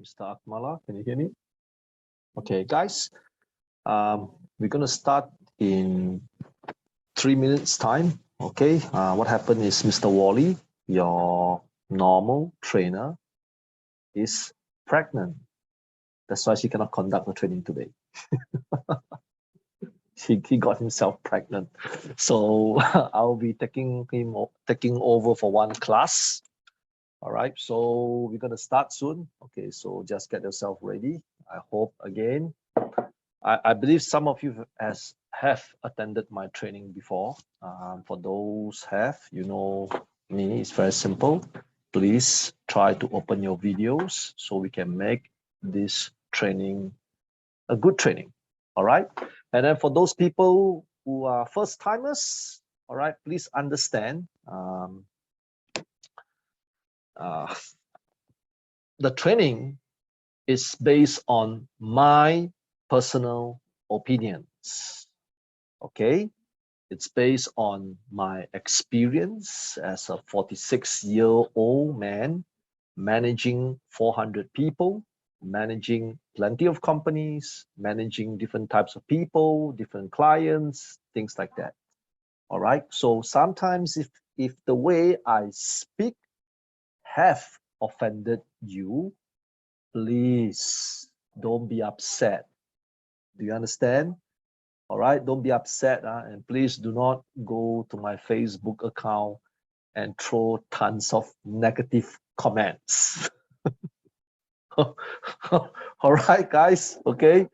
Mr. Akmala, can you hear me? Okay, guys, we're going to start in 3 minutes time. Okay, what happened is Mr. Wally, your normal trainer, is pregnant. That's why she cannot conduct the training today. he got himself pregnant. So I'll be taking over for one class. All right, so we're gonna start soon. Okay, so just get yourself ready. I hope again. I believe some of you have attended my training before. For those have, you know me, it's very simple. Please try to open your videos so we can make this training a good training. All right. And then for those people who are first timers, all right, please understand the training is based on my personal opinions. Okay. It's based on my experience as a 46-year-old man managing 400 people, managing plenty of companies, managing different types of people, different clients, things like that. All right. So sometimes if the way I speak have offended you, please don't be upset. Do you understand? All right, don't be upset, and please do not go to my Facebook account and throw tons of negative comments. All right, guys, okay?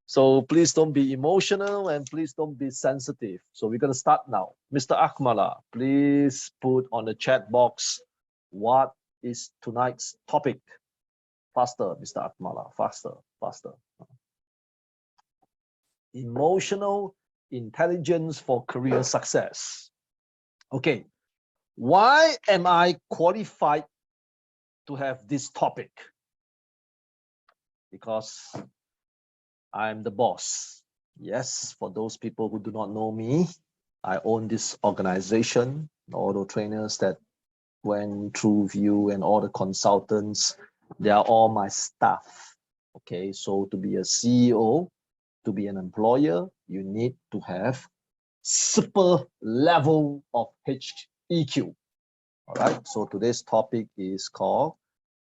So please don't be emotional and please don't be sensitive. So we're going to start now. Mr. Akmala, please put on the chat box what is tonight's topic. Faster, Mr. Akmala, faster, faster. Emotional intelligence for career success. Okay, why am I qualified to have this topic? Because I'm the boss. Yes, for those people who do not know me, I own this organization, all the trainers that went through you and all the consultants, they are all my staff. Okay, so to be a CEO, to be an employer, you need to have super level of HEQ. All right, so today's topic is called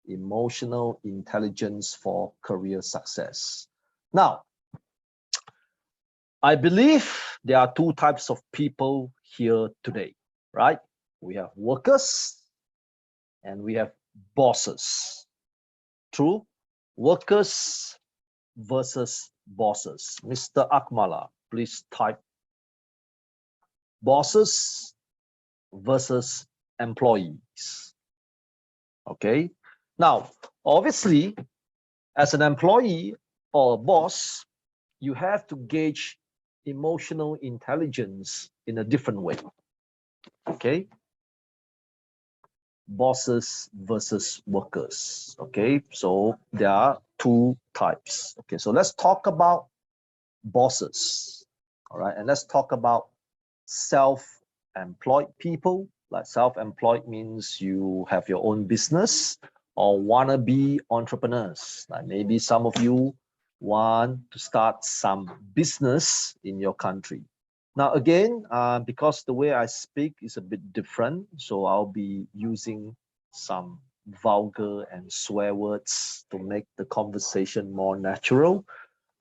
emotional intelligence for career success. Now, I believe there are two types of people here today, right? We have workers and we have bosses. True? Workers versus bosses. Mr. Akmala, please type bosses versus employees. Okay. Now, obviously, as an employee or a boss, you have to gauge emotional intelligence in a different way. Okay. Bosses versus workers. Okay. So there are two types. Okay. So let's talk about bosses. All right. And let's talk about self-employed people. Like self-employed means you have your own business or wannabe entrepreneurs. Like maybe some of you want to start some business in your country. Now again, because the way I speak is a bit different, so I'll be using some vulgar and swear words to make the conversation more natural.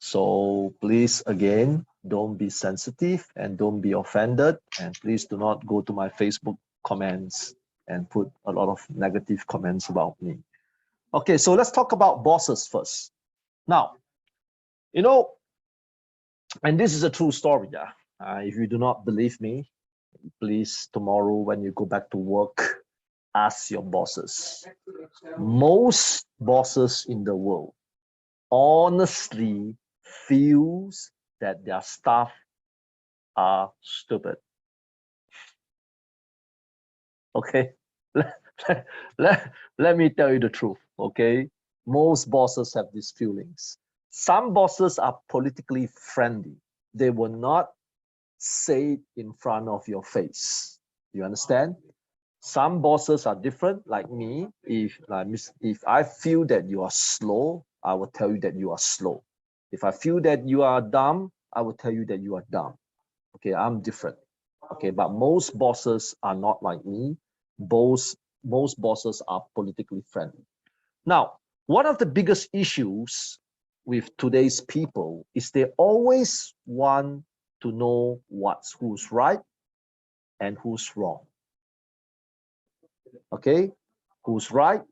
So please, again, don't be sensitive and don't be offended. And please do not go to my Facebook comments and put a lot of negative comments about me. Okay, so let's talk about bosses first. Now, you know, and this is a true story. Yeah. If you do not believe me, please, tomorrow when you go back to work, ask your bosses. Most bosses in the world honestly feels that their staff are stupid. Okay, let me tell you the truth. Okay, most bosses have these feelings. Some bosses are politically friendly. They will not say it in front of your face. You understand? Some bosses are different, like me. If I feel that you are slow, I will tell you that you are slow. If I feel that you are dumb, I will tell you that you are dumb. Okay, I'm different. Okay, but most bosses are not like me. Most bosses are politically friendly. Now, one of the biggest issues with today's people is they always want to know who's right and who's wrong. Okay, who's right,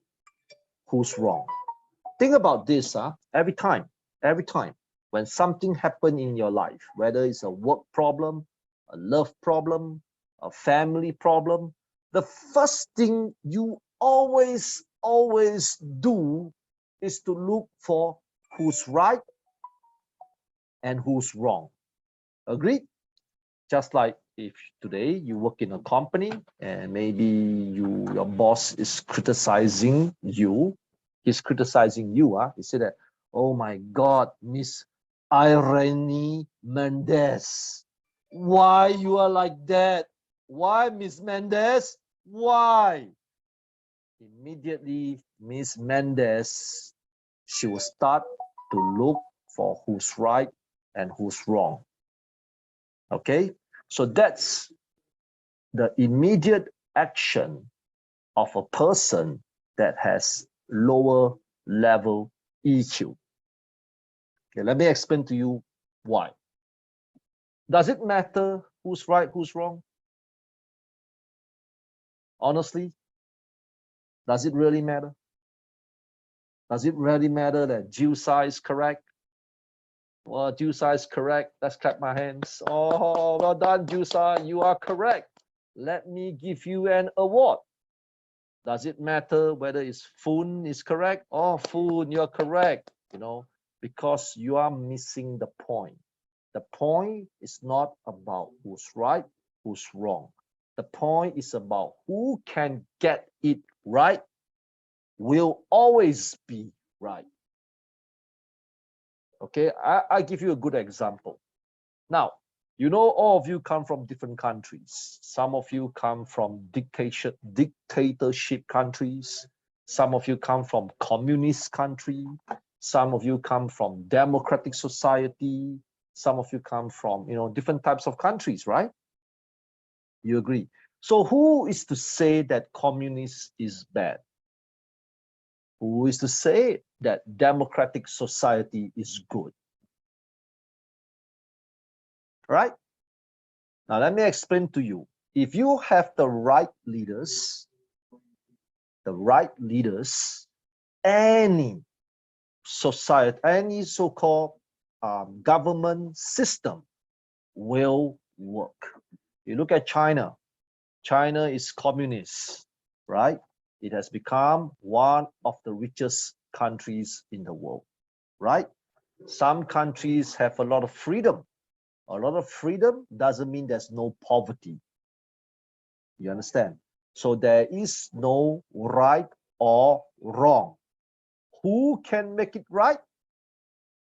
who's wrong. Think about this, every time when something happen in your life, whether it's a work problem, a love problem, a family problem, the first thing you always do is to look for who's right and who's wrong. Agreed? Just like if today you work in a company and maybe your boss is criticizing you, he's criticizing you. He said that, oh my God, Miss Irene Mendez, why you are like that? Why, Miss Mendez? Why? Immediately, Miss Mendez, she will start to look for who's right and who's wrong. Okay, so that's the immediate action of a person that has lower level EQ. Okay, let me explain to you why. Does it matter who's right, who's wrong? Honestly, does it really matter? Does it really matter that Jusa is correct? Well, Jusa is correct. Let's clap my hands. Oh, well done, Jusa. You are correct. Let me give you an award. Does it matter whether it's Foon is correct? Oh, Foon, you're correct. Because you are missing the point. The point is not about who's right, who's wrong. The point is about who can get it right will always be right. Okay, I give you a good example. Now, all of you come from different countries. Some of you come from dictatorship countries. Some of you come from communist country. Some of you come from democratic society. Some of you come from, different types of countries, right? You agree? So who is to say that communist is bad? Who is to say that democratic society is good? Right? Now, let me explain to you. If you have the right leaders, any society, any so-called government system will work. You look at China. China is communist, right? It has become one of the richest countries in the world, right? Some countries have a lot of freedom. A lot of freedom doesn't mean there's no poverty. You understand? So there is no right or wrong. Who can make it right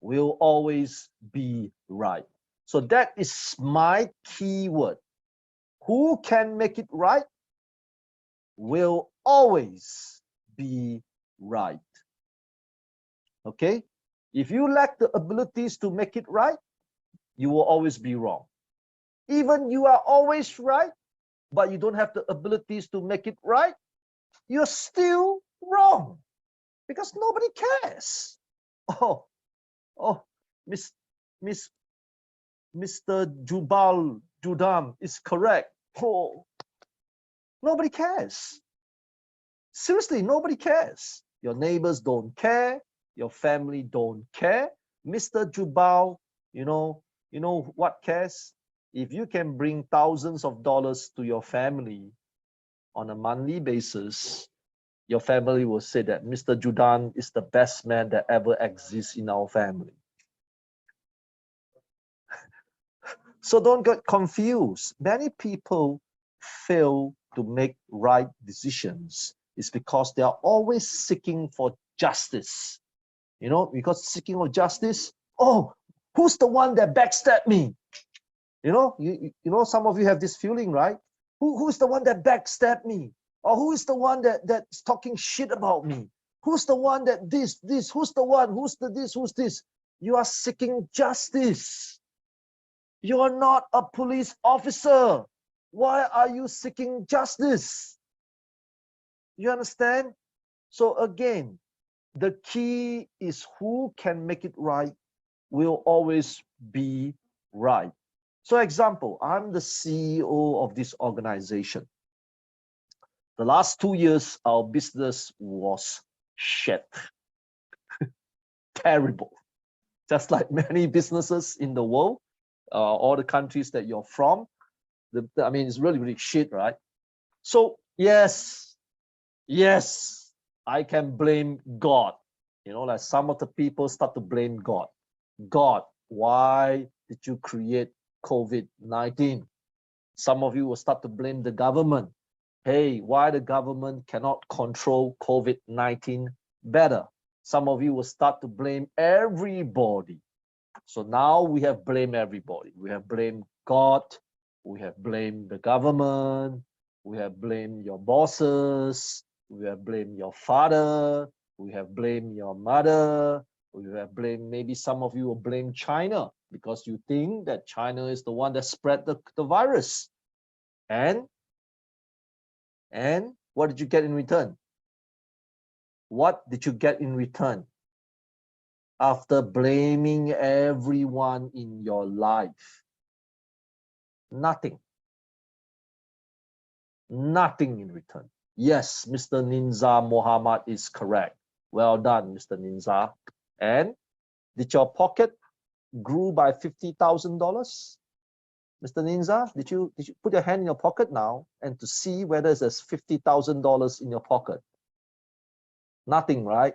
will always be right. So that is my key word. Who can make it right will always be right. Okay? If you lack the abilities to make it right, you will always be wrong. Even you are always right, but you don't have the abilities to make it right, you're still wrong because nobody cares. Oh, Mr. Jubal Judam is correct. Oh, nobody cares. Seriously, nobody cares. Your neighbors don't care. Your family don't care. Mr. Jubal, you know what cares? If you can bring thousands of dollars to your family on a monthly basis, your family will say that Mr. Judan is the best man that ever exists in our family. So don't get confused. Many people fail to make right decisions. It's because they are always seeking for justice. Because seeking for justice, oh, who's the one that backstabbed me? Some of you have this feeling, right? Who's the one that backstabbed me? Or who is the one that's talking shit about me? Who's the one that this, who's the one, who's the this, who's this? You are seeking justice. You are not a police officer. Why are you seeking justice? You understand? So again, the key is who can make it right will always be right. So example, I'm the CEO of this organization. The last 2 years, our business was shit. Terrible. Just like many businesses in the world, all the countries that you're from, I mean, it's really, really shit, right? So yes, I can blame God. You know, like some of the people start to blame God. God, why did you create COVID-19? Some of you will start to blame the government. Hey, why the government cannot control COVID-19 better? Some of you will start to blame everybody. So now we have blamed everybody. We have blamed God. We have blamed the government. We have blamed your bosses. We have blamed your father. We have blamed your mother. We have blamed, maybe some of you will blame China because you think that China is the one that spread the virus. And what did you get in return? What did you get in return? After blaming everyone in your life? Nothing. Nothing in return. Yes, Mr. Ninza Muhammad is correct. Well done, Mr. Ninza. And did your pocket grew by $50,000? Mr. Ninza, did you put your hand in your pocket now and to see whether there's $50,000 in your pocket? Nothing, right?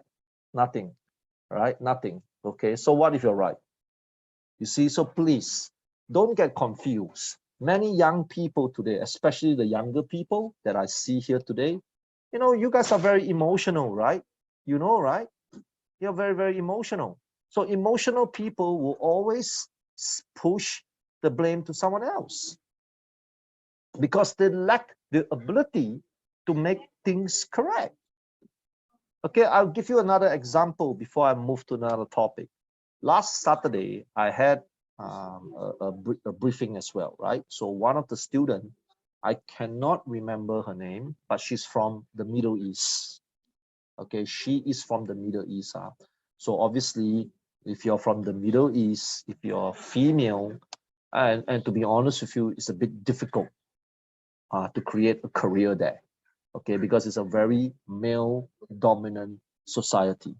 Nothing, right? Nothing. Okay, so what if you're right? You see, so please don't get confused. Many young people today, especially the younger people that I see here today, you know, you guys are very emotional, right? You know, right? You're very, very emotional. So emotional people will always push the blame to someone else because they lack the ability to make things correct. Okay, I'll give you another example before I move to another topic. Last Saturday, I had a briefing as well, right? So one of the students, I cannot remember her name, but she's from the Middle East. Okay, she is from the Middle East. So obviously, if you're from the Middle East, if you're female, and to be honest with you, it's a bit difficult to create a career there. Okay, because it's a very male-dominant society.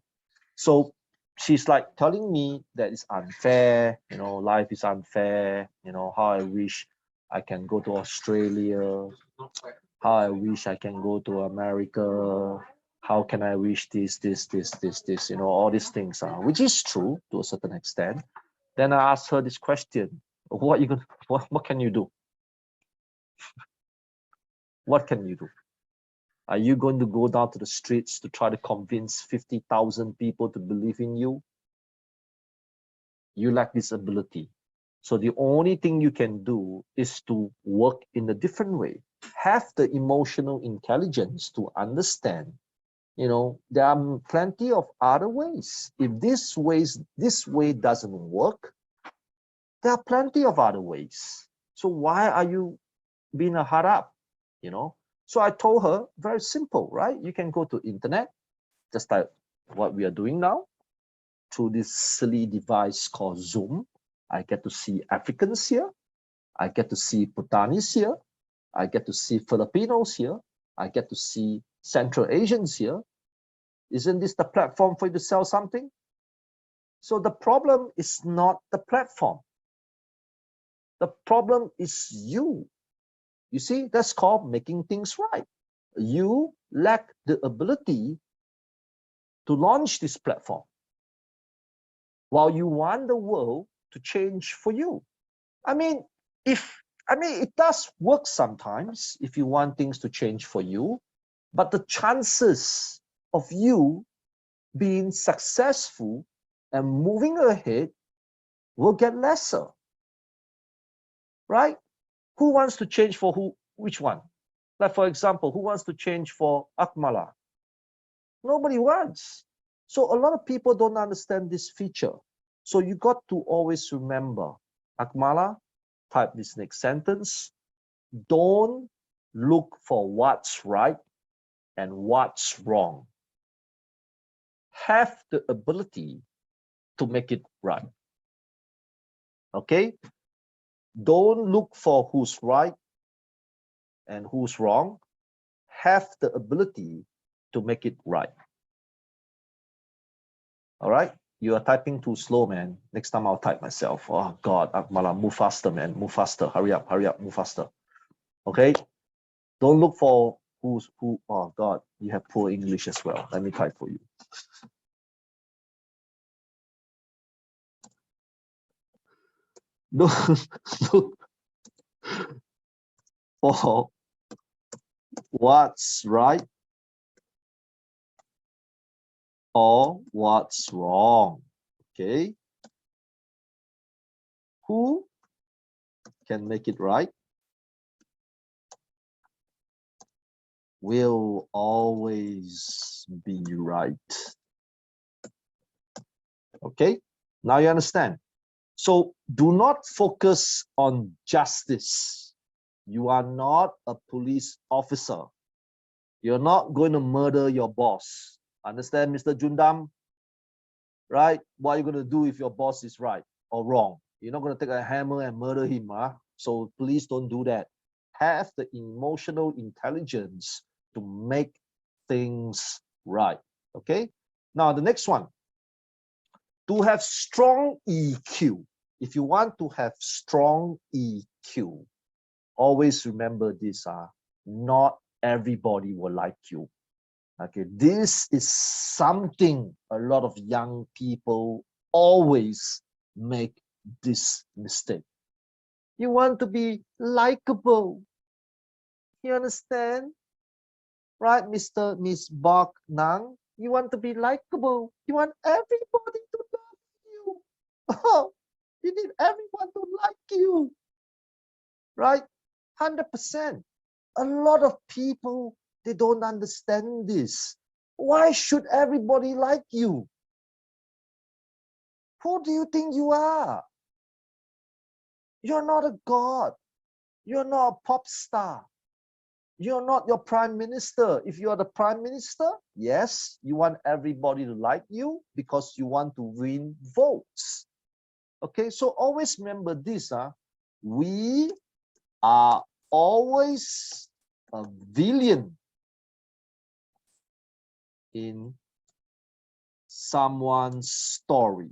So she's like telling me that it's unfair, you know, life is unfair, you know, how I wish I can go to Australia, how I wish I can go to America, how can I wish this, you know, all these things, which is true to a certain extent. Then I asked her this question, what can you do? What can you do? Are you going to go down to the streets to try to convince 50,000 people to believe in you? You lack this ability. So the only thing you can do is to work in a different way. Have the emotional intelligence to understand, you know, there are plenty of other ways. If this way doesn't work, there are plenty of other ways. So why are you being a hard up, you know? So I told her, very simple, right? You can go to internet, just like what we are doing now, through this silly device called Zoom. I get to see Africans here. I get to see Bhutanese here. I get to see Filipinos here. I get to see Central Asians here. Isn't this the platform for you to sell something? So the problem is not the platform. The problem is you. You see, that's called making things right. You lack the ability to launch this platform while you want the world to change for you. I mean, it does work sometimes if you want things to change for you, but the chances of you being successful and moving ahead will get lesser, right? Who wants to change for who? Which one? Like, for example, who wants to change for Akmala? Nobody wants. So a lot of people don't understand this feature. So you got to always remember, Akmala, type this next sentence. Don't look for what's right and what's wrong. Have the ability to make it right. Okay? Don't look for who's right and who's wrong. Have the ability to make it right. All right? You are typing too slow, man. Next time I'll type myself. Oh God, Akmala, move faster, man. Move faster. Hurry up, move faster. Okay? Don't look for who. Oh God, you have poor English as well. Let me type for you. Don't look for what's right or what's wrong. Okay? Who can make it right will always be right. Okay? Now you understand. So do not focus on justice. You are not a police officer. You're not going to murder your boss. Understand, Mr. Jundam? Right? What are you going to do if your boss is right or wrong? You're not going to take a hammer and murder him. Huh? So please don't do that. Have the emotional intelligence to make things right. Okay? Now, the next one. To have strong EQ. If you want to have strong EQ, always remember this. Not everybody will like you. Okay, this is something a lot of young people always make this mistake. You want to be likable. You understand? Right, Miss Bok Nang? You want to be likable. You want everybody to love you. Oh, you need everyone to like you. Right? 100%. A lot of people, they don't understand this. Why should everybody like you? Who do you think you are? You're not a god. You're not a pop star. You're not your prime minister. If you are the prime minister, yes, you want everybody to like you because you want to win votes. Okay, so always remember this. We are always a villain in someone's story.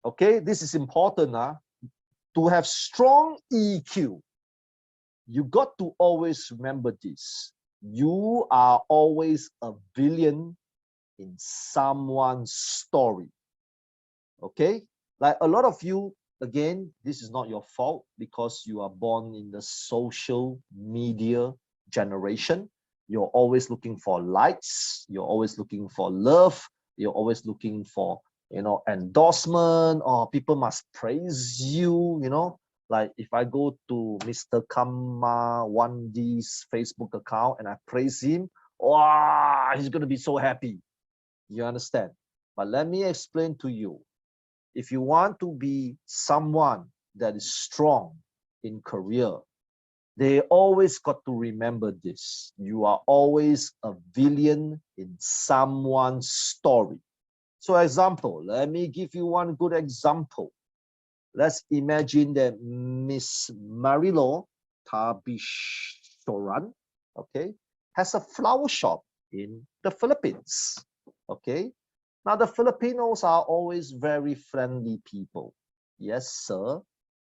Okay, this is important. To have strong EQ, you got to always remember this. You are always a villain in someone's story. Okay, like a lot of you, again, this is not your fault because you are born in the social media generation. You're always looking for likes, you're always looking for love, you're always looking for, endorsement, or people must praise you, like if I go to Mr. Kama 1D's Facebook account and I praise him, wow, he's going to be so happy. You understand? But let me explain to you. If you want to be someone that is strong in career, they always got to remember this. You are always a villain in someone's story. So example, let me give you one good example. Let's imagine that Miss Marilo Tabishoran, okay, has a flower shop in the Philippines, okay? Now, the Filipinos are always very friendly people. Yes, sir.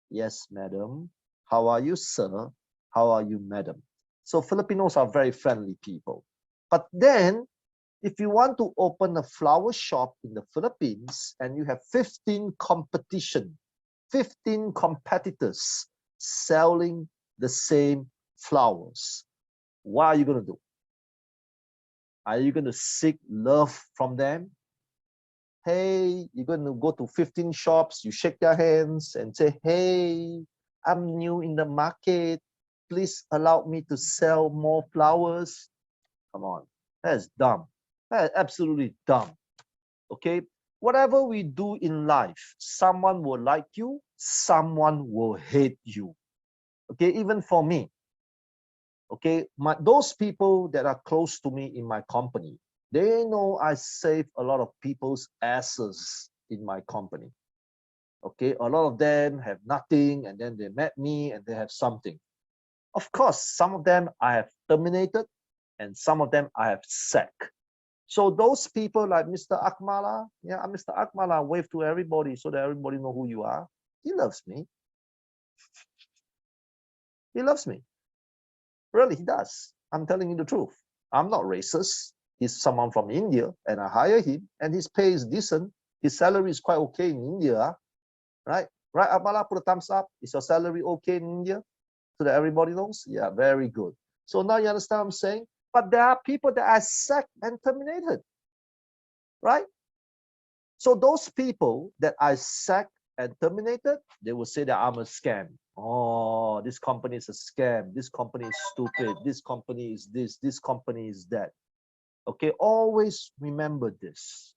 Yes, madam. How are you, sir? How are you, madam? So Filipinos are very friendly people. But then, if you want to open a flower shop in the Philippines and you have 15 competitors selling the same flowers, what are you going to do? Are you going to seek love from them? Hey, you're going to go to 15 shops, you shake their hands and say, hey, I'm new in the market. Please allow me to sell more flowers. Come on, that's dumb. That's absolutely dumb. Okay, whatever we do in life, someone will like you, someone will hate you. Okay, even for me. Okay, those people that are close to me in my company, they know I save a lot of people's asses in my company. Okay, a lot of them have nothing and then they met me and they have something. Of course, some of them I have terminated and some of them I have sacked. So those people like Mr. Akmala, yeah, Mr. Akmala, wave to everybody so that everybody know who you are. He loves me. He loves me. Really, he does. I'm telling you the truth. I'm not racist. He's someone from India and I hire him and his pay is decent. His salary is quite okay in India, right? Right, Akmala, put a thumbs up. Is your salary okay in India? So that everybody knows? Yeah, very good. So now you understand what I'm saying? But there are people that are sacked and terminated, right? So those people that I sacked and terminated, they will say that I'm a scam. Oh, this company is a scam. This company is stupid. This company is this. This company is that. Okay, always remember this.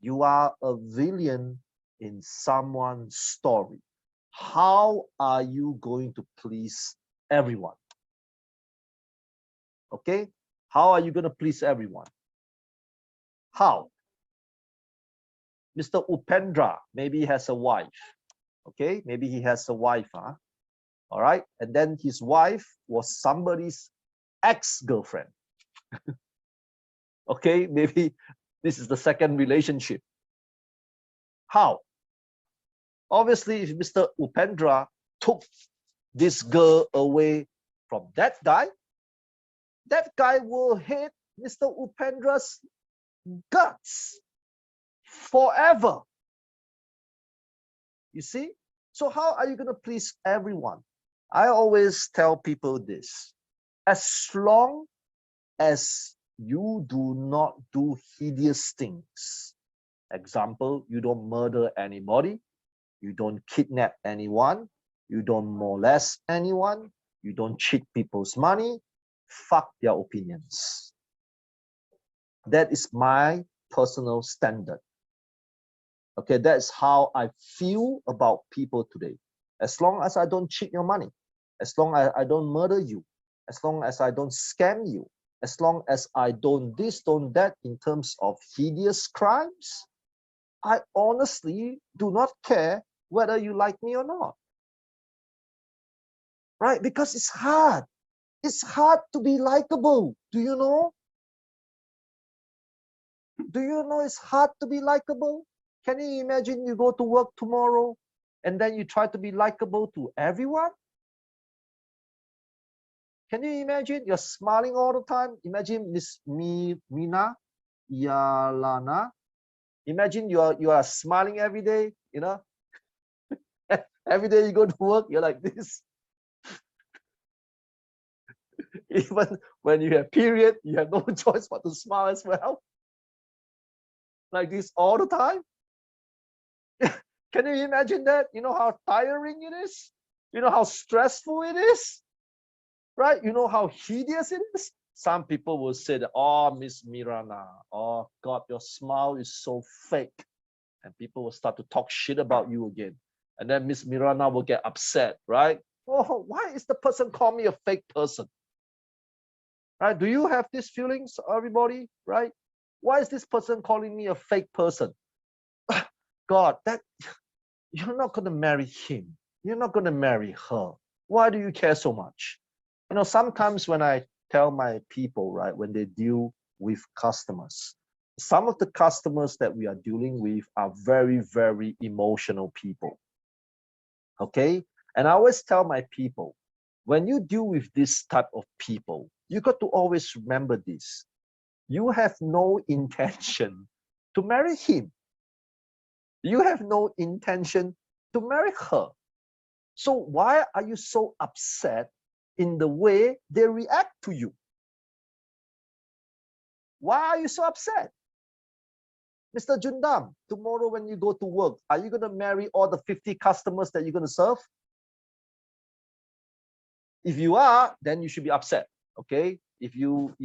You are a villain in someone's story. How are you going to please everyone? Okay, how are you going to please everyone? How? Mr. Upendra, maybe he has a wife. Okay, maybe he has a wife, huh? All right, and then his wife was somebody's ex-girlfriend. Okay, maybe this is the second relationship. How? Obviously, if Mr. Upendra took this girl away from that guy will hate Mr. Upendra's guts forever. You see? So how are you going to please everyone? I always tell people this. As long as you do not do hideous things, example, you don't murder anybody, you don't kidnap anyone, you don't molest anyone, you don't cheat people's money, fuck their opinions. That is my personal standard. Okay, that's how I feel about people today. As long as I don't cheat your money, as long as I don't murder you, as long as I don't scam you, as long as I don't this, don't that in terms of hideous crimes, I honestly do not care whether you like me or not. Right? Because it's hard. It's hard to be likable. Do you know? Do you know it's hard to be likable? Can you imagine you go to work tomorrow and then you try to be likable to everyone? Can you imagine you're smiling all the time? Imagine Miss Mina Yalana. Imagine you are smiling every day, you know? Every day you go to work, you're like this. Even when you have period, you have no choice but to smile as well. Like this all the time. Can you imagine that? You know how tiring it is? You know how stressful it is? Right? You know how hideous it is? Some people will say that, oh, Miss Mirana, oh God, your smile is so fake. And people will start to talk shit about you again. And then Miss Mirana will get upset, right? Oh, why is the person call me a fake person? Right? Do you have these feelings, everybody? Right? Why is this person calling me a fake person? God, that you're not going to marry him. You're not going to marry her. Why do you care so much? You know, sometimes when I tell my people, right, when they deal with customers, some of the customers that we are dealing with are very, very emotional people. Okay? And I always tell my people, when you deal with this type of people, you got to always remember this. You have no intention to marry him. You have no intention to marry her. So why are you so upset in the way they react to you? Why are you so upset? Mr. Jundam, tomorrow when you go to work, are you going to marry all the 50 customers that you're going to serve? If you are, then you should be upset. Okay. If you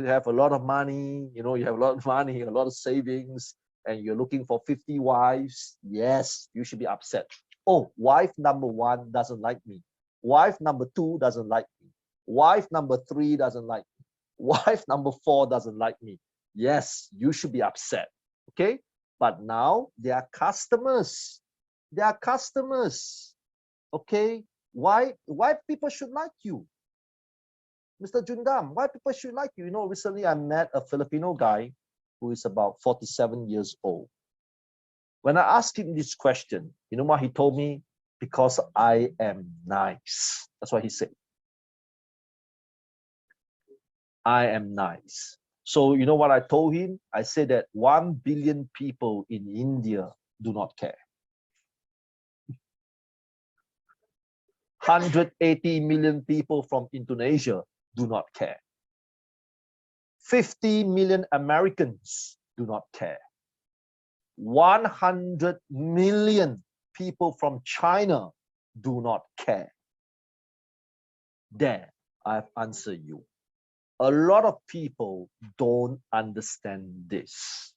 have a lot of money, you have a lot of money, a lot of savings, and you're looking for 50 wives, yes, you should be upset. Oh, wife number 1 doesn't like me. Wife number 2 doesn't like me. Wife number 3 doesn't like me. Wife number 4 doesn't like me. Yes, you should be upset. Okay. But now they are customers. They are customers. Okay. Why people should like you? Mr. Jundam, why people should like you? Recently I met a Filipino guy who is about 47 years old. When I asked him this question, you know what he told me? Because I am nice. That's what he said. I am nice. So you know what I told him? I said that 1 billion people in India do not care. 180 million people from Indonesia do not care. 50 million Americans do not care. 100 million people from China do not care. There, I've answered you. A lot of people don't understand this.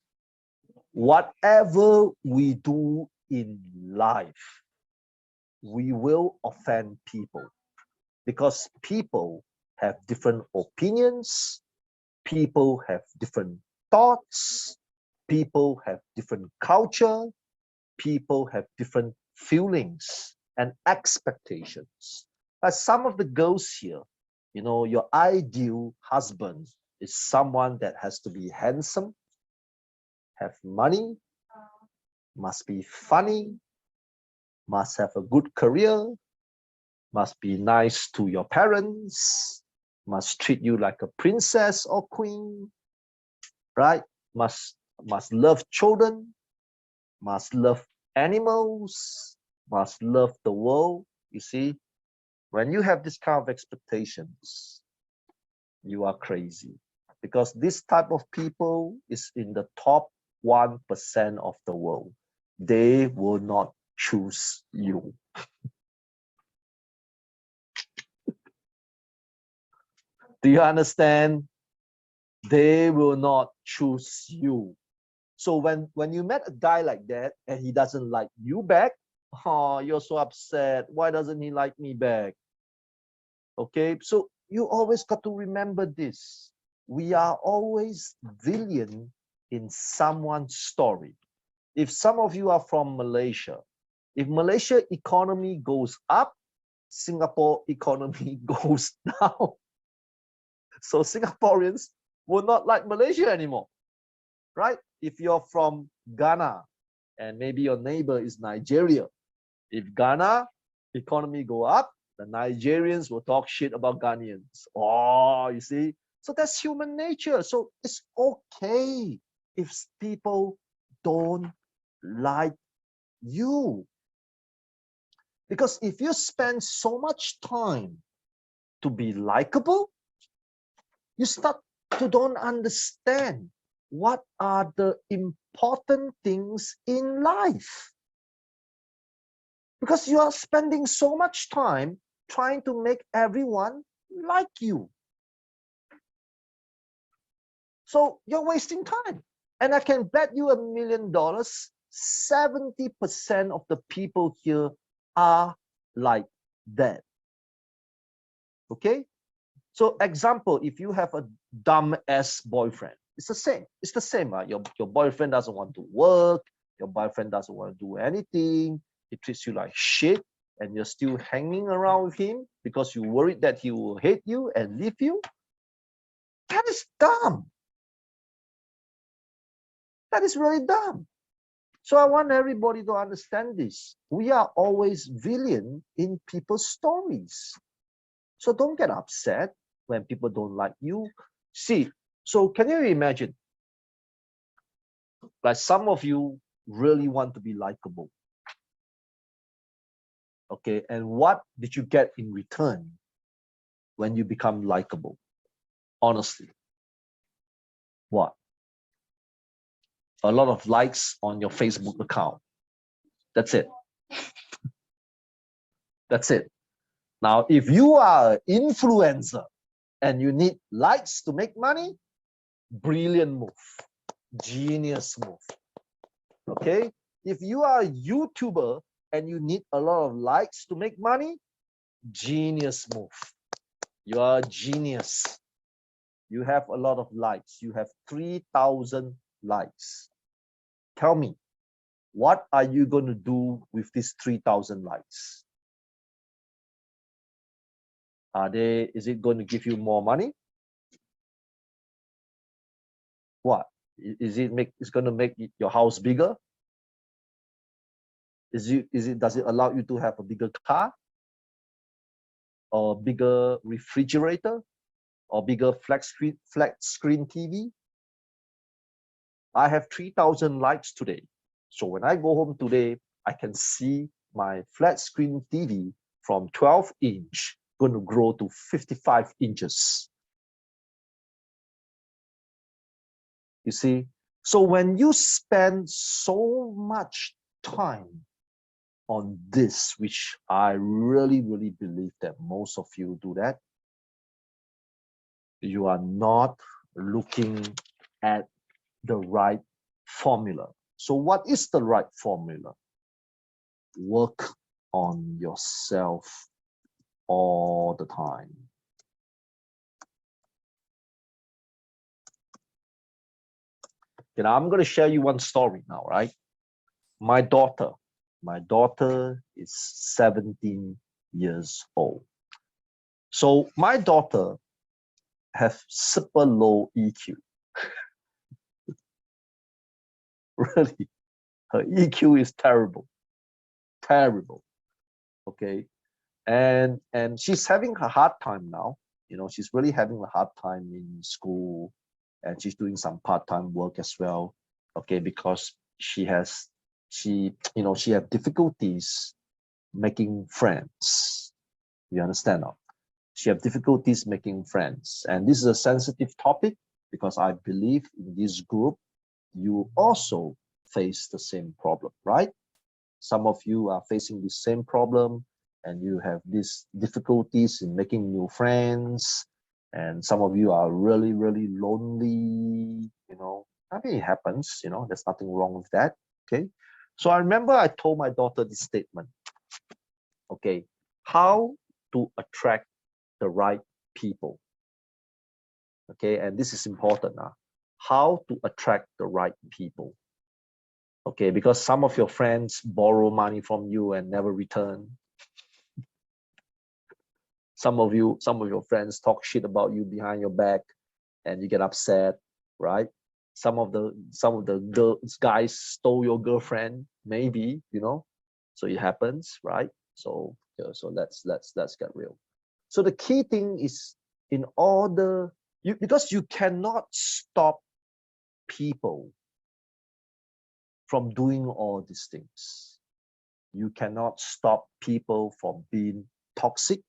Whatever we do in life, we will offend people because people have different opinions, people have different thoughts, people have different culture, people have different feelings and expectations. But some of the girls here, your ideal husband is someone that has to be handsome, have money, must be funny, must have a good career, must be nice to your parents, must treat you like a princess or queen, right? Must love children, must love animals, must love the world. You see, when you have this kind of expectations, you are crazy, because this type of people is in the top 1% of the world. They will not choose you. Do you understand? They will not choose you. So when you met a guy like that and he doesn't like you back, oh, you're so upset. Why doesn't he like me back? Okay, so you always got to remember this. We are always villain in someone's story. If some of you are from Malaysia, if Malaysia economy goes up, Singapore economy goes down. So Singaporeans will not like Malaysia anymore, right? If you're from Ghana and maybe your neighbor is Nigeria, if Ghana economy go up, the Nigerians will talk shit about Ghanaians. Oh, you see? So that's human nature. So it's okay if people don't like you. Because if you spend so much time to be likable, you start to don't understand what are the important things in life. Because you are spending so much time trying to make everyone like you. So you're wasting time. And I can bet you $1 million, 70% of the people here are like that. Okay? So example, if you have a dumb ass boyfriend, it's the same. It's the same. Your boyfriend doesn't want to work. Your boyfriend doesn't want to do anything. He treats you like shit, and you're still hanging around with him because you're worried that he will hate you and leave you. That is dumb. That is really dumb. So I want everybody to understand this. We are always villain in people's stories. So don't get upset when people don't like you. See, so can you imagine? Like some of you really want to be likable. Okay, and what did you get in return when you become likable? Honestly, what? A lot of likes on your Facebook account. That's it. That's it. Now, if you are an influencer and you need likes to make money, brilliant move, genius move. Okay? If you are a YouTuber and you need a lot of likes to make money, genius move. You are a genius. You have a lot of likes. You have 3,000 likes. Tell me, what are you going to do with these 3,000 likes? Is it going to give you more money? What? It's going to make your house bigger? Does it allow you to have a bigger car? Or bigger refrigerator? Or bigger flat screen TV? I have 3,000 likes today. So when I go home today, I can see my flat screen TV from 12-inch going to grow to 55 inches. You see? So when you spend so much time on this, which I really, really believe that most of you do that, you are not looking at the right formula. So what is the right formula? Work on yourself all the time. You know, I'm going to share you one story now, right? My daughter is 17 years old. So my daughter have super low EQ. Really, her EQ is terrible. Okay, and she's having a hard time now. You know, she's really having a hard time in school, and she's doing some part-time work as well. Okay, because she has difficulties making friends. You understand now? She have difficulties making friends, and this is a sensitive topic because I believe in this group you also face the same problem, right? Some of you are facing the same problem and you have these difficulties in making new friends, and some of you are really, really lonely. You know, I mean, it happens, you know, there's nothing wrong with that. Okay, so I remember I told my daughter this statement. Okay, how to attract the right people. Okay, and this is important now. How to attract the right people. Okay, because some of your friends borrow money from you and never return. Some of your friends talk shit about you behind your back and you get upset, right? Some of the guys stole your girlfriend, maybe, you know. So it happens, right? So let's get real. So the key thing is, in order because you cannot stop people from doing all these things. You cannot stop people from being toxic.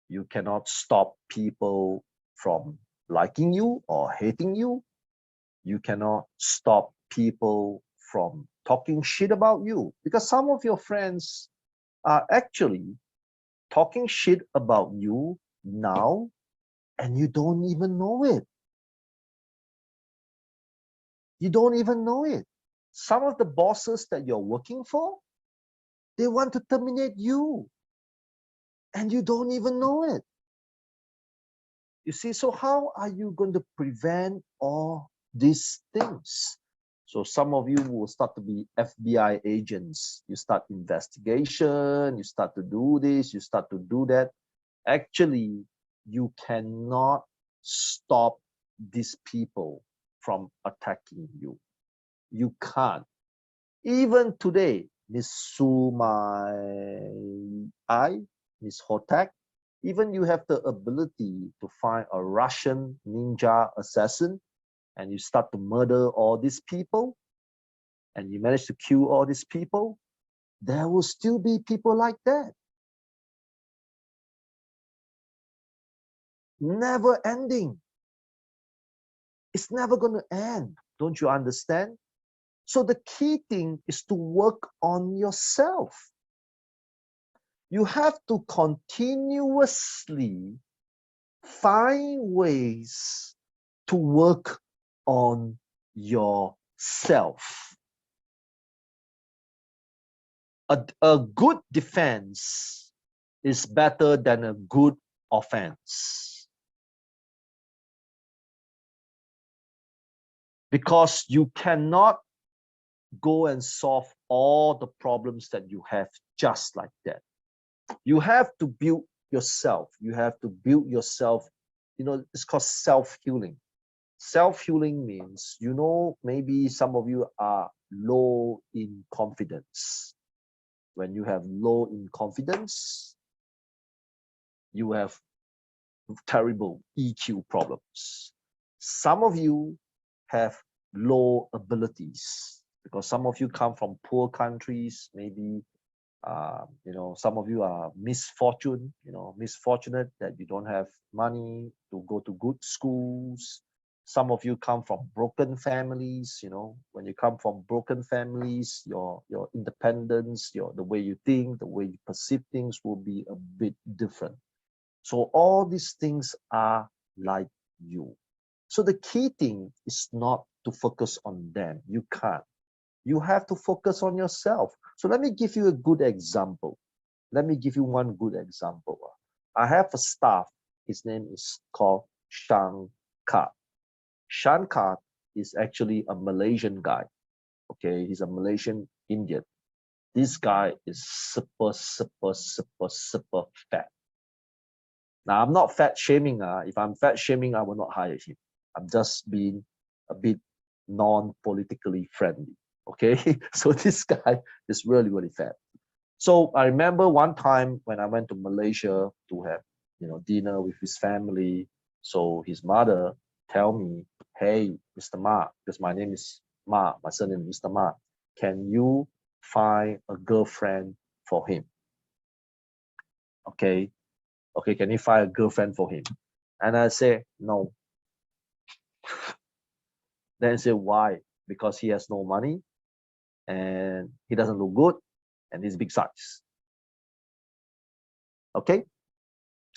You cannot stop people from liking you or hating you. You cannot stop people from talking shit about you, because some of your friends are actually talking shit about you now and you don't even know it. You don't even know it. Some of the bosses that you're working for, they want to terminate you and you don't even know it. You see, so how are you going to prevent all these things? So some of you will start to be FBI agents. You start investigation, you start to do this, you start to do that. Actually, you cannot stop these people from attacking you. You can't. Even today, Miss Sumai, Miss Hotak, even you have the ability to find a Russian ninja assassin and you start to murder all these people and you manage to kill all these people, there will still be people like that. Never ending. It's never going to end. Don't you understand? So the key thing is to work on yourself. You have to continuously find ways to work on yourself. A good defense is better than a good offense. Because you cannot go and solve all the problems that you have just like that. You have to build yourself. You have to build yourself. You know, it's called self-healing. Self-healing means, you know, maybe some of you are low in confidence. When you have low in confidence, you have terrible EQ problems. Some of you have low abilities because some of you come from poor countries, maybe you know, some of you are misfortunate that you don't have money to go to good schools. Some of you come from broken families. You know, when you come from broken families, your independence, the way you think, the way you perceive things will be a bit different. So all these things are like you. So the key thing is not to focus on them. You can't. You have to focus on yourself. So let me give you a good example. Let me give you one good example. I have a staff. His name is called Shankar. Shankar is actually a Malaysian guy. Okay, he's a Malaysian Indian. This guy is super fat. Now, I'm not fat shaming. If I'm fat shaming, I will not hire him. I'm just being a bit non-politically friendly. Okay, so this guy is really fat. So I remember one time when I went to Malaysia to have, you know, dinner with his family. So his mother tell me, "Hey, Mr. Ma," because my name is Ma, my surname is Mr. Ma. "Can you find a girlfriend for him?" Okay, okay, can you find a girlfriend for him? And I say, "No." Then I say, "Why?" "Because he has no money and he doesn't look good and he's big size." Okay,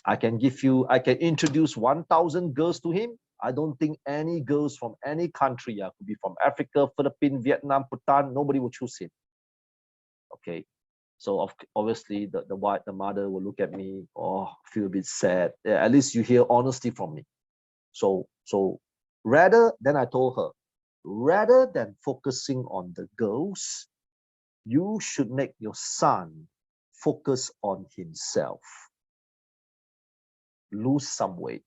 I can introduce 1,000 girls to him. I don't think any girls from any country, could be from Africa, Philippines, Vietnam, Bhutan, nobody will choose him. Okay, so obviously the mother will look at me, oh, feel a bit sad. Yeah, at least you hear honesty from me. So rather than I told her, rather than focusing on the girls, you should make your son focus on himself. Lose some weight.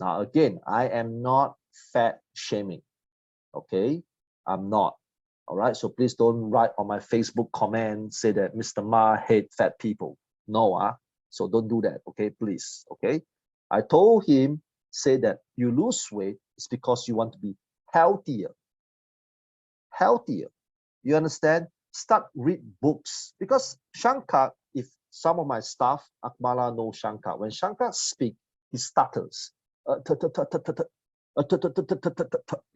Now, again, I am not fat shaming. Okay, I'm not. All right, so please don't write on my Facebook comment say that Mr. Ma hate fat people. No, so don't do that. Okay, please. Okay, I told him, say that you lose weight is because you want to be healthier. Healthier. You understand? Start read books, because Shankar, if some of my staff, Akmala know Shankar, when Shankar speak, he stutters. You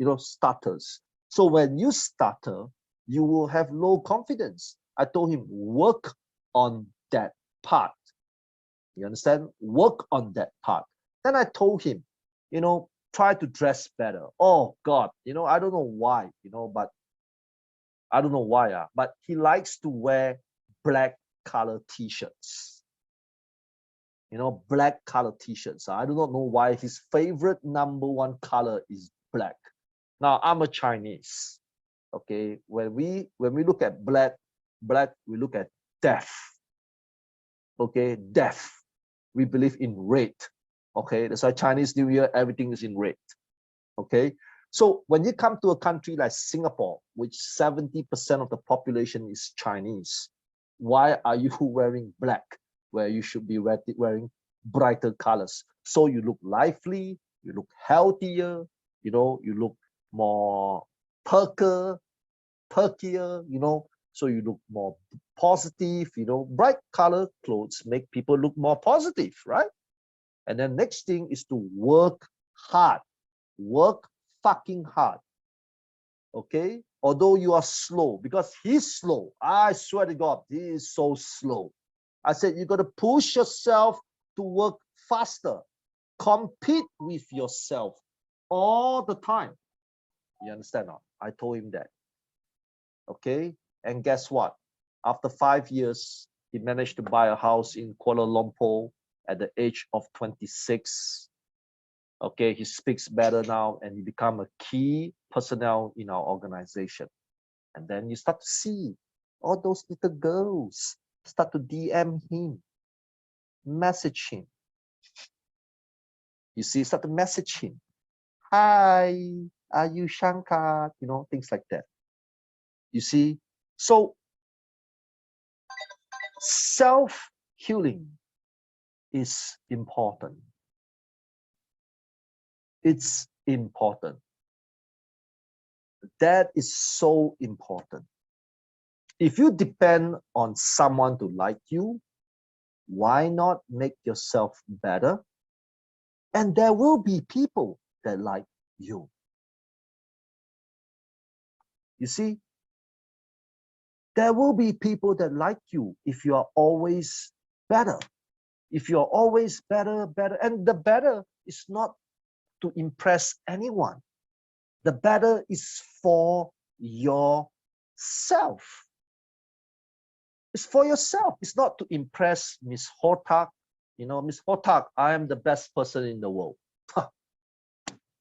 know, stutters. So when you stutter, you will have low confidence. I told him, work on that part. You understand? Work on that part. Then I told him, you know, try to dress better. Oh God, you know, I don't know why, you know, but I don't know why, but he likes to wear black color t-shirts. You know, black color t-shirts. I do not know why his favorite #1 color is black. Now, I'm a Chinese. Okay, when we look at black, we look at death. Okay, death. We believe in red. Okay, that's why Chinese New Year, everything is in red. Okay, so when you come to a country like Singapore, which 70% of the population is Chinese, why are you wearing black where you should be wearing brighter colors? So you look lively, you look healthier, you know, you look more perkier, you know, so you look more positive, you know. Bright color clothes make people look more positive, right? And then next thing is to work hard. Work fucking hard. Okay, although you are slow, because he's slow. I swear to God, he is so slow. I said, you got to push yourself to work faster. Compete with yourself all the time. You understand now? I told him that. Okay. And guess what? After 5 years, he managed to buy a house in Kuala Lumpur at the age of 26. Okay. He speaks better now and he become a key personnel in our organization. And then you start to see all those little girls start to DM him, message him. You see, start to message him. Hi, are you Shankar? You know, things like that. You see, so self-healing is important. It's important. That is so important. If you depend on someone to like you, why not make yourself better? And there will be people that like you. You see, there will be people that like you if you are always better. If you're always better. And the better is not to impress anyone. The better is for yourself. It's for yourself. It's not to impress Miss Hotak. You know, Miss Hotak, I am the best person in the world.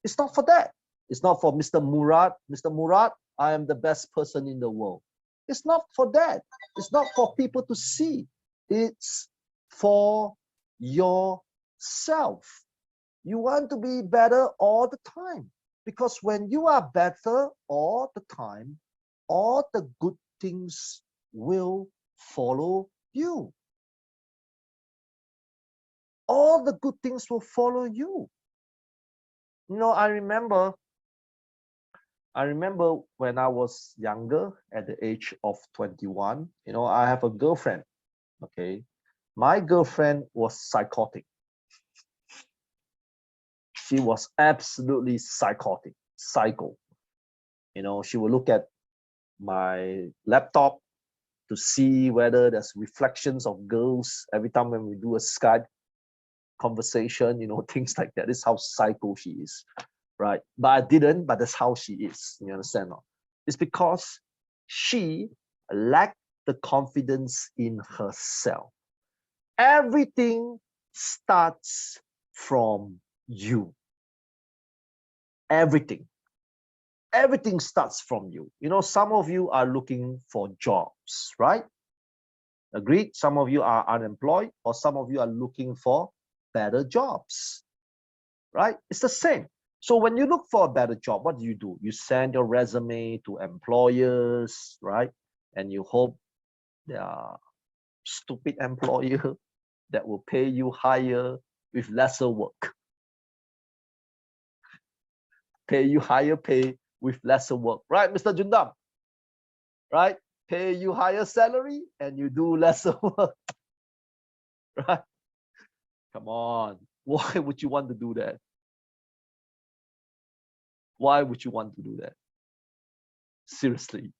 It's not for that. It's not for Mr. Murad. Mr. Murad, I am the best person in the world. It's not for that. It's not for people to see. It's for yourself. You want to be better all the time. Because when you are better all the time, all the good things will follow you. All the good things will follow you. You know, I remember when I was younger, at the age of 21, you know, I have a girlfriend. Okay. My girlfriend was psychotic. She was absolutely psychotic, psycho. You know, she would look at my laptop to see whether there's reflections of girls every time when we do a Skype conversation, you know, things like that. This is how psycho she is, right? But I didn't, but that's how she is. You understand? No? It's because she lacked the confidence in herself. Everything starts from you. Everything starts from you. You know, some of you are looking for jobs, right? Agreed? Some of you are unemployed, or some of you are looking for better jobs, right? It's the same. So when you look for a better job, what do? You send your resume to employers, right? And you hope there are stupid employer that will pay you higher with lesser work. Pay you higher pay with lesser work, right, Mr. Jundam? Right? Pay you higher salary and you do lesser work, right? Come on. Why would you want to do that? Why would you want to do that? Seriously.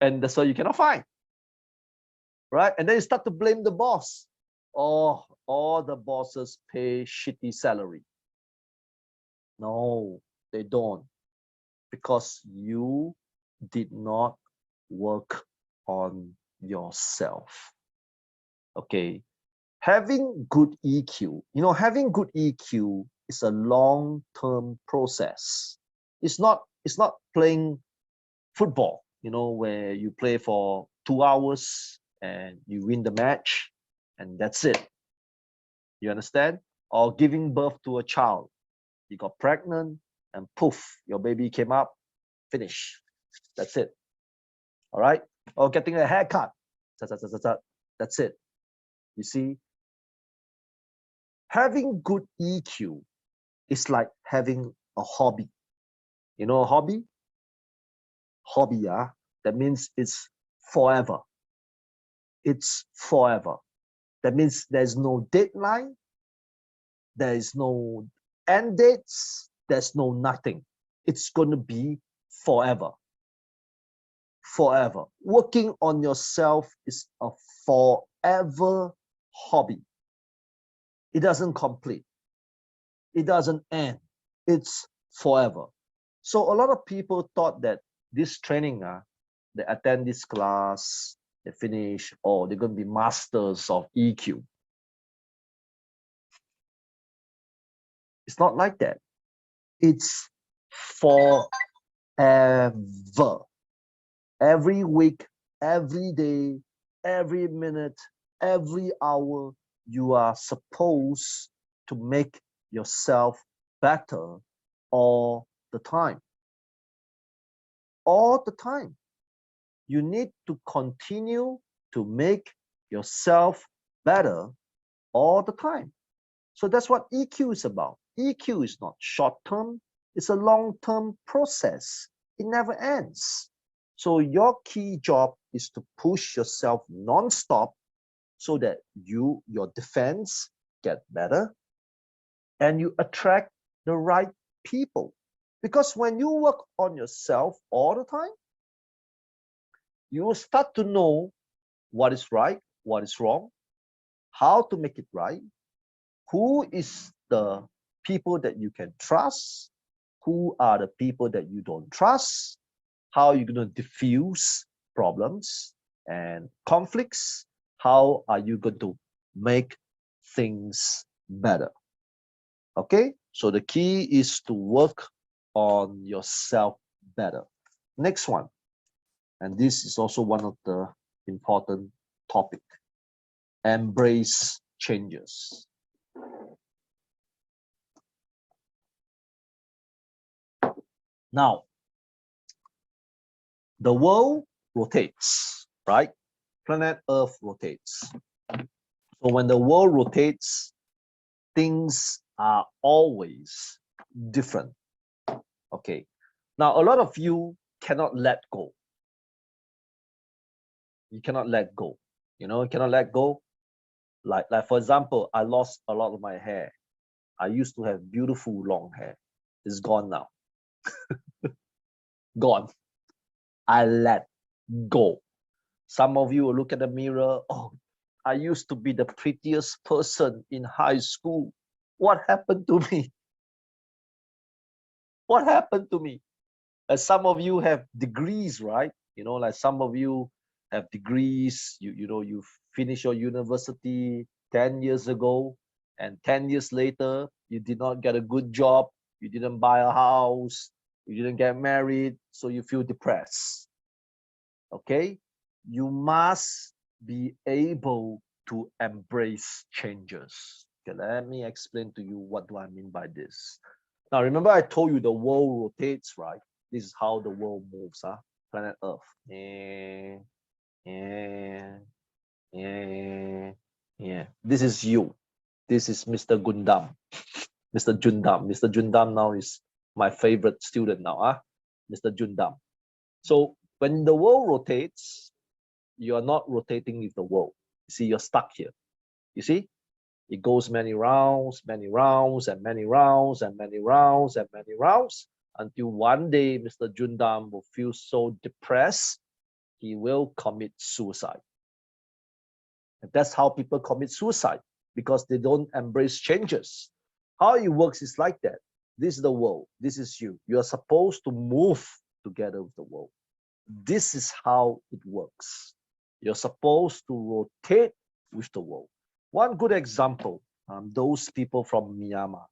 And that's why you cannot find, right? And then you start to blame the boss. Oh, all the bosses pay shitty salary. No, they don't. Because you did not work on yourself. Okay. Having good EQ, you know, having good EQ is a long-term process. It's not playing football, you know, where you play for 2 hours and you win the match and that's it. You understand? Or giving birth to a child. You got pregnant and poof, your baby came up, finish. That's it. All right? Or getting a haircut. That's it. You see? Having good EQ is like having a hobby. You know a hobby? Hobby, yeah? That means it's forever. It's forever. That means there's no deadline. There is no end dates. There's no nothing. It's going to be forever. Forever. Working on yourself is a forever hobby. It doesn't complete. It doesn't end. It's forever. So a lot of people thought that this training, they attend this class, they finish, or they're going to be masters of EQ. It's not like that. It's forever. Every week, every day, every minute, every hour, you are supposed to make yourself better all the time. All the time. You need to continue to make yourself better all the time. So that's what EQ is about. EQ is not short-term, it's a long-term process. It never ends. So your key job is to push yourself non-stop so that your defense get better and you attract the right people. Because when you work on yourself all the time, you will start to know what is right, what is wrong, how to make it right, who is the people that you can trust, who are the people that you don't trust, how you're going to diffuse problems and conflicts, how are you going to make things better. Okay, so the key is to work on yourself better. Next one, and this is also one of the important topic: embrace changes. Now, the world rotates, right? Planet Earth rotates. So when the world rotates, things are always different. Okay. Now, a lot of you cannot let go. You cannot let go. You know, you cannot let go. Like for example, I lost a lot of my hair. I used to have beautiful long hair. It's gone now. Gone. I let go. Some of you will look at the mirror. Oh, I used to be the prettiest person in high school. What happened to me? What happened to me? Some of you have degrees, right? You know, like some of you have degrees. You know, you finished your university 10 years ago, and 10 years later, you did not get a good job. You didn't buy a house. You didn't get married, so you feel depressed. Okay, you must be able to embrace changes. Okay, let me explain to you what do I mean by this. Now, remember I told you the world rotates, right? This is how the world moves, planet Earth. Yeah. This is you. This is Mr. Gundam. Mr. Jundam. Mr. Jundam now is my favorite student now, Mr. Jundam. So when the world rotates, you are not rotating with the world. You see, you're stuck here. You see, it goes many rounds, many rounds, and many rounds, and many rounds, and many rounds, until one day Mr. Jundam will feel so depressed, he will commit suicide. And that's how people commit suicide, because they don't embrace changes. How it works is like that. This is the world. This is you. You are supposed to move together with the world. This is how it works. You're supposed to rotate with the world. One good example, those people from Myanmar.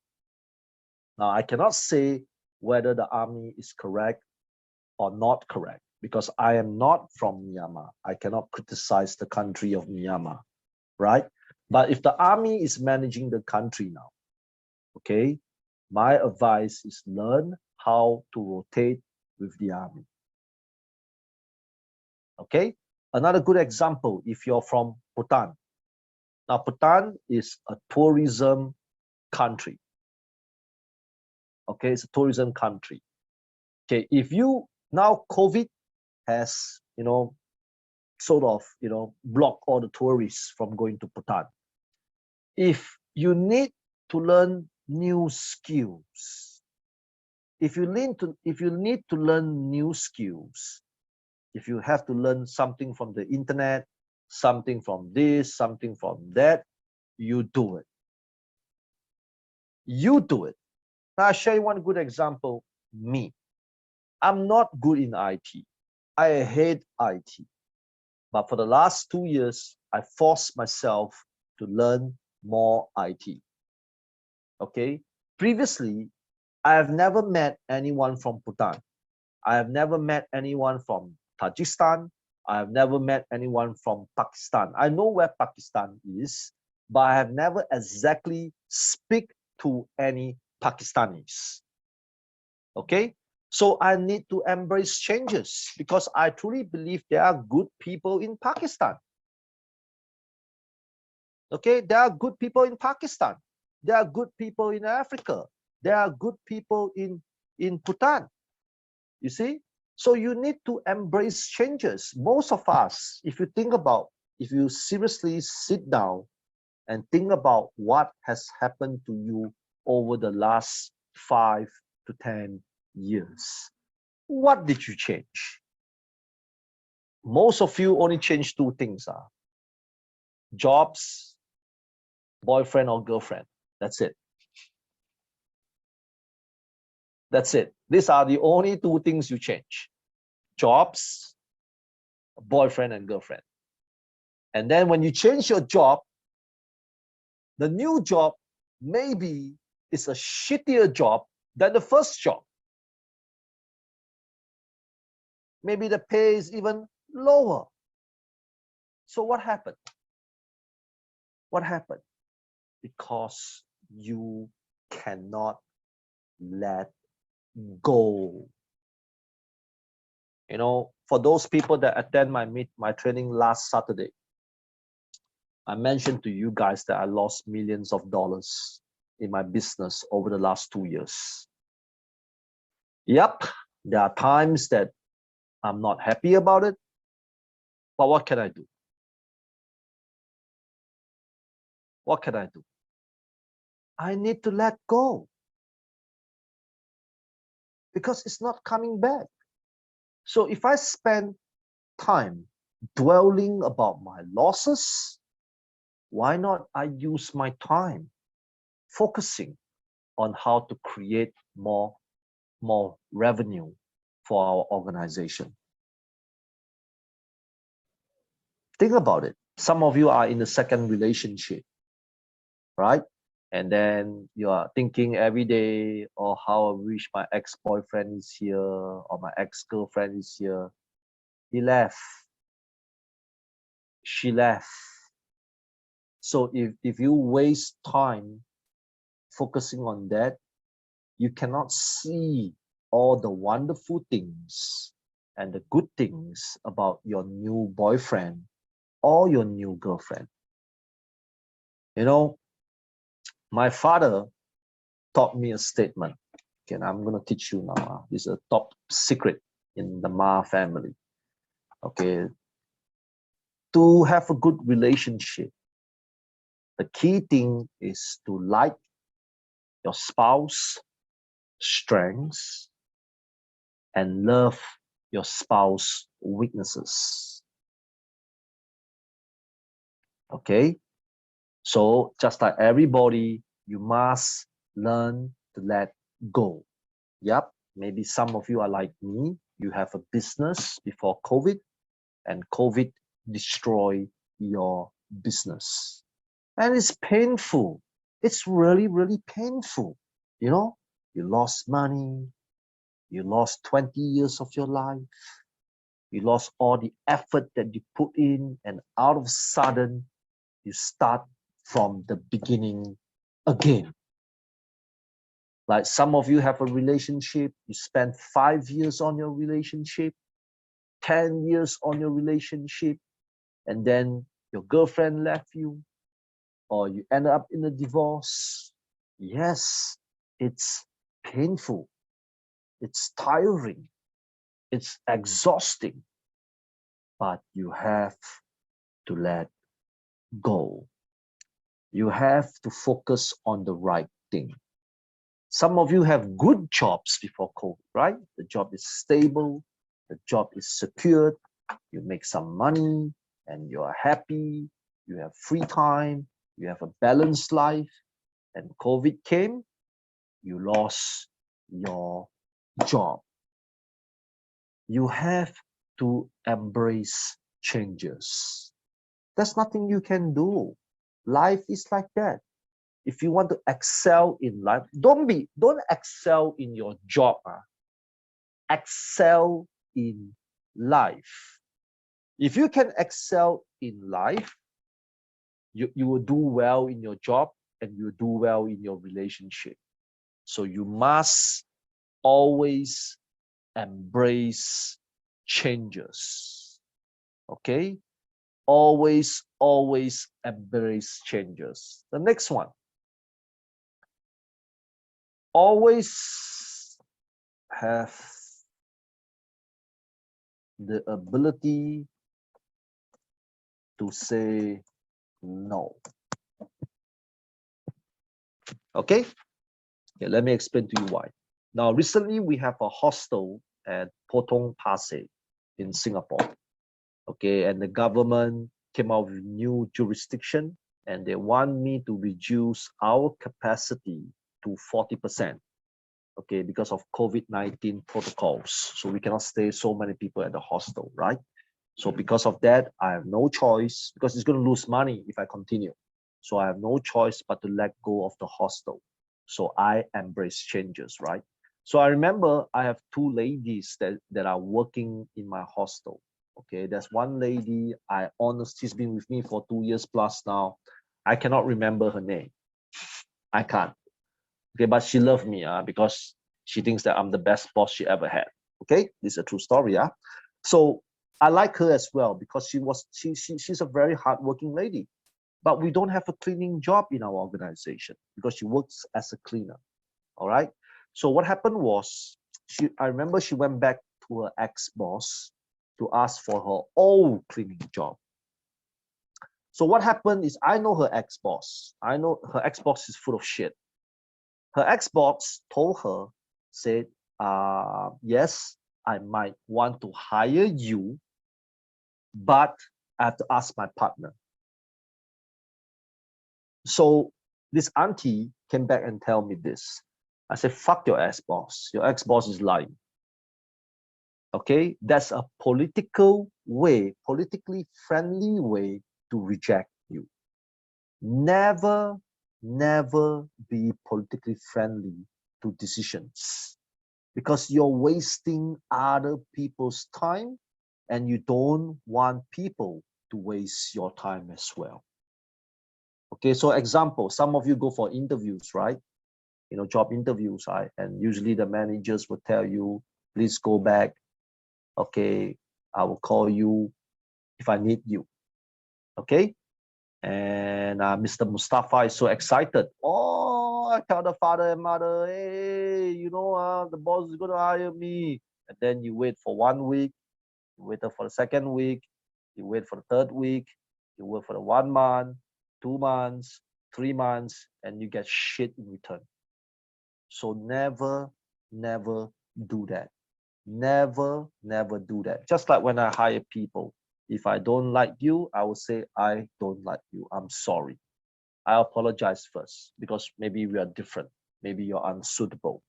Now, I cannot say whether the army is correct or not correct, because I am not from Myanmar. I cannot criticize the country of Myanmar, right? But if the army is managing the country now, okay, my advice is learn how to rotate with the army. Okay, another good example, if you're from Bhutan. Now, Bhutan is a tourism country. Okay, it's a tourism country. Okay, if you now COVID has, sort of, block all the tourists from going to Bhutan. If you need to learn new skills, if you need to learn new skills, if you have to learn something from the internet, something from this, something from that, you do it. You do it. Now, I'll show you one good example. Me. I'm not good in IT. I hate IT. But for the last 2 years, I forced myself to learn more IT. Okay? Previously, I have never met anyone from Bhutan. I have never met anyone from Tajikistan. I have never met anyone from Pakistan. I know where Pakistan is, but I have never exactly speak to any Pakistanis. Okay? So I need to embrace changes because I truly believe there are good people in Pakistan. Okay? There are good people in Pakistan. There are good people in Africa. There are good people in Bhutan. You see? So you need to embrace changes. Most of us, if you think about, if you seriously sit down and think about what has happened to you over the last 5 to 10 years, what did you change? Most of you only change 2 things: jobs, boyfriend or girlfriend. That's it. That's it. These are the only 2 things you change: jobs, boyfriend and girlfriend. And then when you change your job, the new job maybe is a shittier job than the first job. Maybe the pay is even lower. So what happened? What happened? Because you cannot let go. You know, for those people that attend my training last Saturday, I mentioned to you guys that I lost millions of dollars in my business over the last 2 years. Yep, there are times that I'm not happy about it, but what can I do? What can I do? I need to let go because it's not coming back. So if I spend time dwelling about my losses, why not I use my time focusing on how to create more revenue for our organization? Think about it. Some of you are in the second relationship, right? And then you are thinking every day, oh, how I wish my ex-boyfriend is here or my ex-girlfriend is here. He left. She left. So if you waste time focusing on that, you cannot see all the wonderful things and the good things about your new boyfriend or your new girlfriend. You know, my father taught me a statement. Okay, I'm going to teach you now. This is a top secret in the Ma family. Okay, to have a good relationship, the key thing is to like your spouse strengths and love your spouse weaknesses. Okay, so just like everybody, you must learn to let go. Yep, maybe some of you are like me. You have a business before COVID, and COVID destroyed your business. And it's painful. It's really, really painful. You know, you lost money, you lost 20 years of your life, you lost all the effort that you put in, and out of a sudden, you start from the beginning again. Like some of you have a relationship, you spend 5 years on your relationship, 10 years on your relationship, and then your girlfriend left you, or you end up in a divorce. Yes, it's painful, it's tiring, it's exhausting, but you have to let go. You have to focus on the right thing. Some of you have good jobs before COVID, right? The job is stable, the job is secured, you make some money, and you're happy, you have free time, you have a balanced life, and COVID came, you lost your job. You have to embrace changes. There's nothing you can do. Life is like that. If you want to excel in life, don't excel in your job. Excel in life. If you can excel in life, you will do well in your job and you do well in your relationship. So you must always embrace changes. Okay? Always embrace changes. The next one. Always have the ability to say no. Okay? Let me explain to you why. Now, recently we have a hostel at Potong Pasir in Singapore. Okay, and the government came out with new jurisdiction and they want me to reduce our capacity to 40%. Okay, because of COVID-19 protocols. So we cannot stay so many people at the hostel, right? So because of that, I have no choice because it's going to lose money if I continue. So I have no choice but to let go of the hostel. So I embrace changes, right? So I remember I have two ladies that are working in my hostel. Okay, there's one lady, she's been with me for 2 years plus now. I cannot remember her name. I can't. Okay, but she loved me because she thinks that I'm the best boss she ever had. Okay, this is a true story. So I like her as well because she's a very hardworking lady. But we don't have a cleaning job in our organization because she works as a cleaner. All right. So what happened was I remember she went back to her ex-boss to ask for her old cleaning job. So what happened is I know her ex-boss. I know her ex-boss is full of shit. Her ex-boss told her, said, yes, I might want to hire you, but I have to ask my partner. So this auntie came back and tell me this. I said, fuck your ex-boss. Your ex-boss is lying. Okay, that's a political way, politically friendly way to reject you. Never be politically friendly to decisions because you're wasting other people's time and you don't want people to waste your time as well. Okay, so example, some of you go for interviews, right? Job interviews, right? And usually the managers will tell you, please go back. Okay, I will call you if I need you. Okay, and Mr. Mustafa is so excited. Oh, I tell the father and mother, hey, the boss is going to hire me. And then you wait for 1 week, you wait for the second week, you wait for the third week, you wait for the 1 month, 2 months, 3 months, and you get shit in return. So never do that. Never do that. Just like when I hire people, if I don't like you, I will say, I don't like you. I'm sorry. I apologize first because maybe we are different. Maybe you're unsuitable.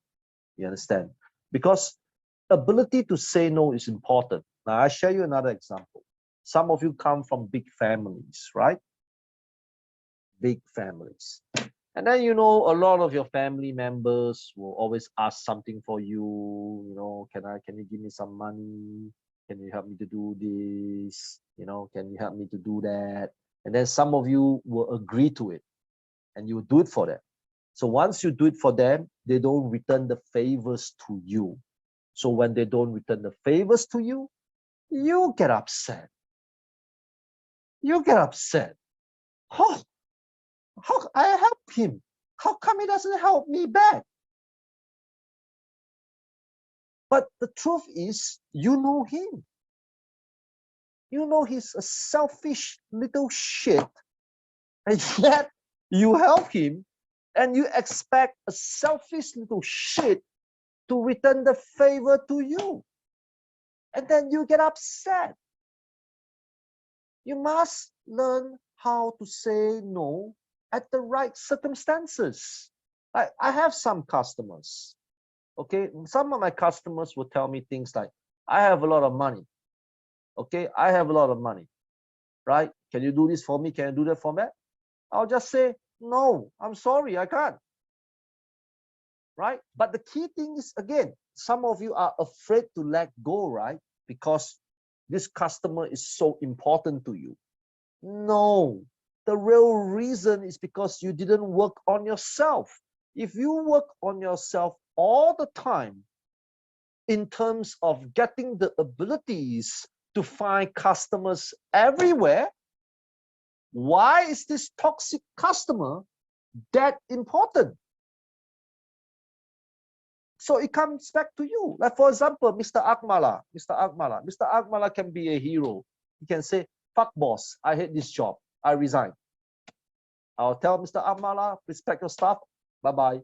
You understand? Because ability to say no is important. Now, I'll share you another example. Some of you come from big families, right? Big families. And then, a lot of your family members will always ask something for you. Can you give me some money? Can you help me to do this? Can you help me to do that? And then some of you will agree to it and you will do it for them. So once you do it for them, they don't return the favors to you. So when they don't return the favors to you, you get upset. You get upset. Oh, how I help him? How come he doesn't help me back? But the truth is, you know him. You know he's a selfish little shit. And yet you help him and you expect a selfish little shit to return the favor to you. And then you get upset. You must learn how to say no at the right circumstances. I have some customers, okay? Some of my customers will tell me things like, I have a lot of money, okay? I have a lot of money, right? Can you do this for me? Can you do that for me? I'll just say, no, I'm sorry, I can't, right? But the key thing is, again, some of you are afraid to let go, right? Because this customer is so important to you. No, the real reason is because you didn't work on yourself. If you work on yourself all the time in terms of getting the abilities to find customers everywhere, why is this toxic customer that important? So it comes back to you. Like, for example, Mr. Akmala. Mr. Akmala can be a hero. He can say, fuck boss, I hate this job, I resign. I'll tell Mr. Akmala, respect your staff, bye-bye.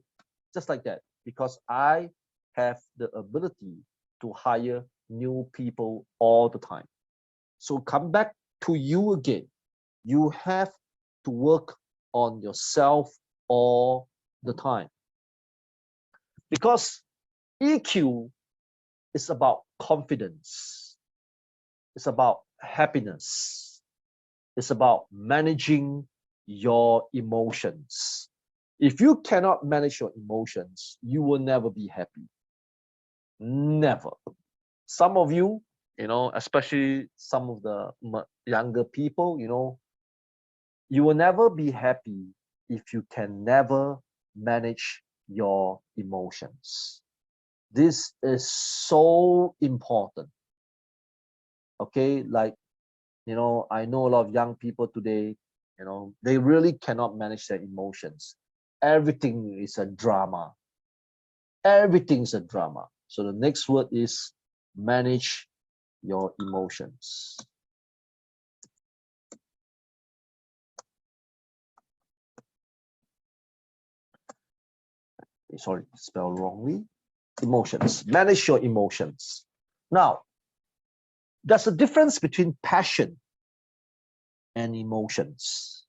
Just like that. Because I have the ability to hire new people all the time. So come back to you again. You have to work on yourself all the time. Because EQ is about confidence. It's about happiness. It's about managing your emotions. If you cannot manage your emotions, you will never be happy. Never. Some of you, especially some of the younger people, you will never be happy if you can never manage your emotions. This is so important. Okay, like, I know a lot of young people today, they really cannot manage their emotions. Everything is a drama. Everything's a drama. So the next word is manage your emotions. Sorry, spelled wrongly. Emotions. Manage your emotions. Now, there's a difference between passion and emotions.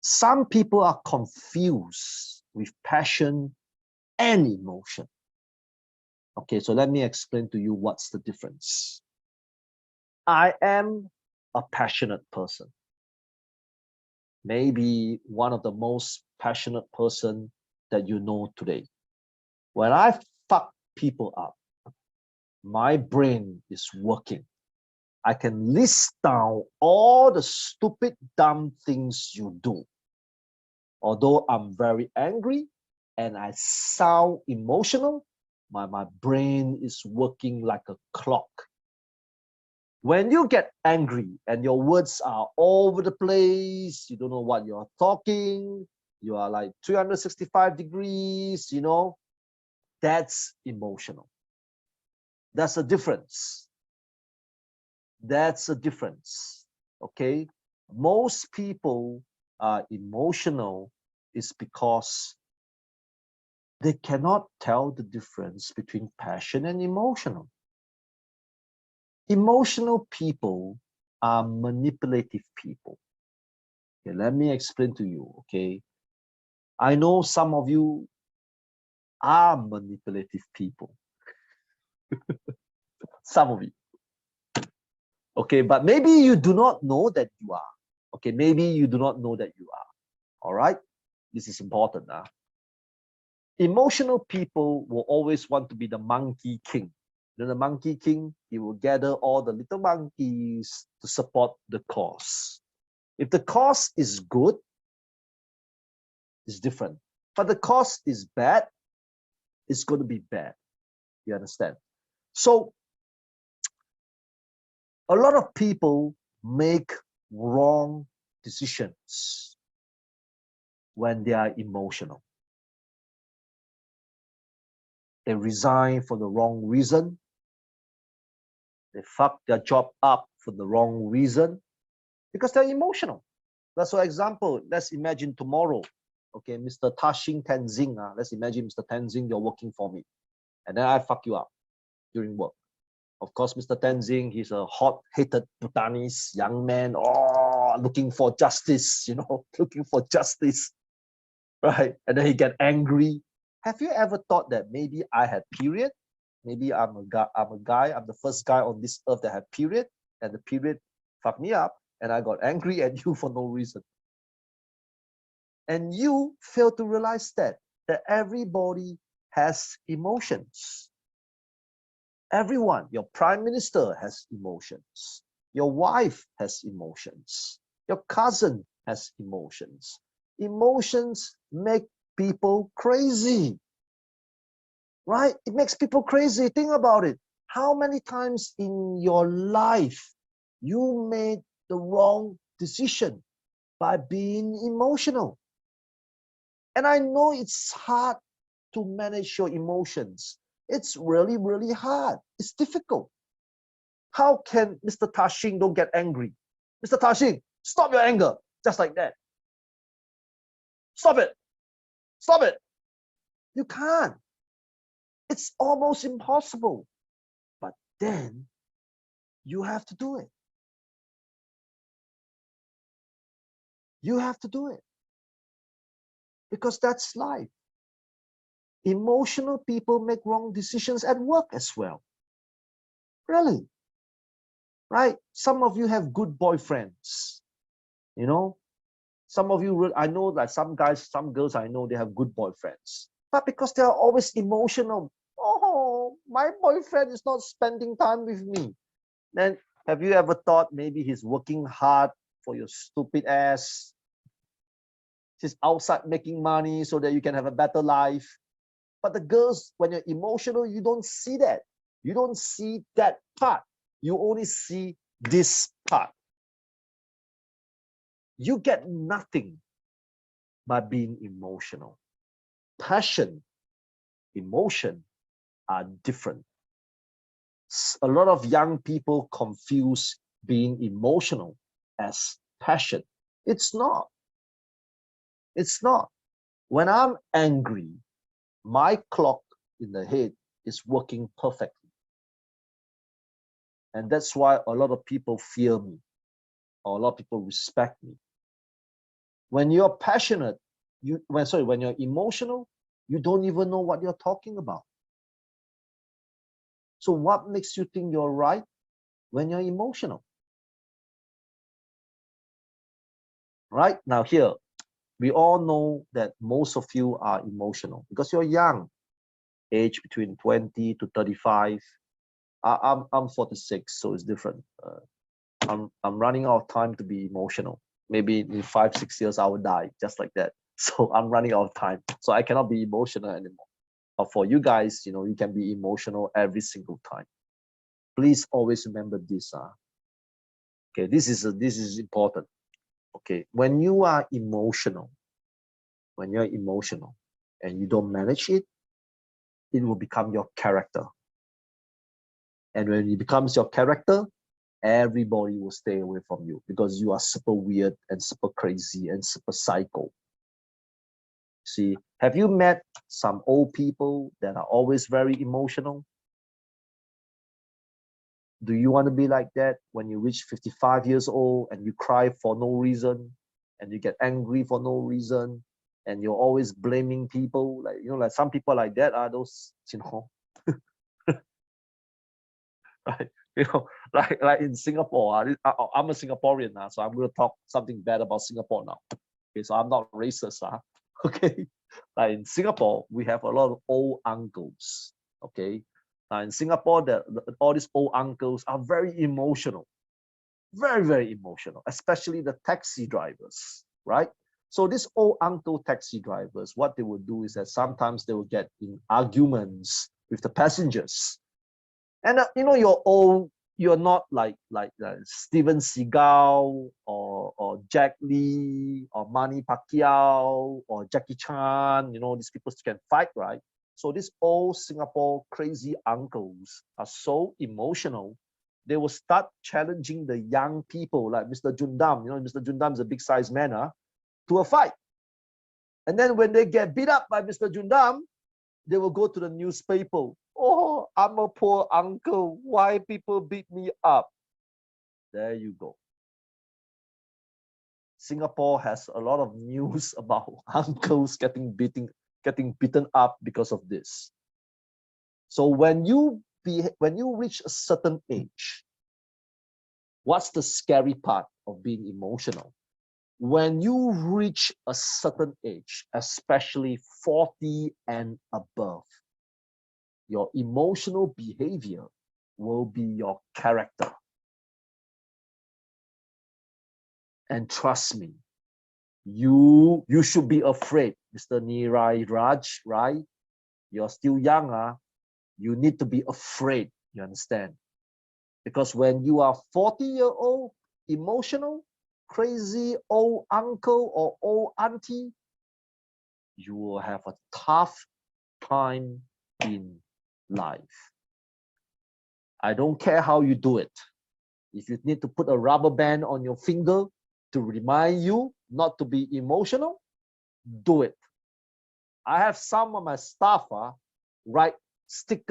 Some people are confused with passion and emotion. Okay, so let me explain to you what's the difference. I am a passionate person. Maybe one of the most passionate person that you know today. When I fuck people up, my brain is working. I can list down all the stupid, dumb things you do. Although I'm very angry and I sound emotional, my brain is working like a clock. When you get angry and your words are all over the place, you don't know what you're talking, you are like 365 degrees, that's emotional. That's a difference. That's a difference. Okay? Most people are emotional is because they cannot tell the difference between passion and emotional. Emotional people are manipulative people. Okay, let me explain to you, okay? I know some of you are manipulative people. Some of you. Okay, but maybe you do not know that you are. Okay, maybe you do not know that you are. All right? This is important. Emotional people will always want to be the monkey king. Then the monkey king, he will gather all the little monkeys to support the cause. If the cause is good, it's different. But the cause is bad, it's going to be bad. You understand? So a lot of people make wrong decisions when they are emotional. They resign for the wrong reason. They fuck their job up for the wrong reason because they're emotional. That's for example, let's imagine tomorrow, okay, Mr. Tashing Tenzing, let's imagine Mr. Tenzing, you're working for me, and then I fuck you up during work. Of course, Mr. Tenzing, he's a hot-headed Bhutanese young man, looking for justice, looking for justice, right? And then he get angry. Have you ever thought that maybe I had period? Maybe I'm the first guy on this earth that had period, and the period fucked me up, and I got angry at you for no reason. And you fail to realize that everybody has emotions. Everyone, your prime minister has emotions. Your wife has emotions. Your cousin has emotions. Emotions make people crazy, right? It makes people crazy. Think about it. How many times in your life you made the wrong decision by being emotional? And I know it's hard to manage your emotions. It's really, really hard. It's difficult. How can Mr. Tashing don't get angry? Mr. Tashing, stop your anger, just like that. Stop it. Stop it. You can't. It's almost impossible. But then you have to do it. You have to do it. Because that's life. Emotional people make wrong decisions at work as well. Really. Right? Some of you have good boyfriends. Some of you, I know that some guys, some girls I know, they have good boyfriends. But because they are always emotional. Oh, my boyfriend is not spending time with me. Then have you ever thought maybe he's working hard for your stupid ass? He's outside making money so that you can have a better life. But the girls, when you're emotional, you don't see that. You don't see that part. You only see this part. You get nothing by being emotional. Passion, emotion are different. A lot of young people confuse being emotional as passion. It's not. It's not. When I'm angry, my clock in the head is working perfectly. And that's why a lot of people fear me, or a lot of people respect me. When you're passionate, when you're emotional, you don't even know what you're talking about. So what makes you think you're right when you're emotional? Right? Now here, we all know that most of you are emotional because you're young, age between 20 to 35. I'm 46, so it's different. I'm running out of time to be emotional. Maybe in 5-6 years I will die, just like that. So I'm running out of time, so I cannot be emotional anymore. But for you guys, you can be emotional every single time. Please always remember this. Okay, this is important. Okay, when you are emotional, when you're emotional and you don't manage it, it will become your character. And when it becomes your character, everybody will stay away from you because you are super weird and super crazy and super psycho. See, have you met some old people that are always very emotional? Do you want to be like that when you reach 55 years old and you cry for no reason and you get angry for no reason and you're always blaming people? Like some people like that are those, right? Like in Singapore, I'm a Singaporean now, so I'm going to talk something bad about Singapore now. Okay, so I'm not racist, okay? Like in Singapore, we have a lot of old uncles, okay? In Singapore, all these old uncles are very emotional, very, very emotional, especially the taxi drivers, right? So these old uncle taxi drivers, what they will do is that sometimes they will get in arguments with the passengers. And you're not like Steven Seagal or Jet Li or Manny Pacquiao or Jackie Chan. These people can fight, right? So these old Singapore crazy uncles are so emotional. They will start challenging the young people like Mr. Jundam. Mr. Jundam is a big sized man, to a fight. And then when they get beat up by Mr. Jundam, they will go to the newspaper. Oh, I'm a poor uncle. Why people beat me up? There you go. Singapore has a lot of news about uncles getting beaten up because of this. So when you reach a certain age, what's the scary part of being emotional? When you reach a certain age, especially 40 and above, your emotional behavior will be your character. And trust me, you should be afraid, Mr. Nirai Raj, right? You're still young, you need to be afraid, you understand? Because when you are 40-year-old, emotional, crazy old uncle or old auntie, you will have a tough time in life. I don't care how you do it. If you need to put a rubber band on your finger to remind you not to be emotional, do it. I have some of my staff write stick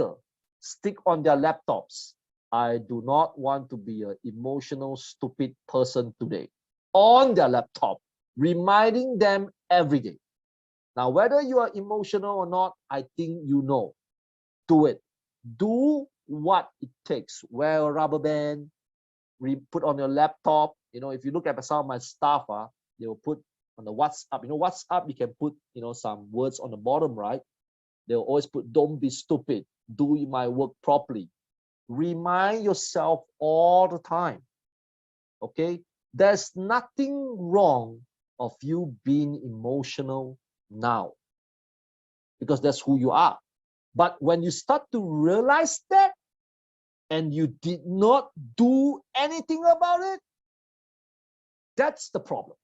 on their laptops. I do not want to be an emotional, stupid person today. On their laptop, reminding them every day. Now, whether you are emotional or not, I think you know. Do it. Do what it takes. Wear a rubber band, put on your laptop. You know, if you look at some of my staff, they will put on the WhatsApp. You know, WhatsApp, you can put, you know, some words on the bottom right. They'll always put, don't be stupid. Do my work properly. Remind yourself all the time. Okay? There's nothing wrong of you being emotional now, because that's who you are. But when you start to realize that and you did not do anything about it, that's the problem.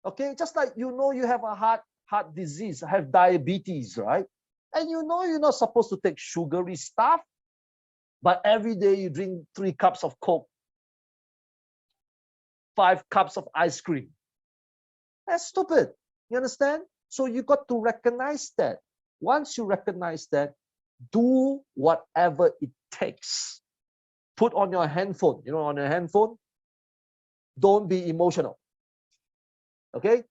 Okay, just like you know you have a heart disease, have diabetes, right? And you know you're not supposed to take sugary stuff, but every day you drink 3 cups of Coke, 5 cups of ice cream. That's stupid. You understand? So you got to recognize that. Once you recognize that, do whatever it takes. Put on your handphone, you know, on your handphone, don't be emotional. Okay?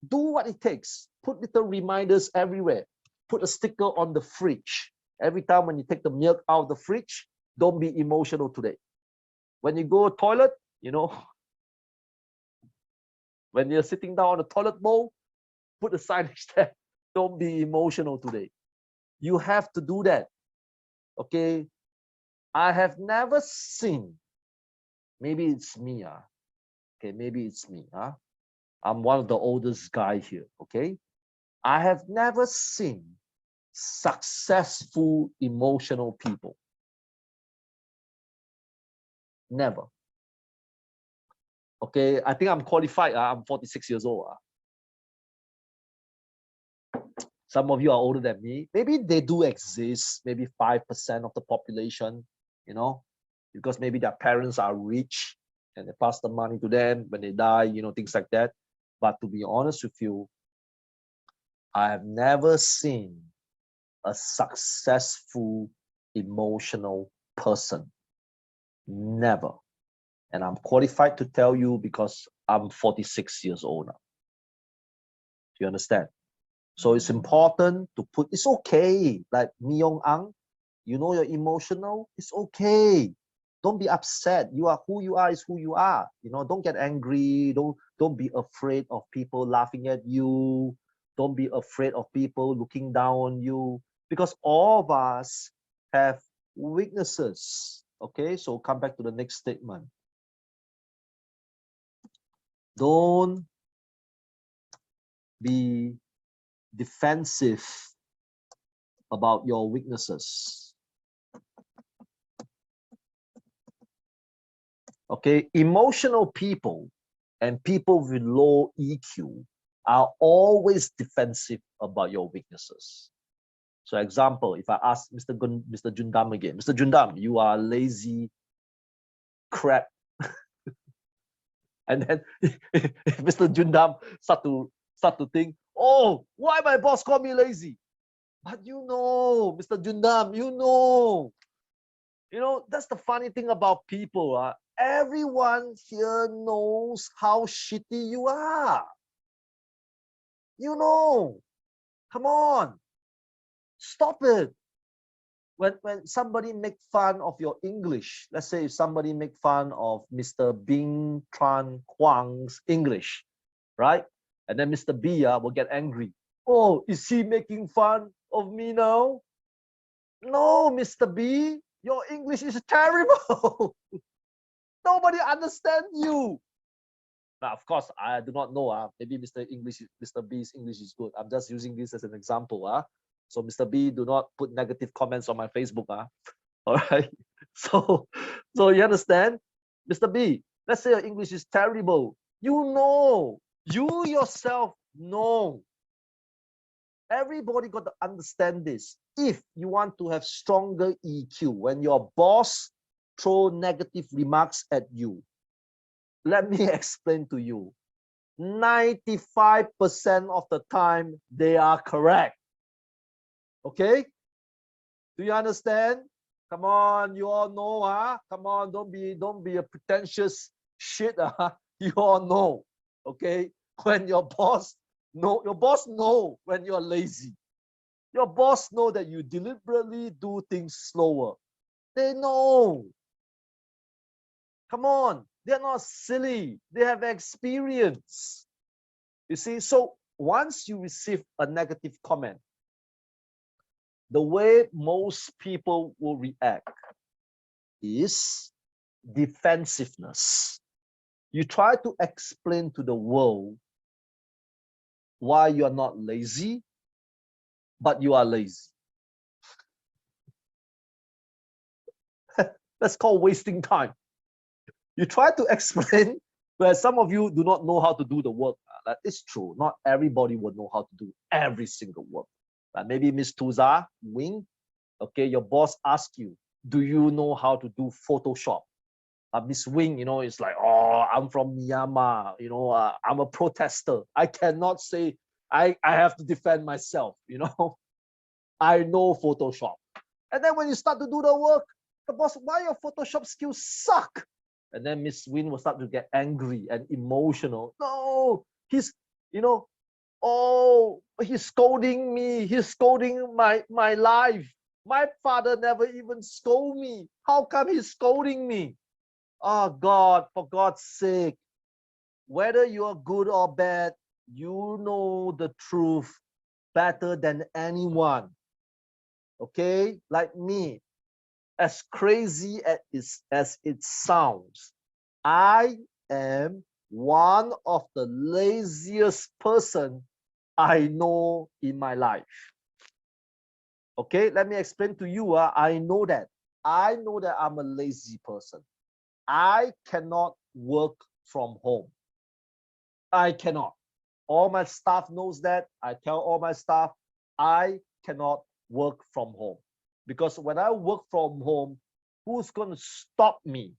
Do what it takes. Put little reminders everywhere. Put a sticker on the fridge. Every time when you take the milk out of the fridge, don't be emotional today. When you go to the toilet, you know, when you're sitting down on the toilet bowl, put a signage there. Don't be emotional today. You have to do that. Okay? I have never seen, maybe it's me, okay, maybe it's me, I'm one of the oldest guy here, okay? I have never seen successful emotional people. Never. Okay, I think I'm qualified. I'm 46 years old. Some of you are older than me. Maybe they do exist, maybe 5% of the population, you know, because maybe their parents are rich and they pass the money to them when they die, you know, things like that. But to be honest with you, I have never seen a successful emotional person. Never. And I'm qualified to tell you because I'm 46 years old now. Do you understand? So it's important to put, it's okay. Like Mi Yong Ang, you know you're emotional, it's okay. Don't be upset. You are who you are is who you are. You know, don't get angry. Don't be afraid of people laughing at you. Don't be afraid of people looking down on you. Because all of us have weaknesses. Okay, so come back to the next statement. Don't be defensive about your weaknesses. Okay, emotional people and people with low EQ are always defensive about your weaknesses. So example, if I ask Mr. Jundam again, Mr. Jundam, you are lazy crap. And then if Mr. Jundam start to think, oh, why my boss call me lazy? But you know, Mr. Jundam, that's the funny thing about people. Everyone here knows how shitty you are. You know, come on, stop it. When somebody make fun of your English, let's say if somebody make fun of Mr. Bing Tran Huang's English, right? And then Mr. B will get angry. Oh, is he making fun of me now? No, Mr. B, your English is terrible. Nobody understands you. Now, of course, I do not know. Maybe Mr. B's English is good. I'm just using this as an example. So Mr. B, do not put negative comments on my Facebook. All right. So you understand? Mr. B, let's say your English is terrible. You yourself know. Everybody got to understand this. If you want to have stronger EQ, when your boss throw negative remarks at you, let me explain to you. 95% of the time, they are correct. Okay? Do you understand? Come on, you all know, Come on, don't be a pretentious shit, You all know, okay? When your boss know when you're lazy. Your boss know that you deliberately do things slower. They know. Come on, they're not silly. They have experience. You see, so once you receive a negative comment, the way most people will react is defensiveness. You try to explain to the world why you are not lazy, but you are lazy. That's called wasting time. You try to explain where some of you do not know how to do the work. That is true. Not everybody will know how to do every single work. Maybe Miss Tuza, Wing, okay, your boss asks you, do you know how to do Photoshop? Miss Wing, it's like, oh, I'm from Myanmar, I'm a protester. I cannot say, I have to defend myself, I know Photoshop. And then when you start to do the work, the boss, why your Photoshop skills suck? And then Miss Win will start to get angry and emotional. No, he's, he's scolding me. He's scolding my life. My father never even scolded me. How come he's scolding me? Oh God, for God's sake, whether you are good or bad, you know the truth better than anyone. Okay, like me, as crazy as it sounds, I am one of the laziest person I know in my life. Okay, let me explain to you. I know that I'm a lazy person. I cannot work from home. I cannot. All my staff knows that. I tell all my staff, I cannot work from home. Because when I work from home, who's going to stop me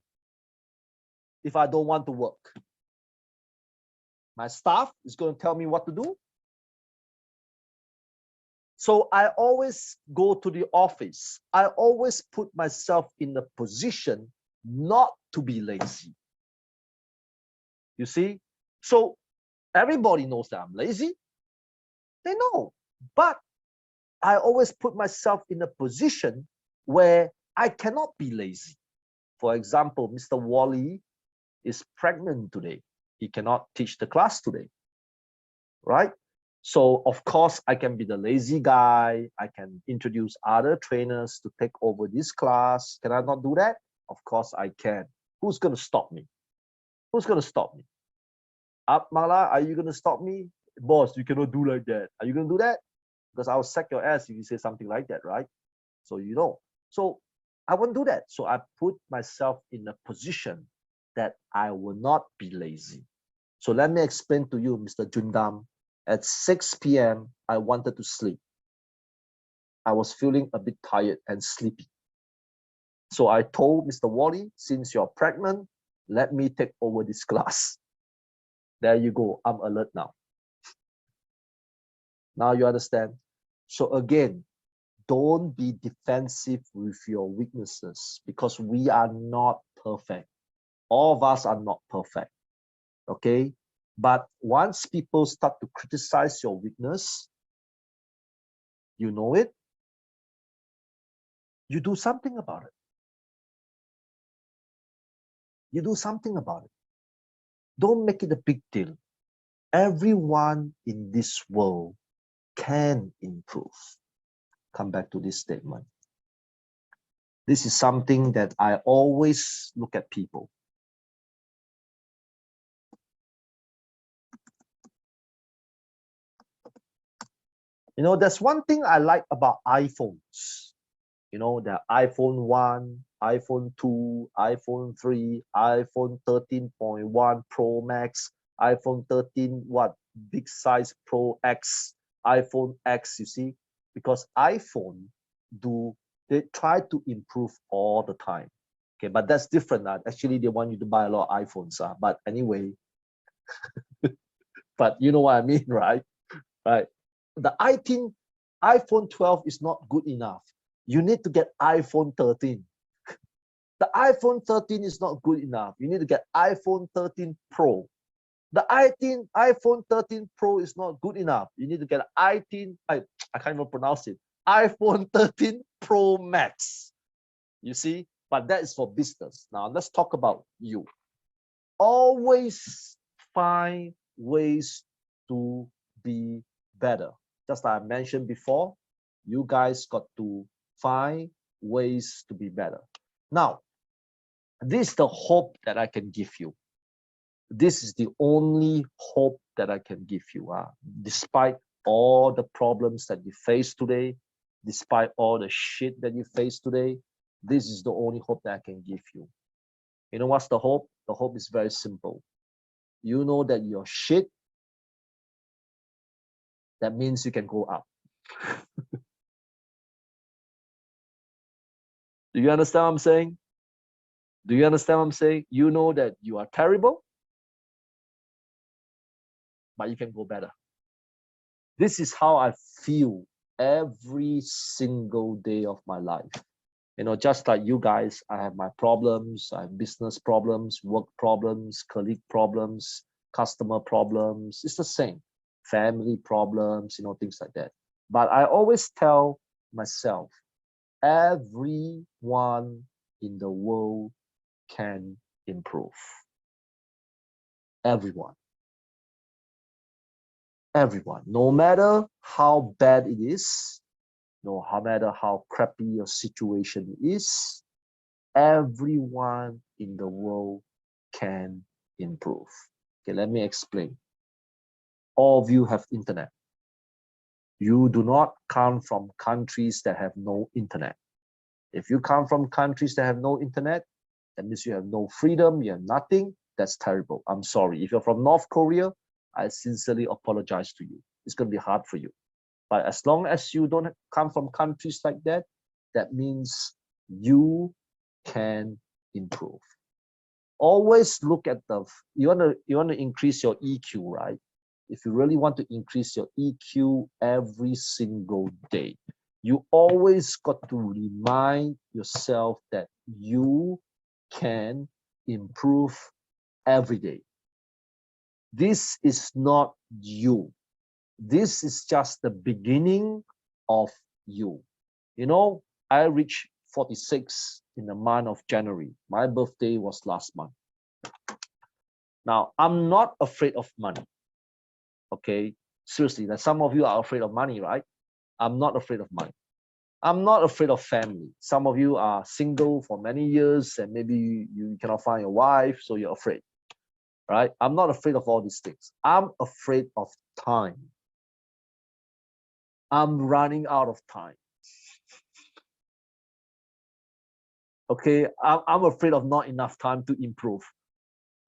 if I don't want to work? My staff is going to tell me what to do. So I always go to the office. I always put myself in a position not to be lazy. You see? So everybody knows that I'm lazy. They know. But I always put myself in a position where I cannot be lazy. For example, Mr. Wally is pregnant today. He cannot teach the class today, right? So of course, I can be the lazy guy. I can introduce other trainers to take over this class. Can I not do that? Of course I can. Who's going to stop me? Who's going to stop me? Mala, are you going to stop me? Boss, you cannot do like that. Are you going to do that? Because I'll sack your ass if you say something like that, right? So you know. So I won't do that. So I put myself in a position that I will not be lazy. So let me explain to you, Mr. Jundam. At 6 p.m., I wanted to sleep. I was feeling a bit tired and sleepy. So I told Mr. Wally, since you're pregnant, let me take over this class. There you go. I'm alert now. Now you understand. So again, don't be defensive with your weaknesses, because we are not perfect. All of us are not perfect, okay? But once people start to criticize your weakness, you know it, you do something about it. You do something about it. Don't make it a big deal. Everyone in this world can improve. Come back to this statement. This is something that I always look at people. You know, there's one thing I like about iPhones. You know, the iPhone 1, iPhone 2, iPhone 3, iPhone 13.1 Pro Max, iPhone 13, big size Pro X, iPhone X, you see, because iPhone they try to improve all the time. Okay, but that's different. Actually, they want you to buy a lot of iPhones. But anyway, but you know what I mean, right? Right. The iPhone 12 is not good enough. You need to get iPhone 13. The iPhone 13 is not good enough. You need to get iPhone 13 Pro. The iPhone 13 Pro is not good enough. You need to get I can't even pronounce it. iPhone 13 Pro Max. You see? But that is for business. Now let's talk about you. Always find ways to be better. Just like I mentioned before, you guys got to find ways to be better. Now, this is the hope that I can give you. This is the only hope that I can give you. Despite all the problems that you face today, despite all the shit that you face today, this is the only hope that I can give you. You know what's the hope? The hope is very simple. You know that you're shit. That means you can go up. Do you understand what I'm saying? Do you understand what I'm saying? You know that you are terrible, but you can go better. This is how I feel every single day of my life. You know, just like you guys, I have my problems. I have business problems, work problems, colleague problems, customer problems. It's the same. Family problems, you know, things like that. But I always tell myself, everyone in the world can improve. Everyone. Everyone. No matter how bad it is, no matter how crappy your situation is, everyone in the world can improve. Okay, let me explain. All of you have internet. You do not come from countries that have no internet. If you come from countries that have no internet, that means you have no freedom, you have nothing. That's terrible. I'm sorry. If you're from North Korea, I sincerely apologize to you. It's going to be hard for you. But as long as you don't come from countries like that, that means you can improve. Always look at you want to increase your EQ, right? If you really want to increase your EQ every single day, you always got to remind yourself that you can improve every day. This is not you. This is just the beginning of you. You know, I reached 46 in the month of January. My birthday was last month. Now, I'm not afraid of money. Okay, seriously, that some of you are afraid of money, right? I'm not afraid of money. I'm not afraid of family. Some of you are single for many years and maybe you cannot find your wife, so you're afraid, right? I'm not afraid of all these things. I'm afraid of time. I'm running out of time. Okay, I'm afraid of not enough time to improve.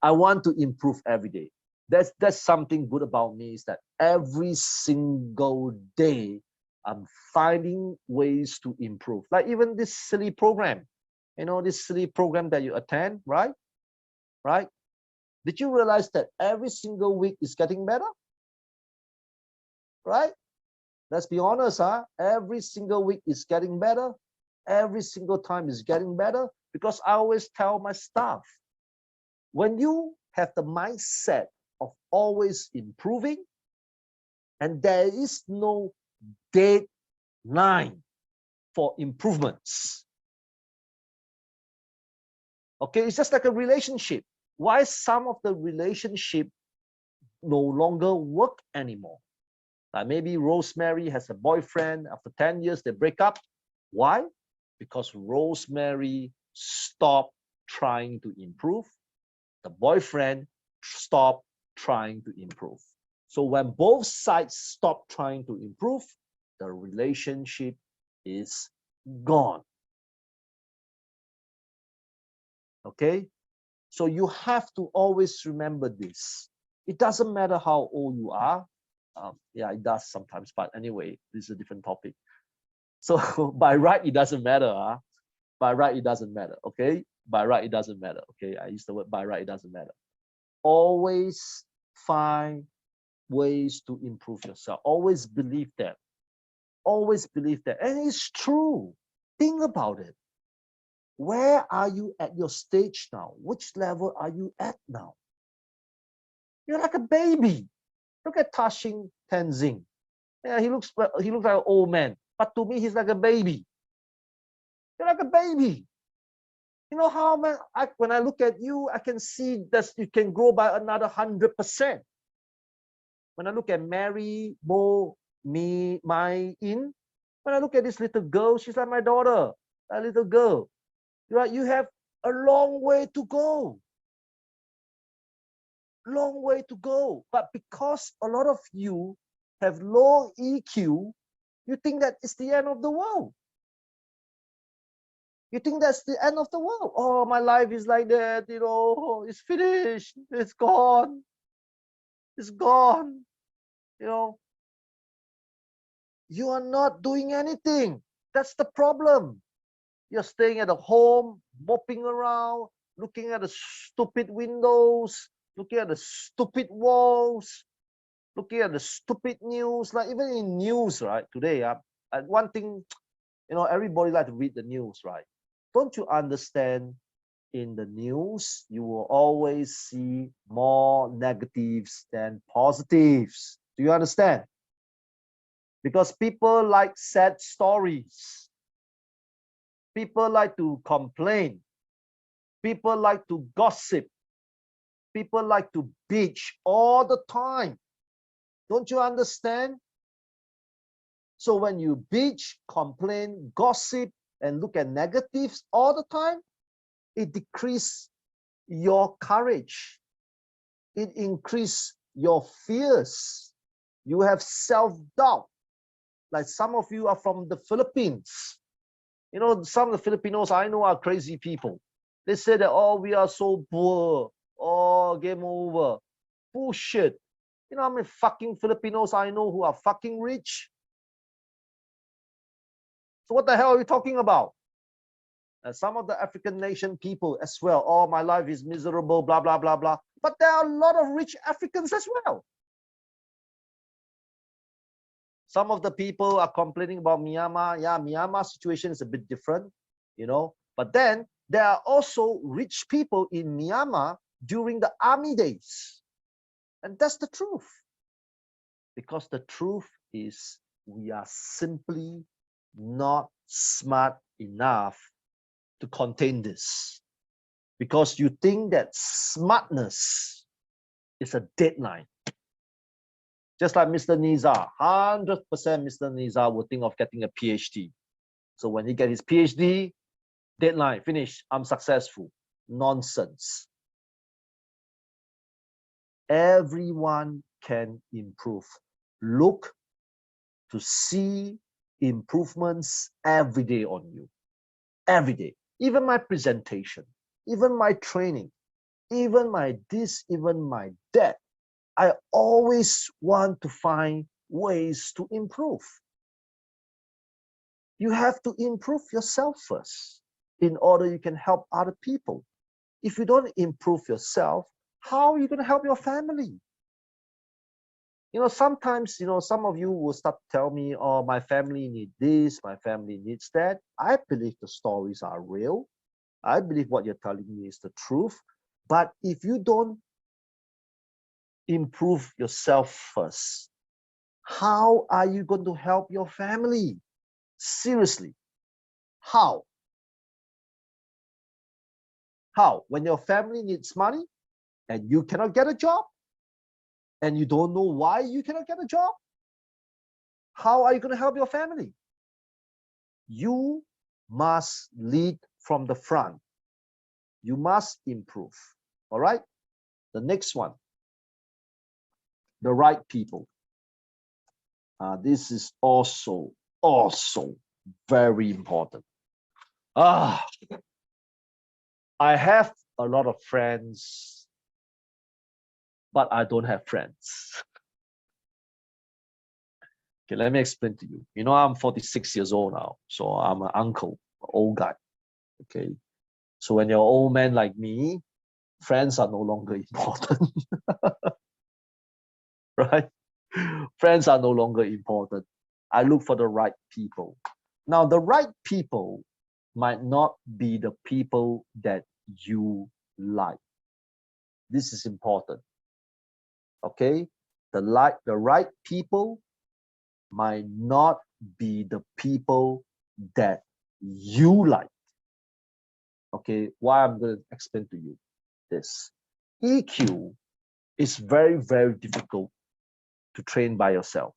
I want to improve every day. That's something good about me, is that every single day I'm finding ways to improve. Like even this silly program, you know, this silly program that you attend, right? Right? Did you realize that every single week is getting better? Right? Let's be honest, huh? Every single week is getting better. Every single time is getting better, because I always tell my staff, when you have the mindset of always improving, and there is no deadline for improvements. Okay, it's just like a relationship. Why some of the relationship no longer work anymore? Like maybe Rosemary has a boyfriend, after 10 years they break up. Why? Because Rosemary stopped trying to improve. The boyfriend stopped trying to improve. So when both sides stop trying to improve, the relationship is gone. Okay? So you have to always remember this. It doesn't matter how old you are. Yeah, it does sometimes, but anyway, this is a different topic. So by right, it doesn't matter. By right, it doesn't matter. Okay? By right, it doesn't matter. Okay? I use the word by right, it doesn't matter. Always find ways to improve yourself. Always believe that. Always believe that. And it's true. Think about it. Where are you at your stage now? Which level are you at now? You're like a baby. Look at Tashing Tenzing. Yeah, he looks like an old man, but to me, he's like a baby. You're like a baby. You know how, man, when I look at you, I can see that you can grow by another 100%. When I look at Mary, Mo, me, my in, when I look at this little girl, she's like my daughter, a little girl. Right? You have a long way to go. Long way to go. But because a lot of you have low EQ, you think that it's the end of the world. You think that's the end of the world. Oh, my life is like that, you know, it's finished, it's gone, it's gone, you know. You are not doing anything. That's the problem. You're staying at home, mopping around, looking at the stupid windows, looking at the stupid walls, looking at the stupid news. Like even in news, right? Today, one thing, you know, everybody like to read the news, right? Don't you understand? In the news, you will always see more negatives than positives. Do you understand? Because people like sad stories. People like to complain. People like to gossip. People like to bitch all the time. Don't you understand? So when you bitch, complain, gossip, and look at negatives all the time, it decreases your courage. It increases your fears. You have self-doubt. Like some of you are from the Philippines. You know, some of the Filipinos I know are crazy people. They say that, oh, we are so poor. Oh, game over. Bullshit. You know how many fucking Filipinos I know who are fucking rich? So what the hell are you talking about? And some of the African nation people as well. Oh, my life is miserable, blah, blah, blah, blah. But there are a lot of rich Africans as well. Some of the people are complaining about Myanmar. Yeah, Myanmar situation is a bit different, you know. But then there are also rich people in Myanmar during the army days. And that's the truth. Because the truth is we are simply not smart enough to contain this. Because you think that smartness is a deadline. Just like Mr. Nizar, 100% Mr. Nizar will think of getting a PhD. So when he gets his PhD, deadline, finish, I'm successful. Nonsense. Everyone can improve. Look to see improvements every day on you. Every day. Even my presentation, even my training, even my this, even my that. I always want to find ways to improve. You have to improve yourself first in order you can help other people. If you don't improve yourself, how are you going to help your family? Sometimes, some of you will start to tell me, oh, my family needs this, my family needs that. I believe the stories are real. I believe what you're telling me is the truth. But if you don't improve yourself first, how are you going to help your family? Seriously, how? How? When your family needs money and you cannot get a job and you don't know why you cannot get a job, how are you going to help your family? You must lead from the front. You must improve. All right? The next one, the right people. This is also very important. I have a lot of friends, but I don't have friends. Okay, let me explain to you. I'm 46 years old now, so I'm an uncle, an old guy. Okay, so when you're an old man like me, friends are no longer important, right? Friends are no longer important. I look for the right people. Now, the right people might not be the people that you like. This is important. Okay? The right people might not be the people that you like. Okay, why I'm going to explain to you this. EQ is very, very difficult to train by yourself.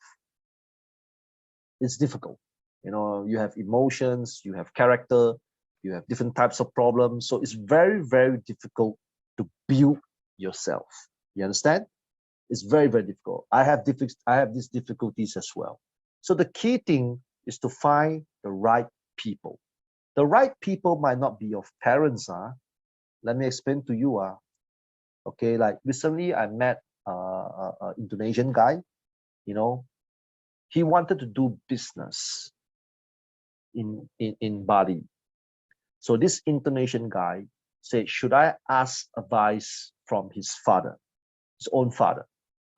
It's difficult. You have emotions, you have character, you have different types of problems. So it's very, very difficult to build yourself. You understand? It's very, very difficult. I have these difficulties as well. So the key thing is to find the right people. The right people might not be your parents. Let me explain to you. Okay, like recently I met an Indonesian guy. He wanted to do business in Bali. So this Indonesian guy said, should I ask advice from his father, his own father?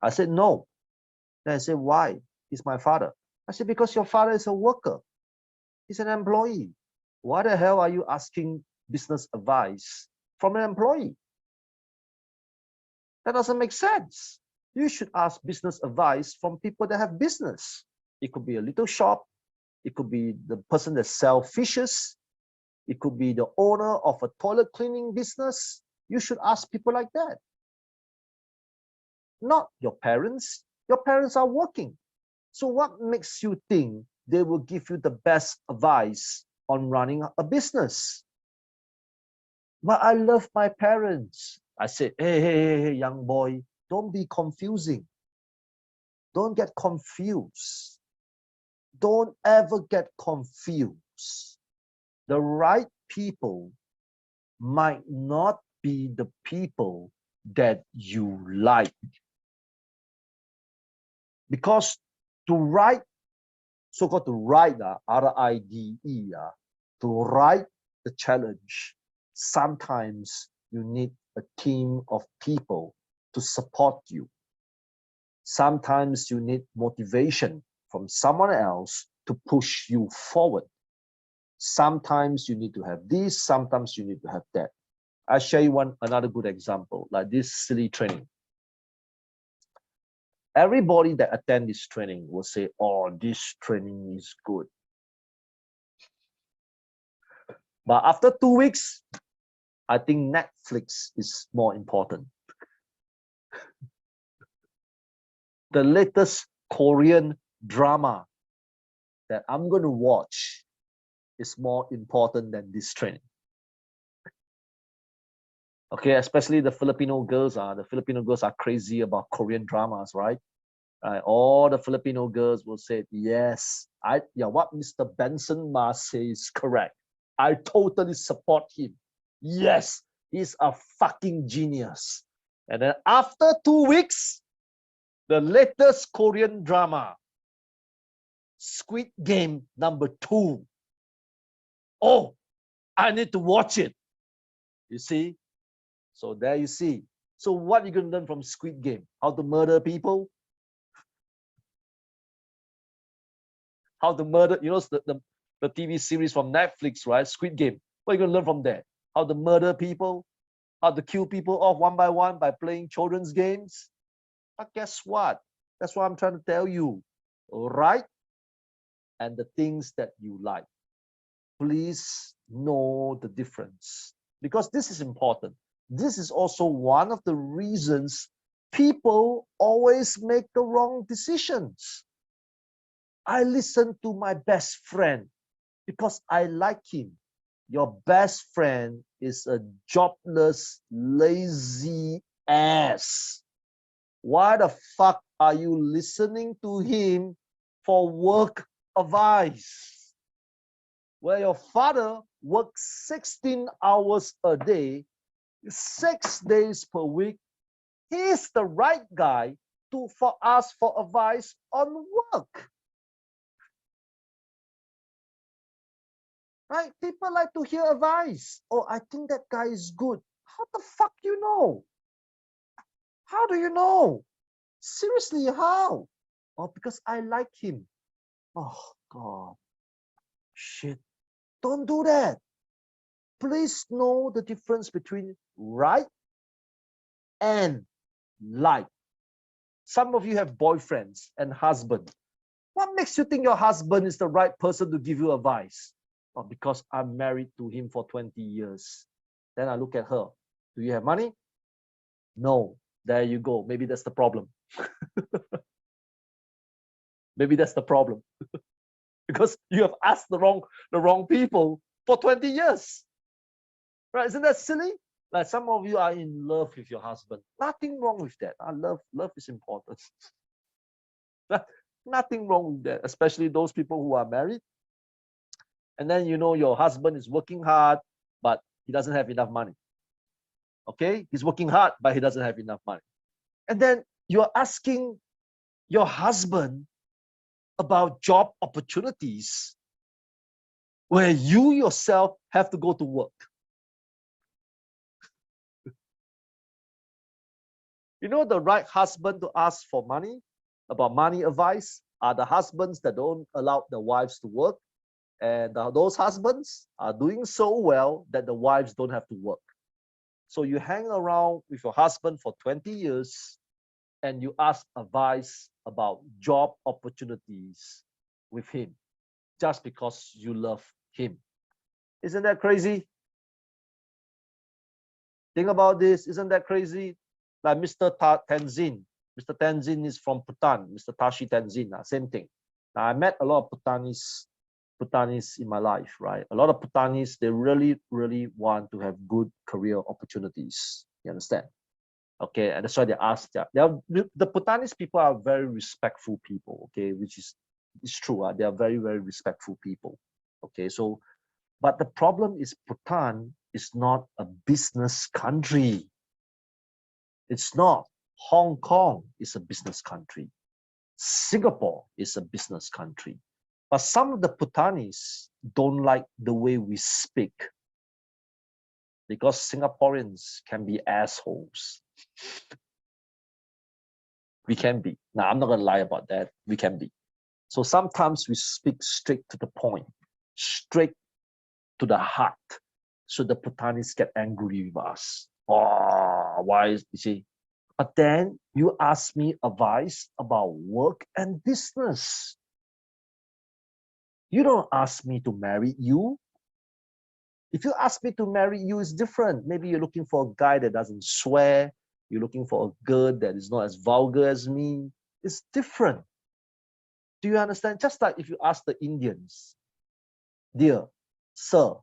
I said, no. Then I said, why? He's my father. I said, because your father is a worker. He's an employee. Why the hell are you asking business advice from an employee? That doesn't make sense. You should ask business advice from people that have business. It could be a little shop. It could be the person that sells fishes. It could be the owner of a toilet cleaning business. You should ask people like that. Not your parents. Your parents are working. So what makes you think they will give you the best advice on running a business? But I love my parents. I said, hey, young boy, don't be confusing. Don't get confused. Don't ever get confused. The right people might not be the people that you like. Because to write, so-called to write, R-I-D-E, to write the challenge, sometimes you need a team of people to support you. Sometimes you need motivation from someone else to push you forward. Sometimes you need to have this, sometimes you need to have that. I'll show you another good example, like this silly training. Everybody that attend this training will say, oh, this training is good. But after 2 weeks, I think Netflix is more important. The latest Korean drama that I'm going to watch is more important than this training. Okay, especially the Filipino girls. The Filipino girls are crazy about Korean dramas, right? All the Filipino girls will say, yes, what Mr. Benson Ma says is correct. I totally support him. Yes, he's a fucking genius. And then after 2 weeks, the latest Korean drama, Squid Game #2. Oh, I need to watch it. You see? So there you see. So what are you going to learn from Squid Game? How to murder people? how to murder, you know, the TV series from Netflix, right? Squid Game. What are you going to learn from there? How to murder people, how to kill people off one by one by playing children's games. But guess what? That's what I'm trying to tell you. Right? And the things that you like. Please know the difference, because this is important. This is also one of the reasons people always make the wrong decisions. I listen to my best friend because I like him. Your best friend is a jobless, lazy ass. Why the fuck are you listening to him for work advice? Where your father works 16 hours a day, 6 days per week, he's the right guy for ask for advice on work. Right? People like to hear advice. Oh, I think that guy is good. How the fuck you know? How do you know? Seriously, how? Oh, because I like him. Oh, God. Shit. Don't do that. Please know the difference between right and like. Some of you have boyfriends and husband. What makes you think your husband is the right person to give you advice? Oh, because I'm married to him for 20 years. Then I look at her. Do you have money? No. There you go. Maybe that's the problem. Maybe that's the problem. Because you have asked the wrong people for 20 years. Right? Isn't that silly? Like some of you are in love with your husband. Nothing wrong with that. Love is important. Nothing wrong with that, especially those people who are married. And then you know your husband is working hard, but he doesn't have enough money. Okay? He's working hard, but he doesn't have enough money. And then you're asking your husband about job opportunities where you yourself have to go to work. You know, the right husband to ask for money, about money advice, are the husbands that don't allow the wives to work. And those husbands are doing so well that the wives don't have to work. So you hang around with your husband for 20 years and you ask advice about job opportunities with him just because you love him. Isn't that crazy? Think about this. Isn't that crazy? Like Mr. Tenzin. Mr. Tenzin is from Bhutan. Mr. Tashi Tenzin, same thing. Now, I met a lot of Bhutanese in my life, right? A lot of Bhutanese, they really, really want to have good career opportunities. You understand? Okay, and that's why they ask that. The Bhutanese people are very respectful people, okay, which is it's true. They are very, very respectful people. Okay, so, but the problem is Bhutan is not a business country. It's not. Hong Kong is a business country. Singapore is a business country. But some of the Bhutanese don't like the way we speak because Singaporeans can be assholes. We can be. Now, I'm not going to lie about that. We can be. So sometimes we speak straight to the point, straight to the heart. So the Bhutanese get angry with us. Oh, why is, you see? But then you ask me advice about work and business. You don't ask me to marry you. If you ask me to marry you, it's different. Maybe you're looking for a guy that doesn't swear. You're looking for a girl that is not as vulgar as me. It's different. Do you understand? Just like if you ask the Indians, dear sir,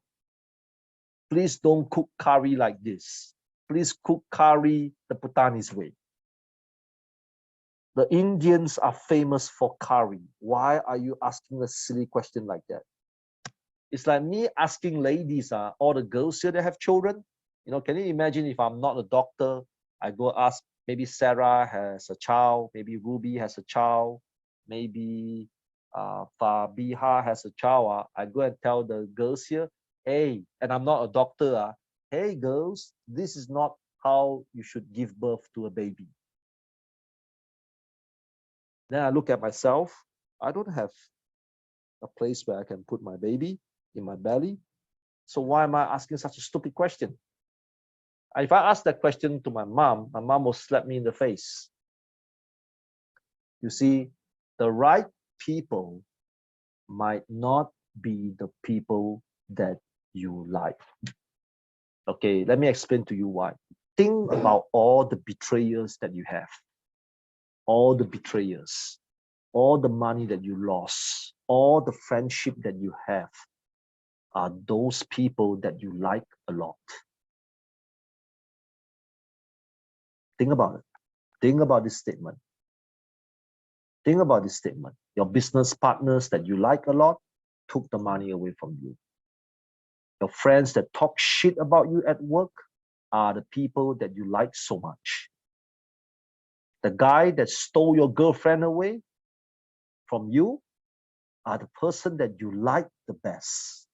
please don't cook curry like this. Please cook curry the Bhutanese way. The Indians are famous for curry. Why are you asking a silly question like that? It's like me asking ladies, all the girls here that have children, you know, can you imagine if I'm not a doctor, I go ask, maybe Sarah has a child, maybe Ruby has a child, maybe Fabiha has a child. I go and tell the girls here, hey, and I'm not a doctor, hey girls, this is not how you should give birth to a baby. Then I look at myself, I don't have a place where I can put my baby in my belly. So why am I asking such a stupid question? If I ask that question to my mom will slap me in the face. You see, the right people might not be the people that you like. Okay, let me explain to you why. Think about all the betrayers that you have, all the betrayers, all the money that you lost, all the friendship that you have are those people that you like a lot. Think about it. Think about this statement. Think about this statement. Your business partners that you like a lot took the money away from you. Your friends that talk shit about you at work are the people that you like so much. The guy that stole your girlfriend away from you are the person that you like the best.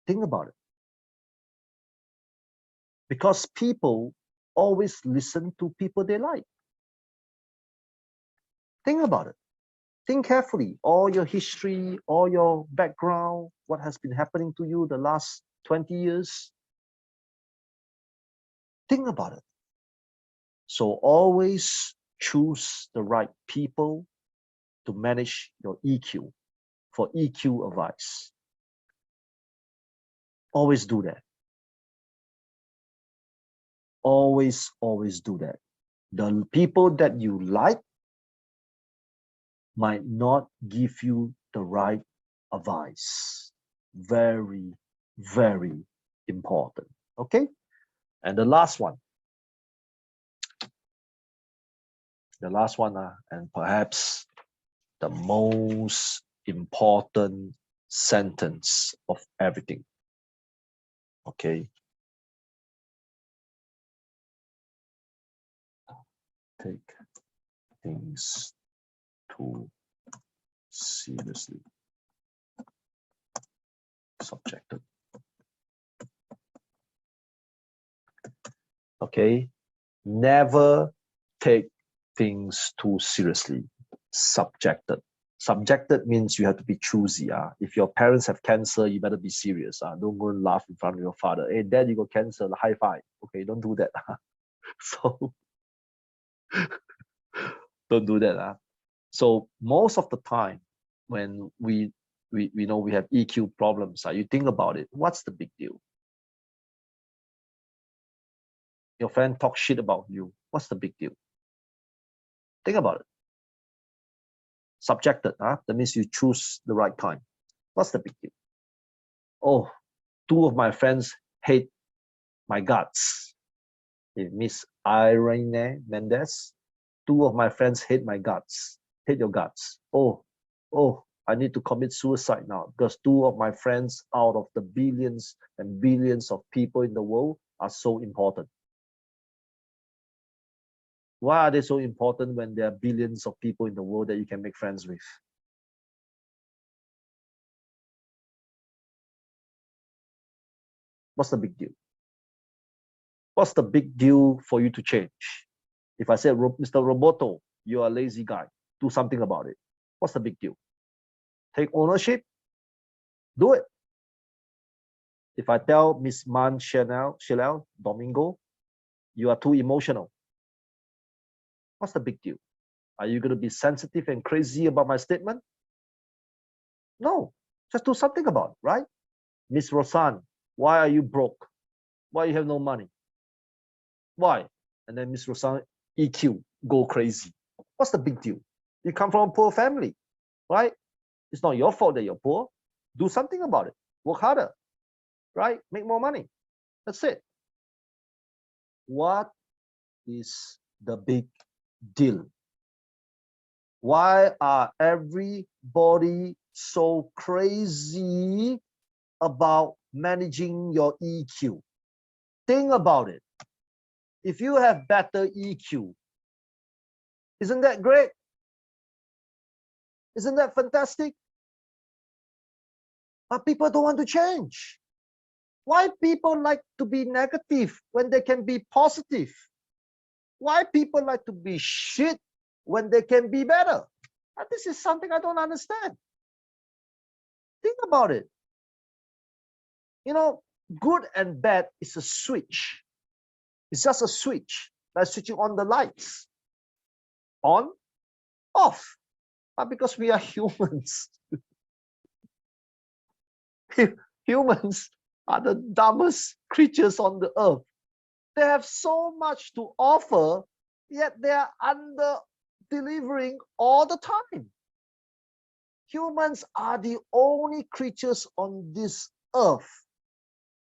Think about it. Because people always listen to people they like. Think about it. Think carefully. All your history, all your background, what has been happening to you the last 20 years. Think about it. So always choose the right people to manage your EQ, for EQ advice. Always do that. Always do that. The people that you like might not give you the right advice. Very, very important. Okay? And the last one. The last one, and perhaps the most important sentence of everything. Okay? Take things too seriously. Subjected. Okay? Never take things too seriously. Subjected. Subjected means you have to be choosy. If your parents have cancer, you better be serious. Don't go and laugh in front of your father. Hey, dad, you got cancer, high five. Okay, don't do that. So don't do that. So most of the time when we know we have EQ problems, you think about it, what's the big deal? Your friend talks shit about you. What's the big deal? Think about it. Subjected, that means you choose the right kind. What's the big deal? Oh, two of my friends hate my guts. Miss Irene Mendez, two of my friends hate my guts, hate your guts. Oh, I need to commit suicide now because two of my friends out of the billions and billions of people in the world are so important. Why are they so important when there are billions of people in the world that you can make friends with? What's the big deal? What's the big deal for you to change? If I said, Mr. Roboto, you're a lazy guy, do something about it. What's the big deal? Take ownership, do it. If I tell Miss Man Chanel Domingo, you are too emotional, what's the big deal? Are you going to be sensitive and crazy about my statement? No, just do something about it, right? Miss Rosanne, why are you broke? Why you have no money? Why? And then Miss Rosanne, EQ, go crazy. What's the big deal? You come from a poor family, right? It's not your fault that you're poor. Do something about it. Work harder, right? Make more money. That's it. What is the big deal? Why are everybody so crazy about managing your EQ? Think about it. If you have better EQ, isn't that great? Isn't that fantastic? But people don't want to change. Why people like to be negative when they can be positive? Why people like to be shit when they can be better? And this is something I don't understand. Think about it. You know, good and bad is a switch. It's just a switch, like switching on the lights. On, off. But because we are humans, humans are the dumbest creatures on the earth. They have so much to offer, yet they are under delivering all the time. Humans are the only creatures on this earth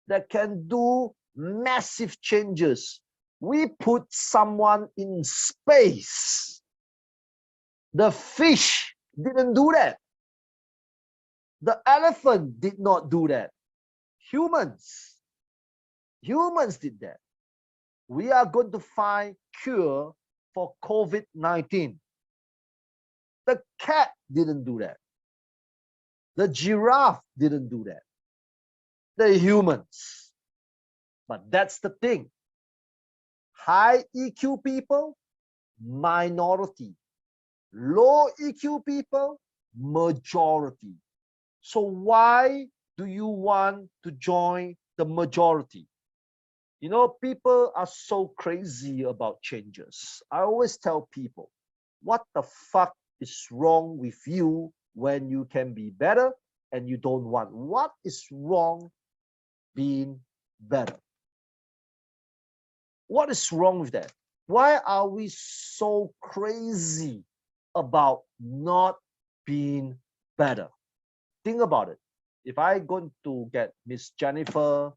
that can do massive changes. We put someone in space. The fish didn't do that. The elephant did not do that. Humans did that. We are going to find cure for COVID-19. The cat didn't do that. The giraffe didn't do that. The humans. But that's the thing. High EQ people, minority. Low EQ people, majority. So why do you want to join the majority? You know, people are so crazy about changes. I always tell people, what the fuck is wrong with you when you can be better and you don't want? What is wrong being better? What is wrong with that? Why are we so crazy about not being better? Think about it. If I going to get Miss Jennifer,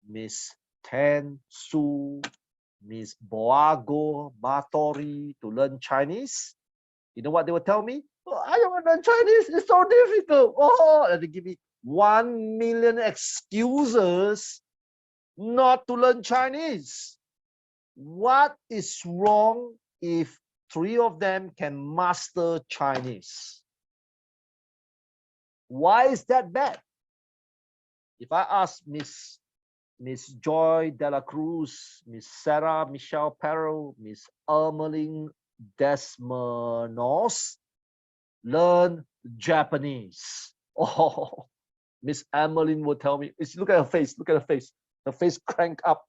Miss Tan Su, Miss Boago Matori to learn Chinese, you know what they will tell me? Oh, I don't want to learn Chinese. It's so difficult. Oh, and they give me 1 million excuses not to learn Chinese. What is wrong if 3 of them can master Chinese? Why is that bad? If I ask Miss Joy Dela Cruz, Miss Sarah Michelle Perro, Miss Ermeline Desmanos, learn Japanese. Oh, Miss Emmeline will tell me, look at her face, look at her face. Her face crank up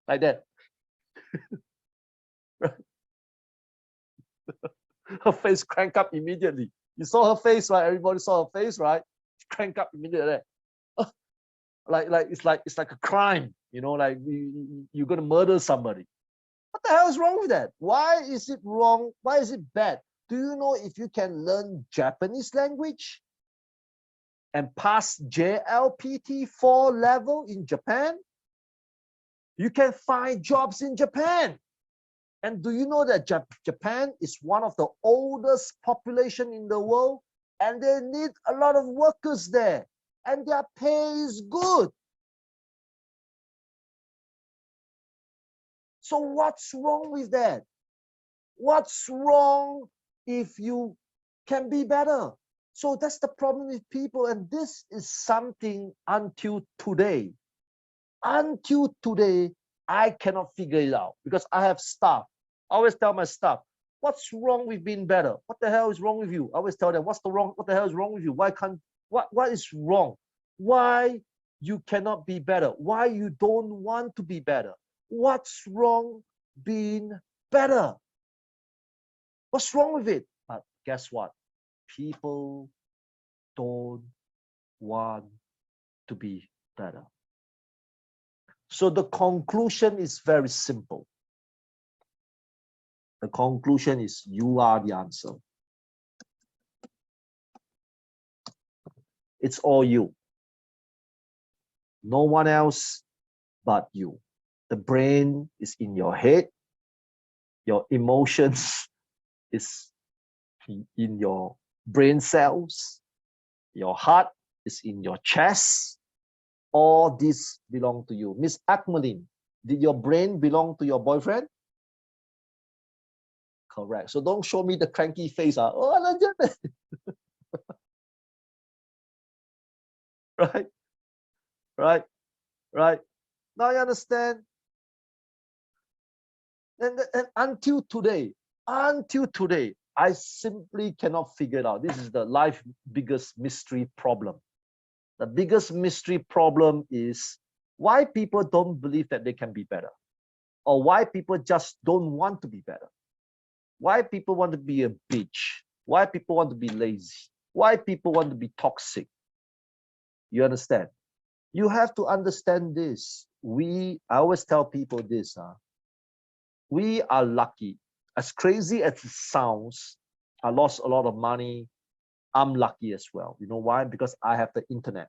like that. Her face crank up immediately. You saw her face, right? Everybody saw her face, right? Crank up immediately. Like it's like a crime, you know, like you're gonna murder somebody. What the hell is wrong with that? Why is it wrong? Why is it bad? Do you know if you can learn Japanese language and pass JLPT 4 level in Japan, you can find jobs in Japan. And do you know that Japan is one of the oldest population in the world, and they need a lot of workers there, and their pay is good. So what's wrong with that? What's wrong if you can be better? So that's the problem with people, and this is something until today. Until today, I cannot figure it out because I have staff. I always tell my staff, what's wrong with being better? What the hell is wrong with you? I always tell them, what the hell is wrong with you? What is wrong? Why you cannot be better? Why you don't want to be better? What's wrong being better? What's wrong with it? But guess what? People don't want to be better. So the conclusion is very simple. The conclusion is you are the answer. It's all you. No one else but you. The brain is in your head. Your emotions is in your brain cells. Your heart is in your chest. All this belong to you. Miss Akmalin, did your brain belong to your boyfriend? Correct. So don't show me the cranky face. Oh, right, right, right. Now you understand. And until today, I simply cannot figure it out. This is the life biggest mystery problem. The biggest mystery problem is why people don't believe that they can be better, or why people just don't want to be better. Why people want to be a bitch? Why people want to be lazy? Why people want to be toxic? You understand? You have to understand this. I always tell people this. We are lucky. As crazy as it sounds, I lost a lot of money. I'm lucky as well. You know why? Because I have the internet.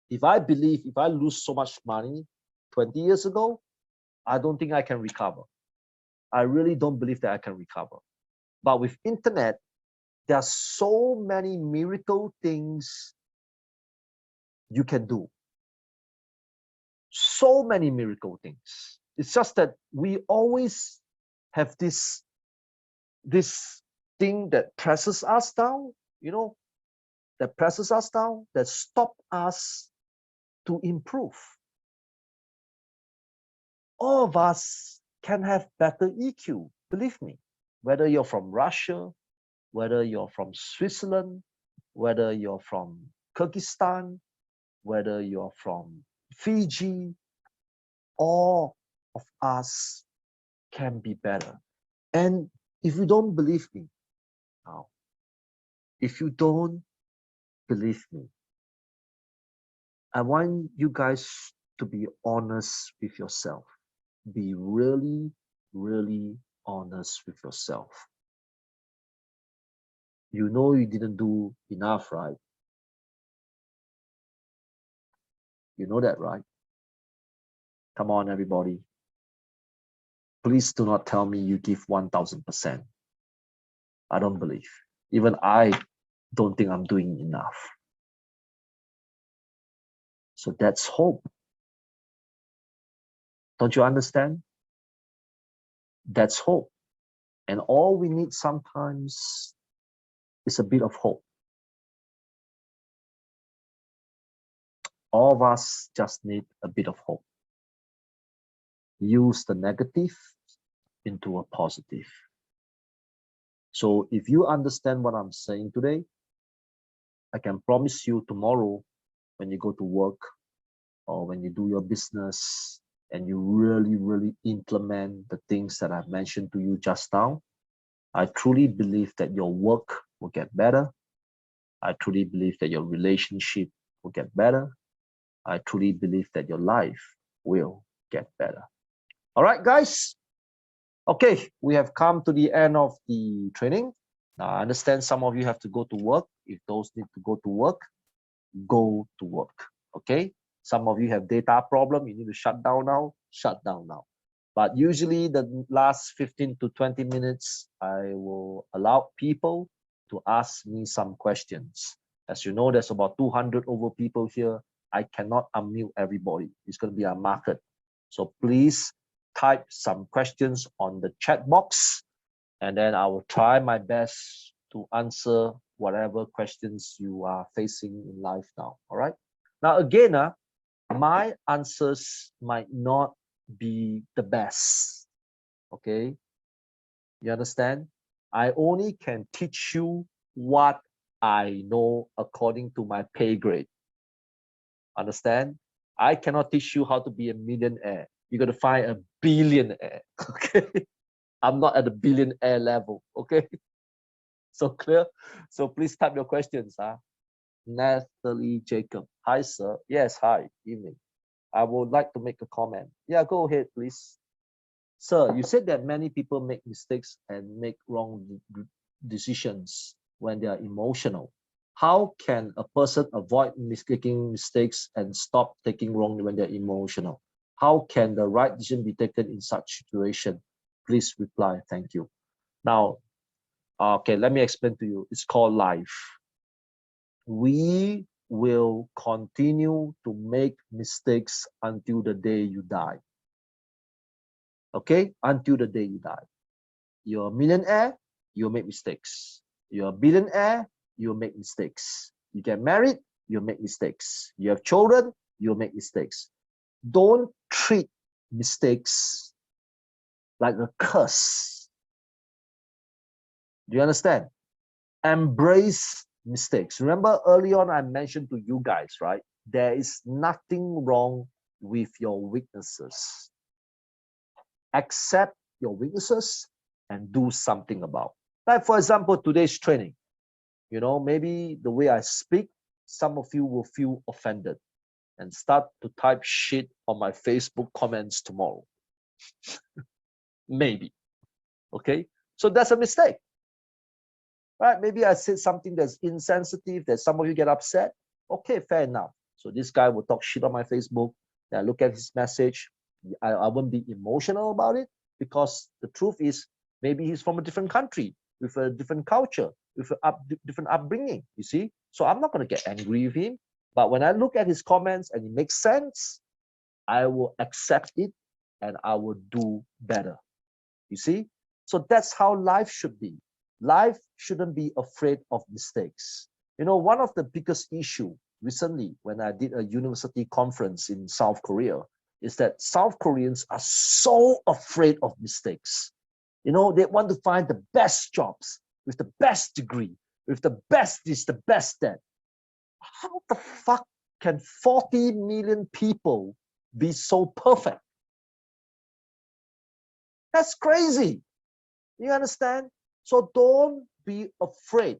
If I lose so much money 20 years ago, I don't think I can recover. I really don't believe that I can recover. But with internet, there are so many miracle things you can do. So many miracle things. It's just that we always have this thing that presses us down, that stop us to improve. All of us can have better EQ, believe me. Whether you're from Russia, whether you're from Switzerland, whether you're from Kyrgyzstan, whether you're from Fiji, all of us can be better. And if you don't believe me, now, if you don't believe me, I want you guys to be honest with yourself. Be really, really honest with yourself. You know you didn't do enough, right? You know that, right? Come on, everybody. Please do not tell me you give 1000%. I don't believe. Even I don't think I'm doing enough. So that's hope. Don't you understand? That's hope. And all we need sometimes is a bit of hope. All of us just need a bit of hope. Use the negative into a positive. So if you understand what I'm saying today, I can promise you tomorrow when you go to work or when you do your business and you really, really implement the things that I've mentioned to you just now, I truly believe that your work will get better. I truly believe that your relationship will get better. I truly believe that your life will get better. All right, guys. Okay, we have come to the end of the training. Now, I understand some of you have to go to work. If those need to go to work, go to work. Okay? Some of you have data problem. You need to shut down now. Shut down now. But usually the last 15 to 20 minutes, I will allow people to ask me some questions. As you know, there's about 200 over people here. I cannot unmute everybody. It's going to be a market. So please type some questions on the chat box, and then I will try my best to answer whatever questions you are facing in life now. All right. Now, again, my answers might not be the best. Okay. You understand? I only can teach you what I know according to my pay grade. Understand? I cannot teach you how to be a millionaire. You got to find a billionaire. Okay. I'm not at the billionaire level. Okay. So clear? So please type your questions. Natalie Jacob. Hi, sir. Yes, hi. Evening. I would like to make a comment. Yeah, go ahead, please. Sir, you said that many people make mistakes and make wrong decisions when they are emotional. How can a person avoid making mistakes and stop taking wrong when they're emotional? How can the right decision be taken in such situation? Please reply. Thank you. Now, okay, let me explain to you. It's called life. We will continue to make mistakes until the day you die. Okay? Until the day you die. You're a millionaire, you'll make mistakes. You're a billionaire, you'll make mistakes. You get married, you'll make mistakes. You have children, you'll make mistakes. Don't treat mistakes like a curse. Do you understand? Embrace mistakes. Remember early on I mentioned to you guys, right? There is nothing wrong with your weaknesses. Accept your weaknesses and do something about. Like for example, today's training. You know, maybe the way I speak, some of you will feel offended and start to type shit on my Facebook comments tomorrow. Maybe. Okay. So that's a mistake. Right? Maybe I said something that's insensitive, that some of you get upset. Okay, fair enough. So this guy will talk shit on my Facebook. Then I look at his message. I won't be emotional about it because the truth is maybe he's from a different country with a different culture, with a different upbringing, you see? So I'm not going to get angry with him. But when I look at his comments and it makes sense, I will accept it and I will do better. You see? So that's how life should be. Life shouldn't be afraid of mistakes. You know, one of the biggest issue recently when I did a university conference in South Korea is that South Koreans are so afraid of mistakes. You know, they want to find the best jobs with the best degree, with the best this, the best that. How the fuck can 40 million people be so perfect? That's crazy. You understand? So don't be afraid.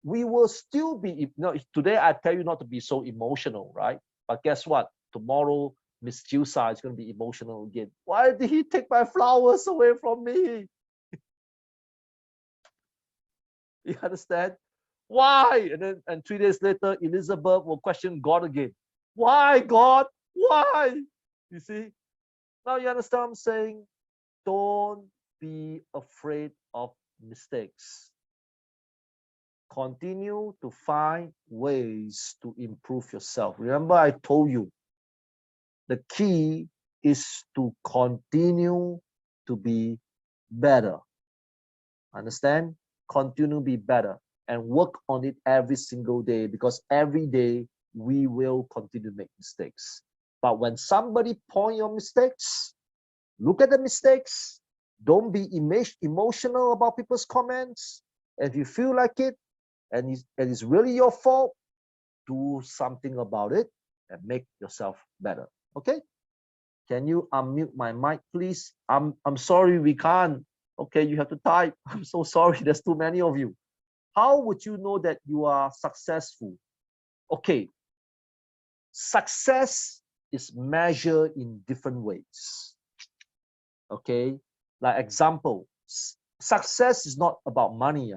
We will still be, you know, today I tell you not to be so emotional, right? But guess what? Tomorrow, Miss Jusa is going to be emotional again. Why did he take my flowers away from me? You understand? Why? And 3 days later, Elizabeth will question God again. Why, God? Why? You see? Now you understand what I'm saying? Don't be afraid of mistakes. Continue to find ways to improve yourself. Remember, I told you the key is to continue to be better. Understand? Continue to be better and work on it every single day because every day we will continue to make mistakes. But when somebody point your mistakes, look at the mistakes. Don't be emotional about people's comments. If you feel like it and it's really your fault, do something about it and make yourself better. Okay? Can you unmute my mic, please? I'm sorry, we can't. Okay, you have to type. I'm so sorry. There's too many of you. How would you know that you are successful? Okay. Success is measured in different ways. Okay. Like example, success is not about money.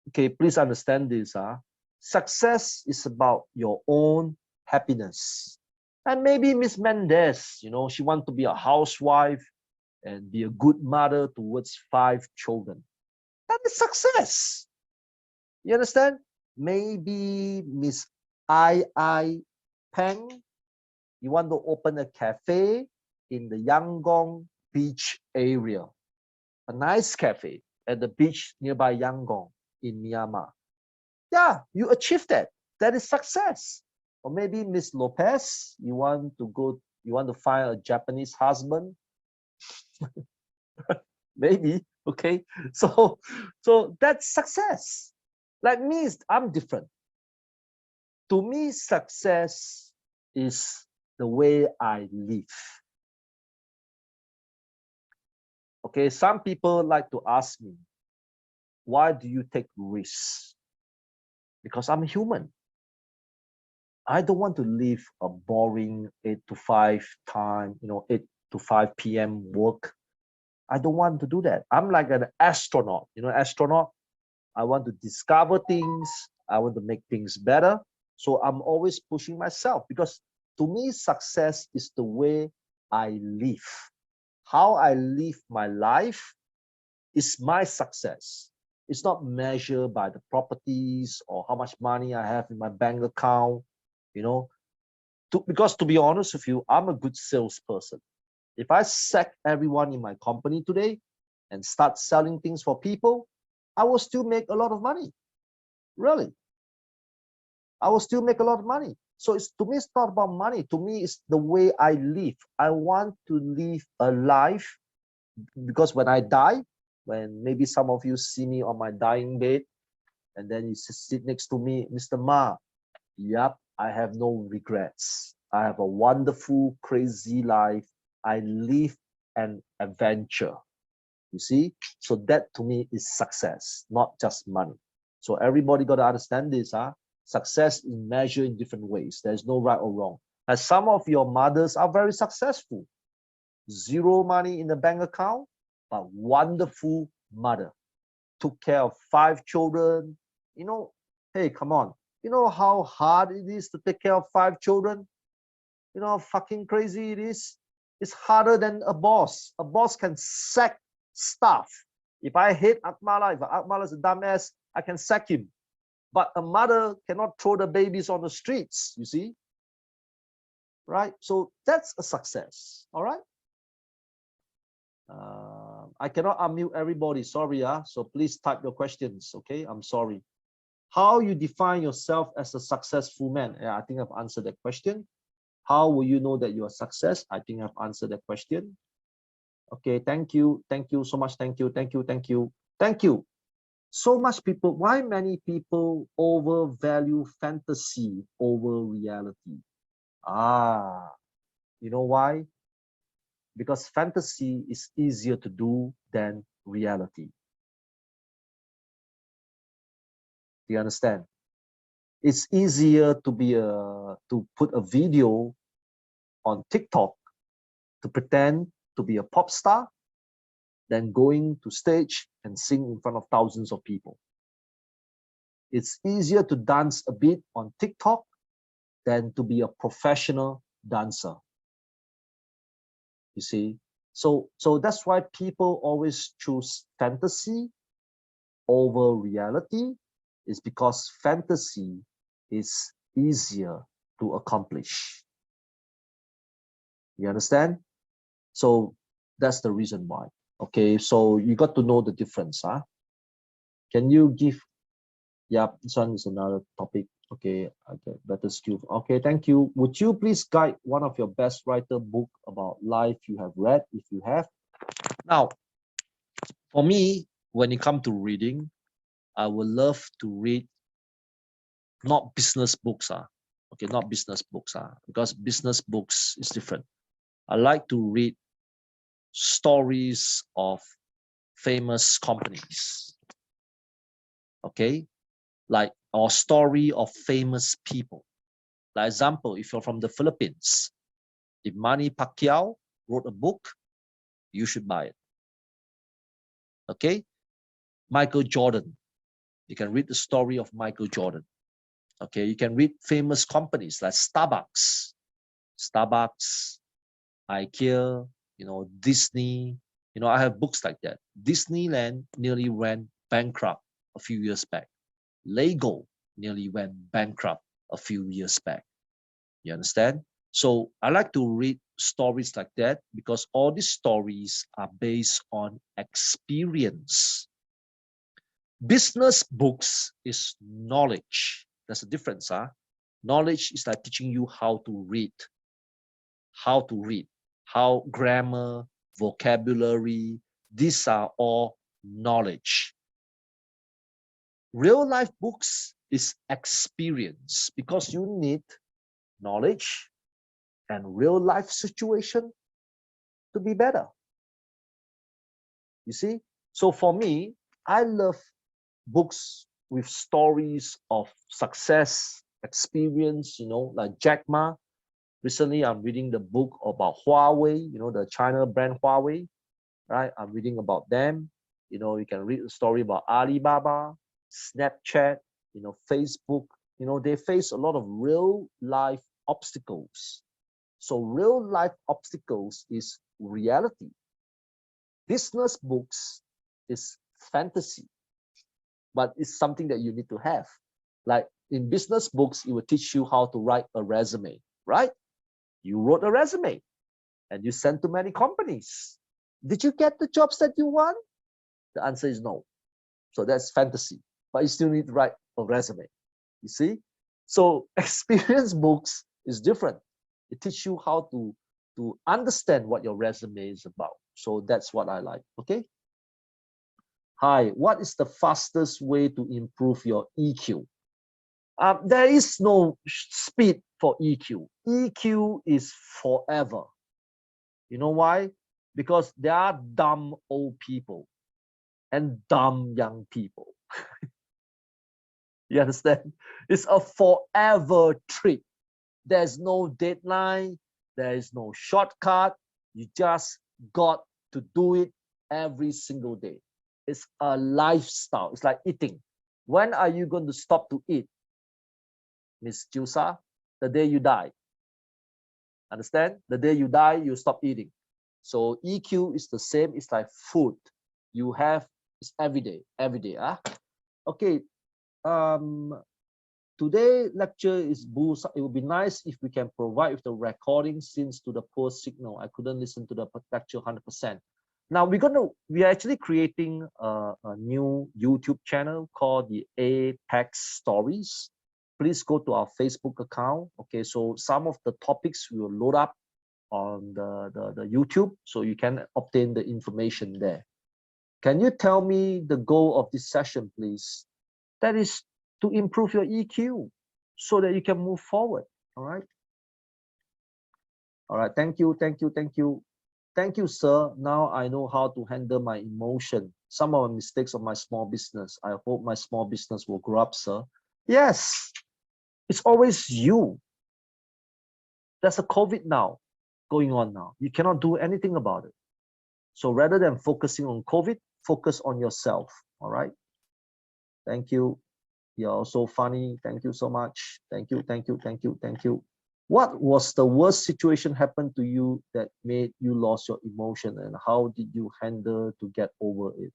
Okay, please understand this. Success is about your own happiness. And maybe Miss Mendez, you know, she wants to be a housewife and be a good mother towards 5 children. That is success. You understand? Maybe Miss I Peng, you want to open a cafe in the Yangon beach area. A nice cafe at the beach nearby Yangon in Myanmar. Yeah, you achieved that. That is success. Or maybe Miss Lopez, you want to find a Japanese husband. Maybe, okay. So that's success. Like me, I'm different. To me, success is the way I live. Okay, some people like to ask me, why do you take risks? Because I'm human. I don't want to live a boring 8 to 5 time, 8 to 5 p.m. work. I don't want to do that. I'm like an astronaut, astronaut. I want to discover things. I want to make things better. So I'm always pushing myself because to me, success is the way I live. How I live my life is my success. It's not measured by the properties or how much money I have in my bank account, because to be honest with you, I'm a good salesperson. If I sack everyone in my company today and start selling things for people, I will still make a lot of money. Really. I will still make a lot of money. So to me, it's not about money. To me, it's the way I live. I want to live a life because when I die, when maybe some of you see me on my dying bed, and then you sit next to me, Mr. Ma, yep, I have no regrets. I have a wonderful, crazy life. I live an adventure. You see? So that to me is success, not just money. So everybody got to understand this. Success is measured in different ways. There's no right or wrong. As some of your mothers are very successful. Zero money in the bank account, but wonderful mother. Took care of 5 children. You know, hey, come on. You know how hard it is to take care of 5 children? You know how fucking crazy it is? It's harder than a boss. A boss can sack staff. If I hate Akmala, if Akmala is a dumbass, I can sack him. But a mother cannot throw the babies on the streets, you see? Right? So that's a success, all right? I cannot unmute everybody, sorry. So please type your questions, okay? I'm sorry. How you define yourself as a successful man? Yeah, I think I've answered that question. How will you know that you are success? I think I've answered that question. Okay, thank you so much. Thank you. So much people, why many people overvalue fantasy over reality? You know why? Because fantasy is easier to do than reality. Do you understand? It's easier to put a video on TikTok to pretend to be a pop star than going to stage and sing in front of thousands of people. It's easier to dance a bit on TikTok than to be a professional dancer. You see? So that's why people always choose fantasy over reality, is because fantasy is easier to accomplish. You understand? So that's the reason why. Okay, so you got to know the difference. Can you give? Yeah, this one is another topic. Okay, okay, better skill. Okay, thank you. Would you please guide one of your best writer book about life you have read, if you have? Now, for me, when it comes to reading, I would love to read not business books. Okay, not business books. Because business books is different. I like to read stories of famous companies. Okay, like, or story of famous people. Like example, if you're from the Philippines, if Manny Pacquiao wrote a book, you should buy it. Okay, Michael Jordan, you can read the story of Michael Jordan. Okay, you can read famous companies like Starbucks, IKEA, Disney. I have books like that. Disneyland nearly went bankrupt a few years back. Lego nearly went bankrupt a few years back. You understand? So I like to read stories like that because all these stories are based on experience. Business books is knowledge. There's a difference. Knowledge is like teaching you how to read, how grammar, vocabulary, these are all knowledge. Real life books is experience because you need knowledge and real life situation to be better. You see? So for me, I love books with stories of success, experience, like Jack Ma. Recently, I'm reading the book about Huawei, the China brand Huawei, right? I'm reading about them. You can read a story about Alibaba, Snapchat, Facebook. They face a lot of real life obstacles. So real life obstacles is reality. Business books is fantasy, but it's something that you need to have. Like in business books, it will teach you how to write a resume, right? You wrote a resume and you sent to many companies. Did you get the jobs that you want? The answer is no. So that's fantasy, but you still need to write a resume. You see? So experience books is different. It teaches you how to understand what your resume is about. So that's what I like. Okay. Hi, what is the fastest way to improve your EQ? There is no speed for EQ. EQ is forever. You know why? Because there are dumb old people and dumb young people. You understand? It's a forever trip. There's no deadline. There is no shortcut. You just got to do it every single day. It's a lifestyle. It's like eating. When are you going to stop to eat, Miss Jusa? The day you die. Understand? The day you die, you stop eating. So EQ is the same. It's like food. You have it's every day. Huh? Okay. Today lecture is boost. It would be nice if we can provide with the recording since to the poor signal. I couldn't listen to the lecture 100%. Now we are actually creating a new YouTube channel called the Apex Stories. Please go to our Facebook account. Okay, so some of the topics we will load up on the YouTube, so you can obtain the information there. Can you tell me the goal of this session, please? That is to improve your EQ so that you can move forward. All right. All right. Thank you. Thank you. Thank you. Thank you, sir. Now I know how to handle my emotion. Some of the mistakes of my small business. I hope my small business will grow up, sir. Yes. It's always you. There's a COVID now going on now. You cannot do anything about it. So rather than focusing on COVID, focus on yourself. All right. Thank you. You're so funny. Thank you so much. Thank you. Thank you. Thank you. Thank you. What was the worst situation happened to you that made you lost your emotion, and how did you handle to get over it?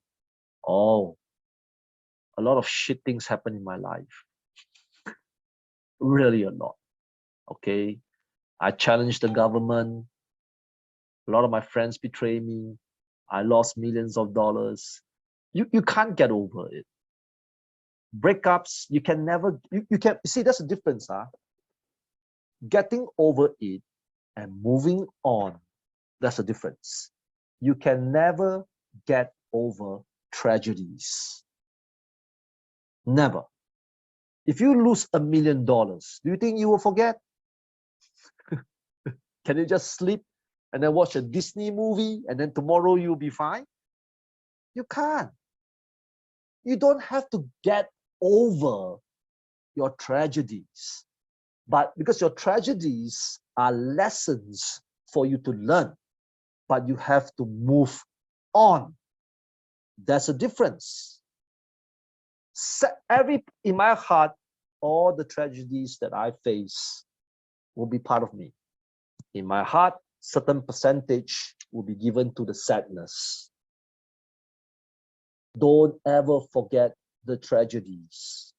Oh, a lot of shit things happen in my life. Really a lot. Okay. I challenged the government. A lot of my friends betray me. I lost millions of dollars. You can't get over it. Breakups, you can never, you can see that's the difference, huh? Getting over it and moving on, that's the difference. You can never get over tragedies. Never. If you lose $1 million, do you think you will forget? Can you just sleep and then watch a Disney movie and then tomorrow you'll be fine? You can't. You don't have to get over your tragedies, but because your tragedies are lessons for you to learn, but you have to move on. There's a difference. In my heart, all the tragedies that I face will be part of me. In my heart, certain percentage will be given to the sadness. Don't ever forget the tragedies.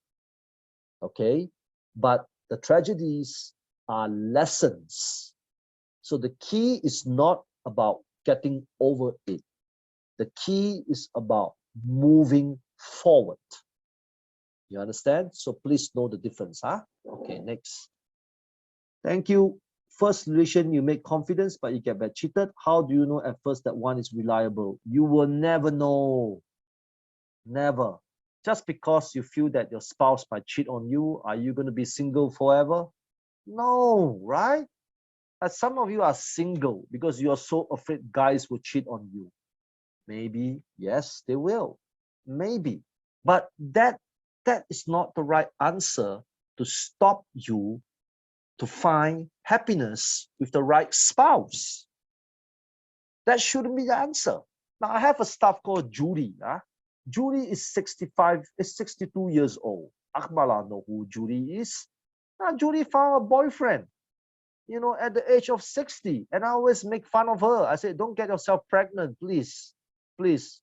Okay? But the tragedies are lessons. So the key is not about getting over it. The key is about moving forward. You understand? So please know the difference, huh? Okay, next. Thank you. First relation, you make confidence, but you get back cheated. How do you know at first that one is reliable? You will never know. Never. Just because you feel that your spouse might cheat on you, are you going to be single forever? No, right? As some of you are single because you are so afraid guys will cheat on you. Maybe, yes, they will. Maybe. But that is not the right answer to stop you to find happiness with the right spouse. That shouldn't be the answer. Now, I have a staff called Judy. Judy is 62 years old. Akbala know who Judy is. Now, Judy found a boyfriend, you know, at the age of 60. And I always make fun of her. I say, don't get yourself pregnant, please. Please.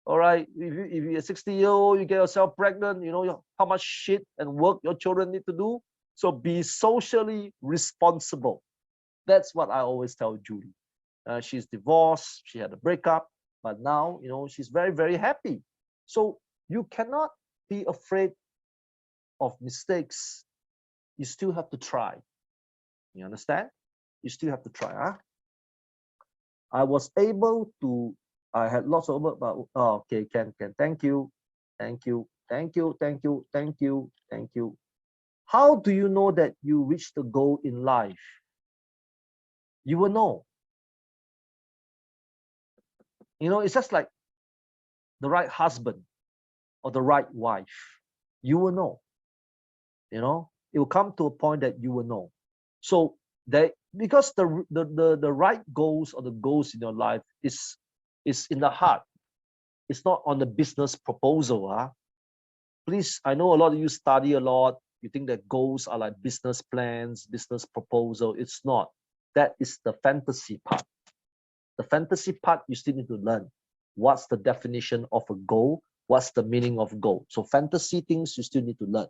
All right. If you're 60-year-old, you get yourself pregnant, you know how much shit and work your children need to do. So be socially responsible. That's what I always tell Judy. She's divorced. She had a breakup. But now, you know, she's very, very happy. So you cannot be afraid of mistakes. You still have to try. You understand? You still have to try, huh? I was able to I had lots of work, but oh, okay, can. Thank you, thank you, thank you, thank you, thank you, thank you. How do you know that you reached the goal in life? You will know. You know, it's just like the right husband or the right wife. You will know. You know, it will come to a point that you will know. So that because the right goals or the goals in your life is in the heart. It's not on the business proposal. Please, I know a lot of you study a lot. You think that goals are like business plans, business proposal. It's not. That is the fantasy part. The fantasy part, you still need to learn. What's the definition of a goal? What's the meaning of goal? So fantasy things you still need to learn.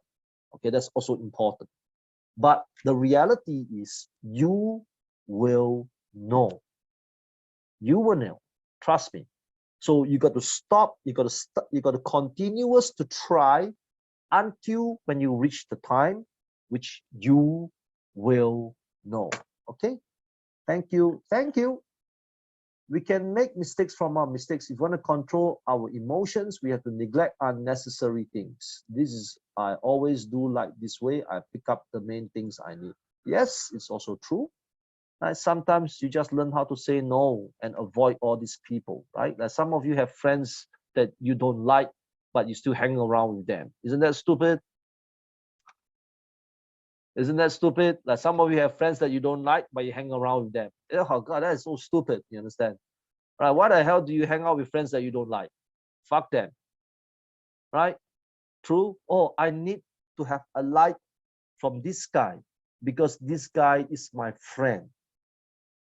Okay, that's also important. But the reality is you will know. You will know. Trust me. So you got to stop, you got to continuous to try until when you reach the time which you will know. Okay? Thank you. Thank you. We can make mistakes from our mistakes. If we want to control our emotions, we have to neglect unnecessary things. This is, I always do like this way. I pick up the main things I need. Yes, it's also true. Right? Sometimes you just learn how to say no and avoid all these people, right? Like some of you have friends that you don't like, but you still hang around with them. Isn't that stupid? Isn't that stupid? Like some of you have friends that you don't like, but you hang around with them. Oh God, that is so stupid. You understand? Right? Why the hell do you hang out with friends that you don't like? Fuck them. Right? True? Oh, I need to have a like from this guy because this guy is my friend,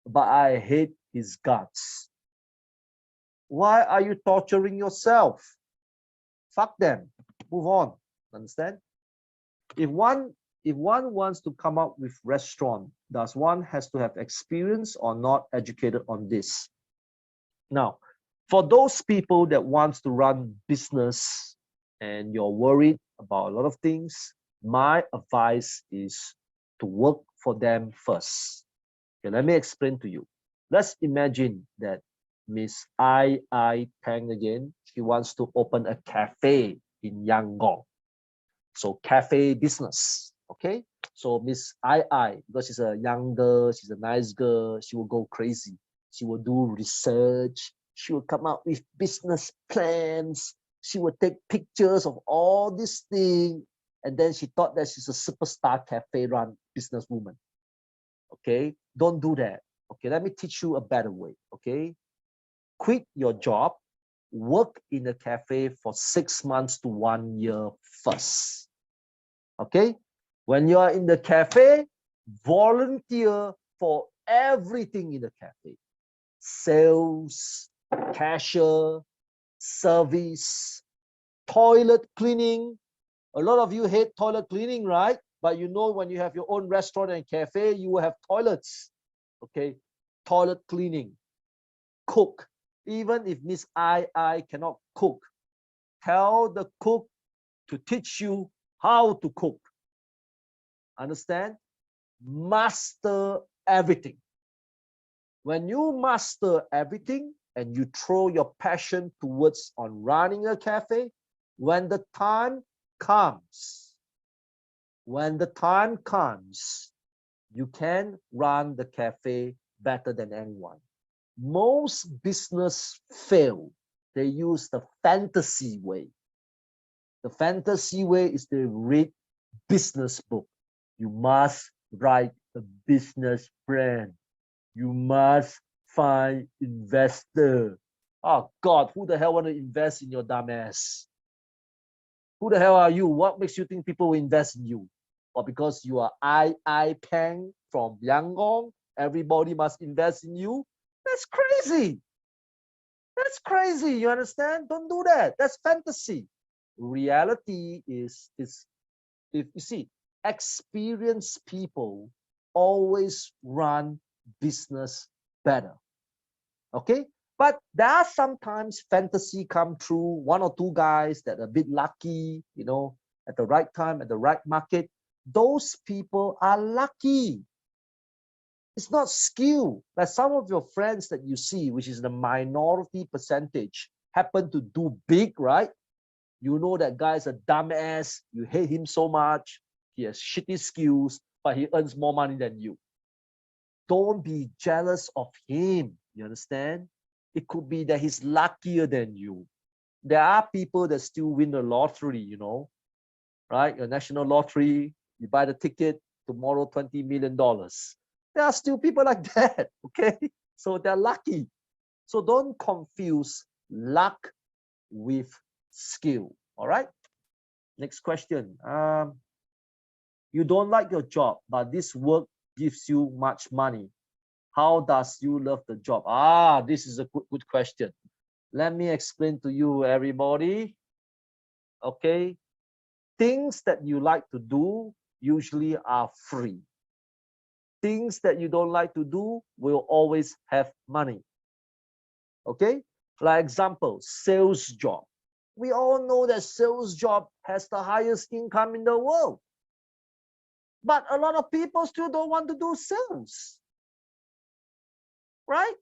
but I hate his guts. Why are you torturing yourself? Fuck them. Move on. Understand? If one wants to come up with restaurant, does one has to have experience or not educated on this? Now, for those people that wants to run business and you're worried about a lot of things, my advice is to work for them first. Okay, let me explain to you. Let's imagine that Miss I Peng again, she wants to open a cafe in Yangon. So cafe business, okay? So Miss I, because she's a young girl, she's a nice girl, she will go crazy. She will do research. She will come up with business plans. She will take pictures of all these things. And then she thought that she's a superstar cafe run businesswoman. Okay? Don't do that. Okay, let me teach you a better way. Okay? Quit your job, work in a cafe for 6 months to 1 year first. Okay? When you are in the cafe, volunteer for everything in the cafe. Sales, cashier, service, toilet cleaning. A lot of you hate toilet cleaning, right? But you know when you have your own restaurant and cafe, you will have toilets. Okay? Toilet cleaning. Cook. Even if Miss I cannot cook, tell the cook to teach you how to cook. Understand? Master everything. When you master everything and you throw your passion towards on running a cafe, when the time comes, you can run the cafe better than anyone. Most business fail. They use the fantasy way. The fantasy way is they read business book. You must write a business plan. You must find investor. Oh God, who the hell want to invest in your dumb ass? Who the hell are you? What makes you think people will invest in you? Or because you are I Peng from Yangon, everybody must invest in you? That's crazy. That's crazy. You understand? Don't do that. That's fantasy. Reality is if you see, experienced people always run business better. Okay? But there are sometimes fantasy come true, one or two guys that are a bit lucky, you know, at the right time, at the right market. Those people are lucky. It's not skill. Like some of your friends that you see, which is the minority percentage, happen to do big, right? You know that guy's a dumbass. You hate him so much. He has shitty skills, but he earns more money than you. Don't be jealous of him. You understand? It could be that he's luckier than you. There are people that still win the lottery, you know, right? Your national lottery, you buy the ticket, tomorrow $20 million. There are still people like that, okay? So they're lucky. So don't confuse luck with skill, all right? Next question. You don't like your job, but this work gives you much money. How does you love the job? This is a good question. Let me explain to you, everybody. Okay, things that you like to do usually are free. Things that you don't like to do will always have money. Okay, like example, sales job. We all know that sales job has the highest income in the world. But a lot of people still don't want to do sales. Right?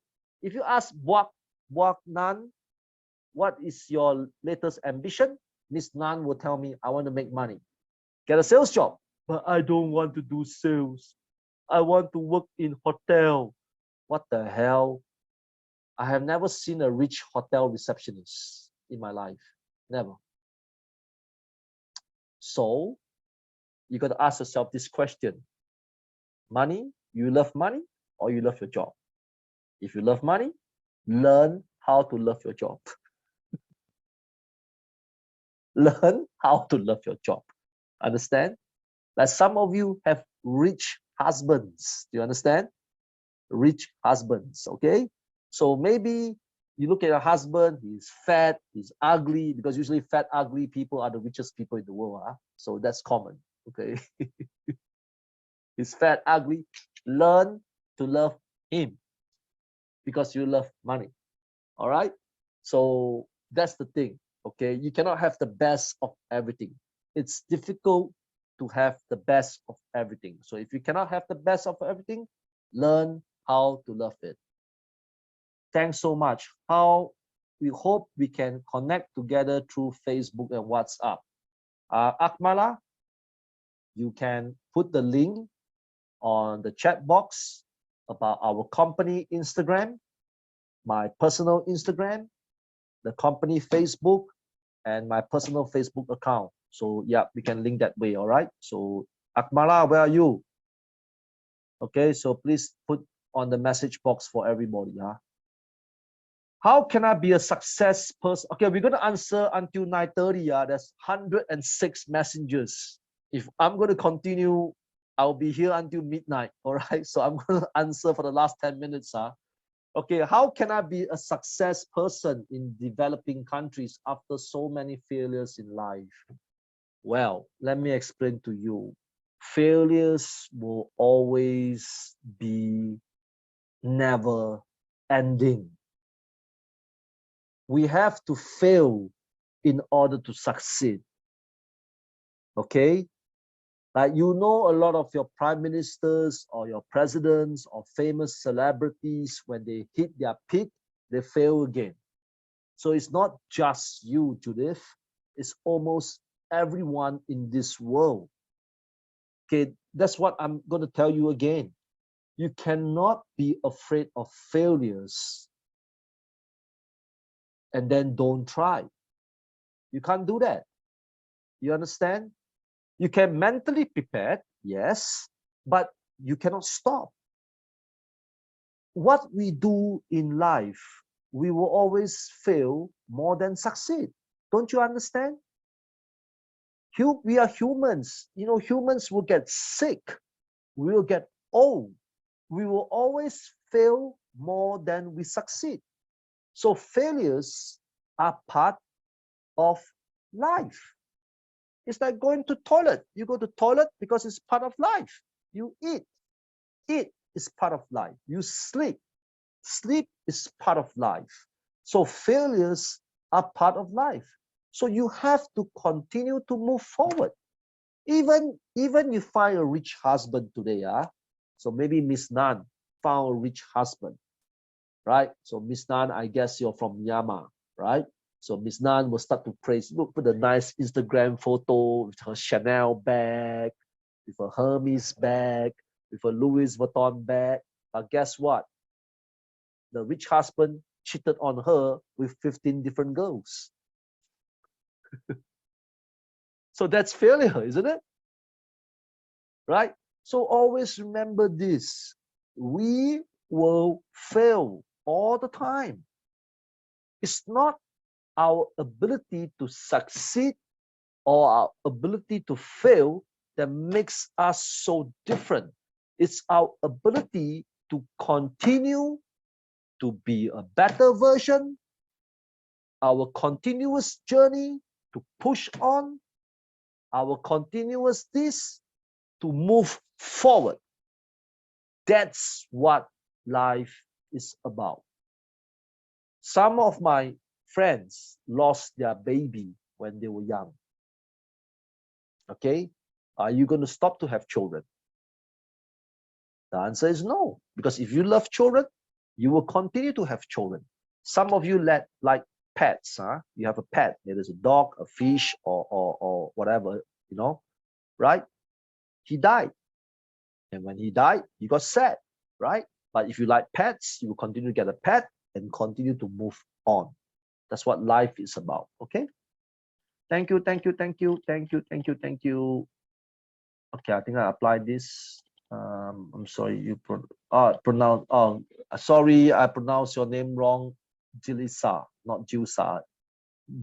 If you ask Buak Nan, what is your latest ambition? Miss Nan will tell me, I want to make money. Get a sales job. But I don't want to do sales. I want to work in hotel. What the hell? I have never seen a rich hotel receptionist in my life. Never. So you got to ask yourself this question. Money, you love money or you love your job? If you love money, learn how to love your job. Learn how to love your job. Understand? Like some of you have rich husbands. Do you understand? Rich husbands, okay? So maybe you look at your husband, he's fat, he's ugly, because usually fat, ugly people are the richest people in the world. So that's common, okay? He's fat, ugly. Learn to love him because you love money, all right? So that's the thing, okay? You cannot have the best of everything. It's difficult to have the best of everything. So if you cannot have the best of everything, learn how to love it. Thanks so much. We hope we can connect together through Facebook and WhatsApp. Akmala, you can put the link on the chat box about our company Instagram, my personal Instagram, the company Facebook, and my personal Facebook account. So yeah, we can link that way, all right? So Akmala, where are you? Okay, so please put on the message box for everybody. How can I be a success person? Okay, we're going to answer until 9:30. There's 106 messengers. If I'm going to continue, I'll be here until midnight. All right, so I'm going to answer for the last 10 minutes. Okay, how can I be a success person in developing countries after so many failures in life? Well, let me explain to you. Failures will always be never ending. We have to fail in order to succeed. Okay? Like you know, a lot of your prime ministers or your presidents or famous celebrities, when they hit their peak, they fail again. So it's not just you, Judith. It's almost everyone in this world. Okay, that's what I'm going to tell you again. You cannot be afraid of failures and then don't try. You can't do that. You understand? You can mentally prepare, yes, but you cannot stop. What we do in life, we will always fail more than succeed. Don't you understand? We are humans. You know, humans will get sick. We will get old. We will always fail more than we succeed. So failures are part of life. It's like going to toilet. You go to toilet because it's part of life. You eat. Eat is part of life. You sleep. Sleep is part of life. So failures are part of life. So you have to continue to move forward. Even you find a rich husband today, so maybe Miss Nan, found a rich husband, right? So Miss Nan, I guess you're from Myanmar, right? So Miss Nan will start to praise, look, put a nice Instagram photo with her Chanel bag, with a Hermes bag, with a Louis Vuitton bag. But guess what? The rich husband cheated on her with 15 different girls. So that's failure, isn't it? Right? So always remember this. We will fail all the time. It's not our ability to succeed or our ability to fail that makes us so different. It's our ability to continue to be a better version, our continuous journey to push on, our continuous this to move forward. That's what life is about. Some of my friends lost their baby when they were young. Okay, are you going to stop to have children? The answer is no, because if you love children, you will continue to have children. Some of you like pets, huh? You have a pet, it is a dog, a fish, or whatever, you know, right? He died. And when he died, you got sad, right? But if you like pets, you will continue to get a pet and continue to move on. That's what life is about, okay? Thank you, thank you, thank you, thank you, thank you, thank you. Okay, I think I applied this. I'm sorry, you pronounce. Oh, sorry, I pronounced your name wrong. Jilisa, not Jusa.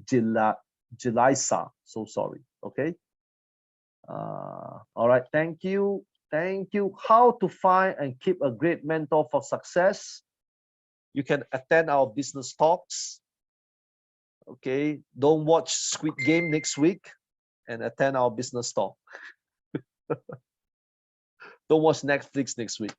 Jilisa. So sorry. Okay. All right. Thank you. Thank you. How to find and keep a great mentor for success? You can attend our business talks. Okay. Don't watch Squid Game next week, and attend our business talk. Don't watch Netflix next week.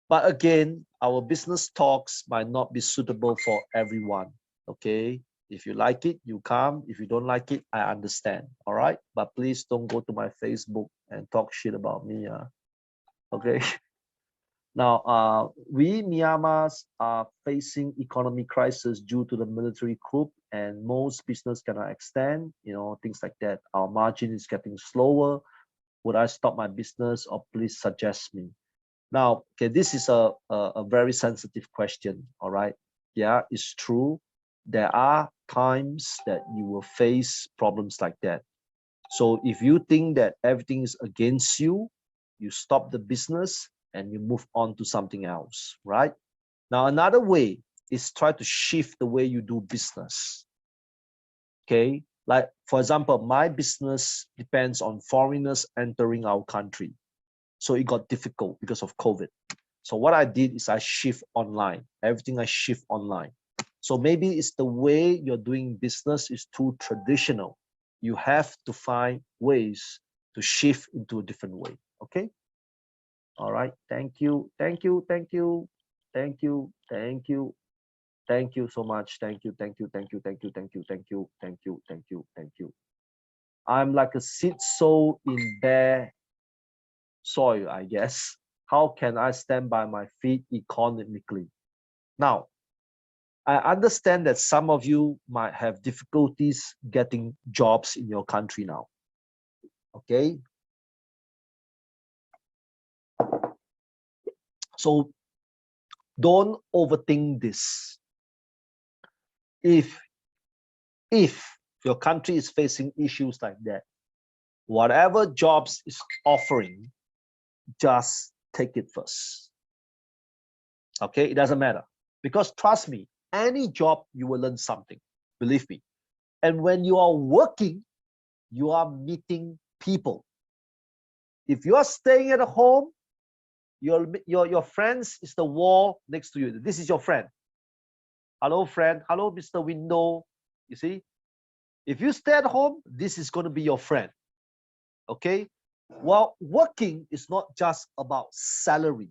But again, our business talks might not be suitable for everyone. Okay. If you like it, you come. If you don't like it, I understand. All right. But please don't go to my Facebook and talk shit about me. Okay. Now, we Myanmars are facing economic crisis due to the military coup, and most business cannot extend. You know, things like that. Our margin is getting slower. Would I stop my business, or please suggest me? Now, okay, this is a very sensitive question, all right? Yeah, it's true. There are times that you will face problems like that. So if you think that everything is against you, you stop the business and you move on to something else, right? Now, another way is try to shift the way you do business, okay? Like, for example, my business depends on foreigners entering our country. So it got difficult because of COVID. So what I did is I shift online. Everything I shift online. So maybe it's the way you're doing business is too traditional. You have to find ways to shift into a different way. Okay. All right. Thank you. Thank you. Thank you. Thank you. Thank you. Thank you so much. Thank you. Thank you. Thank you. Thank you. Thank you. Thank you. Thank you. Thank you. Thank you. I'm like a seed sown in bare soil, I guess. How can I stand by my feet economically? Now, I understand that some of you might have difficulties getting jobs in your country now. Okay. So don't overthink this. If your country is facing issues like that, whatever jobs is offering, just take it first. Okay, it doesn't matter. Because trust me, any job you will learn something. Believe me. And when you are working, you are meeting people. If you are staying at home, your friends is the wall next to you. This is your friend. Hello, friend. Hello, Mr. Window. You see? If you stay at home, this is going to be your friend. Okay? Well, working is not just about salary.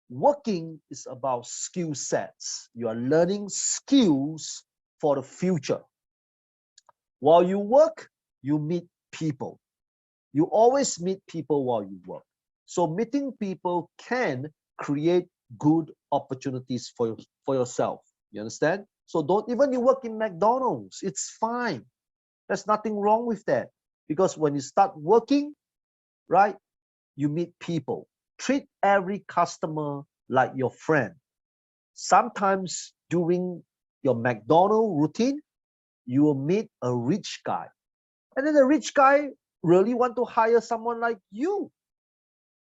Working is about skill sets. You are learning skills for the future. While you work, you meet people. You always meet people while you work. So meeting people can create good opportunities for yourself. You understand? So don't even you work in McDonald's, it's fine. There's nothing wrong with that. Because when you start working, right, you meet people. Treat every customer like your friend. Sometimes during your McDonald's routine, you will meet a rich guy. And then the rich guy really want to hire someone like you.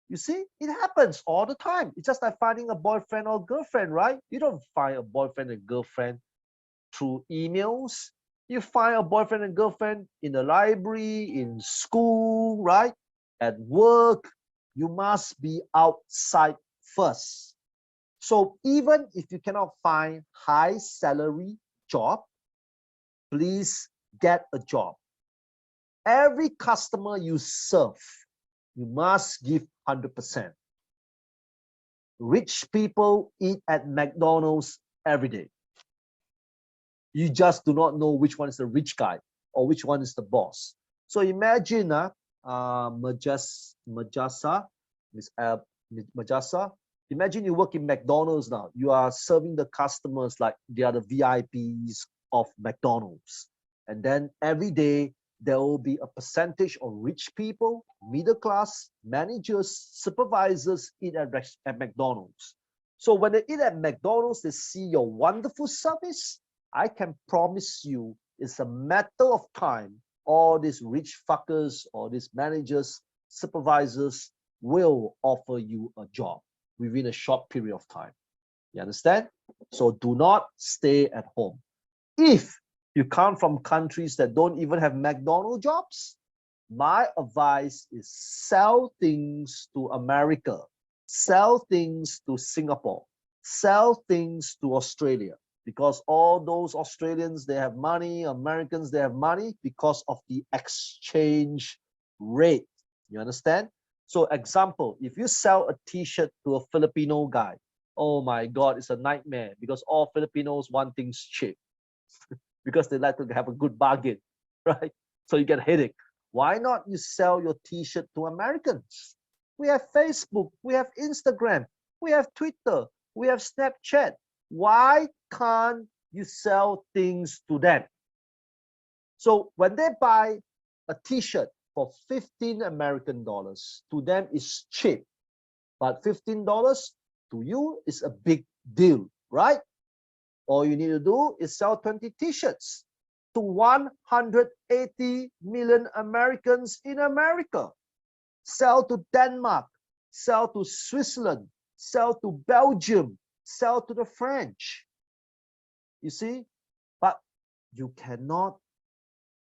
You see, it happens all the time. It's just like finding a boyfriend or girlfriend, right? You don't find a boyfriend and girlfriend through emails. You find a boyfriend and girlfriend in the library, in school, right? At work. You must be outside first. So even if you cannot find high salary job, please get a job. Every customer you serve, you must give 100%. Rich people eat at McDonald's every day. You just do not know which one is the rich guy or which one is the boss. So imagine Majasa, imagine you work in McDonald's now. You are serving the customers like they are the VIPs of McDonald's. And then every day, there will be a percentage of rich people, middle class, managers, supervisors eat at McDonald's. So when they eat at McDonald's, they see your wonderful service. I can promise you it's a matter of time. All these rich fuckers or these managers, supervisors will offer you a job within a short period of time. You understand? So do not stay at home. If you come from countries that don't even have McDonald's jobs, my advice is sell things to America, sell things to Singapore, sell things to Australia, because all those Australians, they have money, Americans, they have money because of the exchange rate. You understand? So example, if you sell a t-shirt to a Filipino guy, oh my God, it's a nightmare because all Filipinos want things cheap. Because they like to have a good bargain, right? So you get a headache. Why not you sell your t-shirt to Americans? We have Facebook, we have Instagram, we have Twitter, we have Snapchat. Why can't you sell things to them? So when they buy a t-shirt for 15 American dollars, to them is cheap, but $15 to you is a big deal, right? All you need to do is sell 20 t-shirts to 180 million Americans in America. Sell to Denmark, sell to Switzerland, sell to Belgium, sell to the French. You see? But you cannot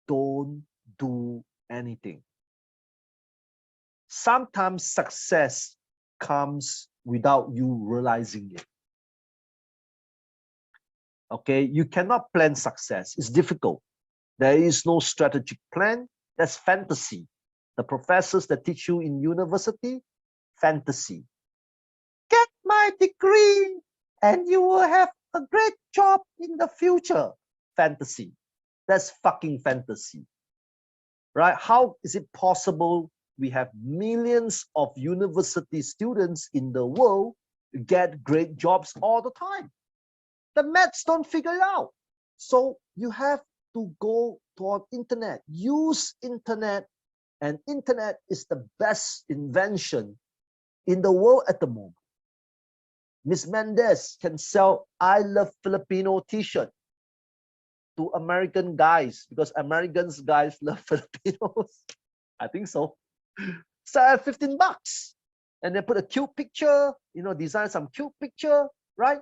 don't do anything. Sometimes success comes without you realizing it. Okay, you cannot plan success. It's difficult. There is no strategic plan. That's fantasy. The professors that teach you in university, fantasy. Get my degree and you will have a great job in the future. Fantasy. That's fucking fantasy. Right? How is it possible we have millions of university students in the world get great jobs all the time? The maths don't figure it out. So you have to go to internet, use internet, and internet is the best invention in the world at the moment. Miss Mendez can sell I Love Filipino t-shirt to American guys because Americans guys love Filipinos. I think so. Sell at $15. And then put a cute picture, design some cute picture, right?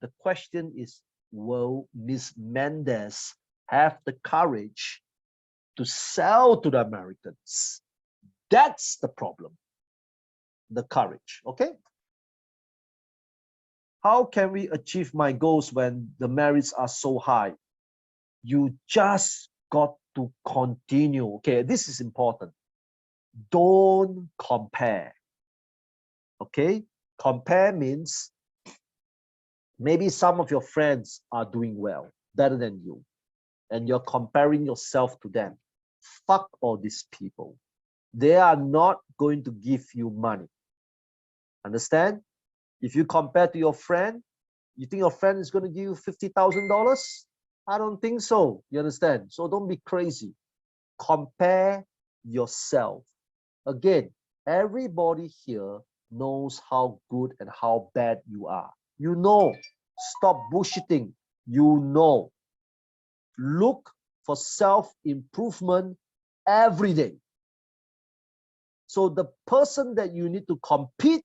The question is, will Miss Mendez have the courage to sell to the Americans? That's the problem. The courage, okay? How can we achieve my goals when the merits are so high? You just got to continue. Okay, this is important. Don't compare. Okay, compare means maybe some of your friends are doing well, better than you, and you're comparing yourself to them. Fuck all these people. They are not going to give you money. Understand? If you compare to your friend, you think your friend is going to give you $50,000? I don't think so. You understand? So don't be crazy. Compare yourself. Again, everybody here knows how good and how bad you are. You know. Stop bullshitting. You know. Look for self-improvement every day. So the person that you need to compete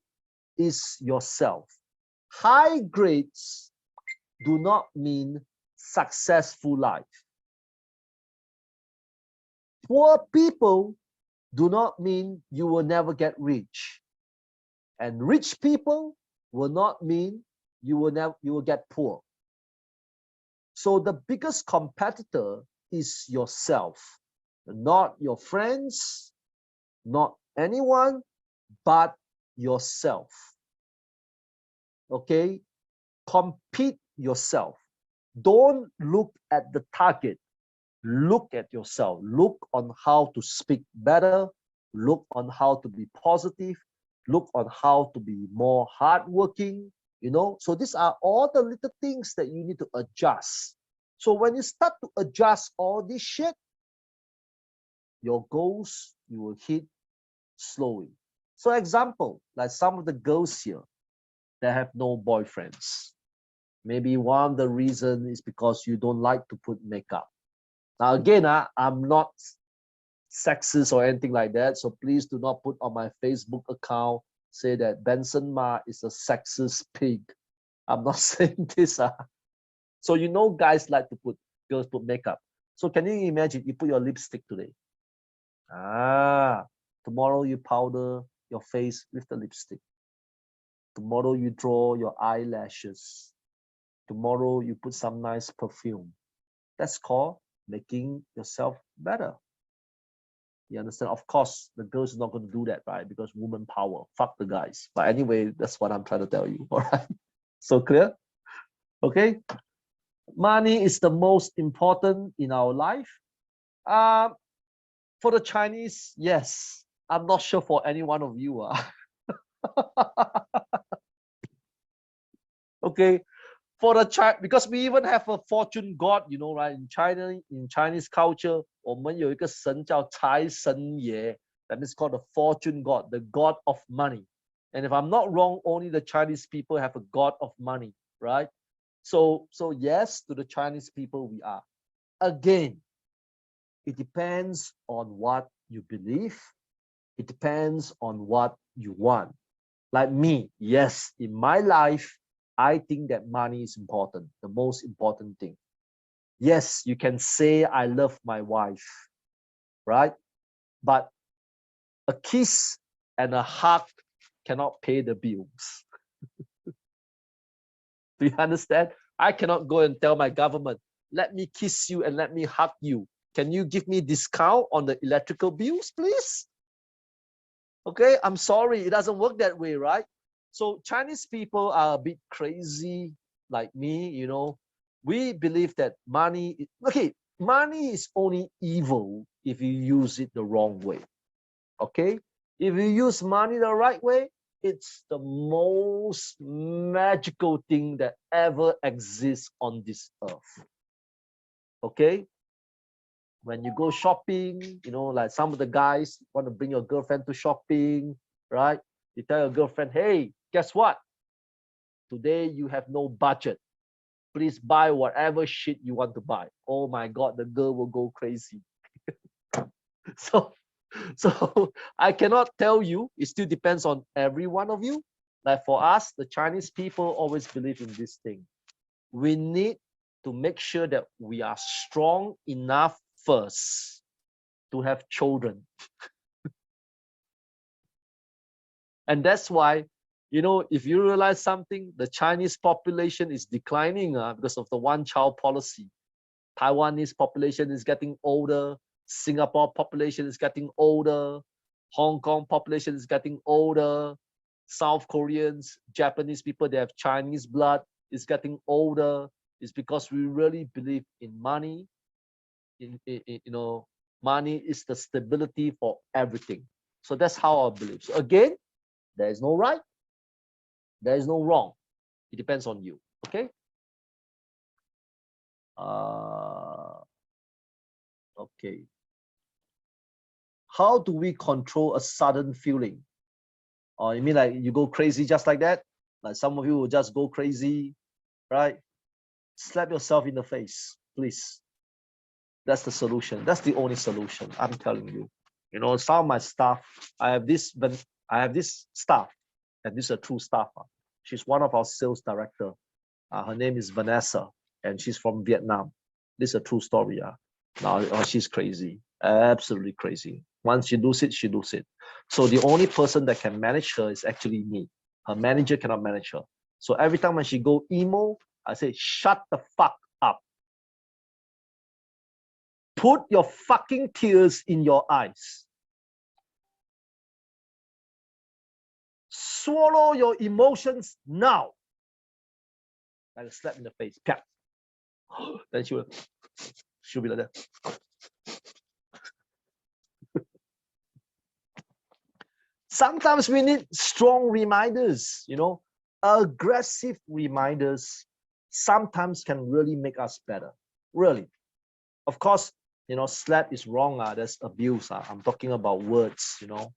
is yourself. High grades do not mean successful life. Poor people do not mean you will never get rich. And rich people will not mean you will get poor. So the biggest competitor is yourself, not your friends, not anyone, but yourself. Okay? Compete yourself. Don't look at the target. Look at yourself. Look on how to speak better. Look on how to be positive. Look on how to be more hardworking. You know, so these are all the little things that you need to adjust. So when you start to adjust all this shit, your goals you will hit slowly. So example, like some of the girls here that have no boyfriends. Maybe one of the reasons is because you don't like to put makeup. Now again, I'm not sexist or anything like that, so please do not put on my Facebook account say that Benson Ma is a sexist pig. I'm not saying this. So you know guys like to girls put makeup. So can you imagine you put your lipstick today? Tomorrow you powder your face with the lipstick. Tomorrow you draw your eyelashes. Tomorrow you put some nice perfume. That's called making yourself better. You understand? Of course, the girls are not going to do that, right? Because woman power. Fuck the guys. But anyway, that's what I'm trying to tell you. All right. So clear? Okay. Money is the most important in our life. For the Chinese, yes. I'm not sure for any one of you. Okay. For the China, because we even have a fortune god, you know, right? In China, in Chinese culture, 我们有一个神叫财神爷, that is called the fortune god, the god of money. And if I'm not wrong, only the Chinese people have a god of money, right? So yes, to the Chinese people we are. Again, it depends on what you believe. It depends on what you want. Like me, yes, in my life, I think that money is important, the most important thing. Yes, you can say I love my wife, right? But a kiss and a hug cannot pay the bills. Do you understand? I cannot go and tell my government, let me kiss you and let me hug you. Can you give me discount on the electrical bills, please? Okay, I'm sorry, it doesn't work that way, right? So Chinese people are a bit crazy like me, you know. We believe that money, money is only evil if you use it the wrong way. Okay? If you use money the right way, it's the most magical thing that ever exists on this earth. Okay? When you go shopping, you know, like some of the guys want to bring your girlfriend to shopping, right? You tell your girlfriend, hey, guess what? Today you have no budget. Please buy whatever shit you want to buy. Oh my God, the girl will go crazy. So I cannot tell you. It still depends on every one of you. Like for us, the Chinese people always believe in this thing. We need to make sure that we are strong enough first to have children. And that's why, you know, if you realize something, the Chinese population is declining because of the one-child policy. Taiwanese population is getting older. Singapore population is getting older. Hong Kong population is getting older. South Koreans, Japanese people, they have Chinese blood, is getting older. It's because we really believe in money. You know, money is the stability for everything. So that's how I believe. So again, there is no right, There is no wrong. It depends on you. Okay. Okay. How do we control a sudden feeling? Or you mean like you go crazy just like that? Like some of you will just go crazy, right? Slap yourself in the face, please. That's the solution. That's the only solution. I'm telling you. You know, some of my staff, I have this staff, and this is a true staff. She's one of our sales director. Her name is Vanessa, and she's from Vietnam. This is a true story. Now she's crazy, absolutely crazy. Once she does it, she does it. So the only person that can manage her is actually me. Her manager cannot manage her. So every time when she go emo, I say, shut the fuck up. Put your fucking tears in your eyes. Swallow your emotions now. Like a slap in the face. Pap. Then she'll be like that. Sometimes we need strong reminders, you know, aggressive reminders sometimes can really make us better. Really. Of course, you know, slap is wrong. There's abuse. I'm talking about words, you know.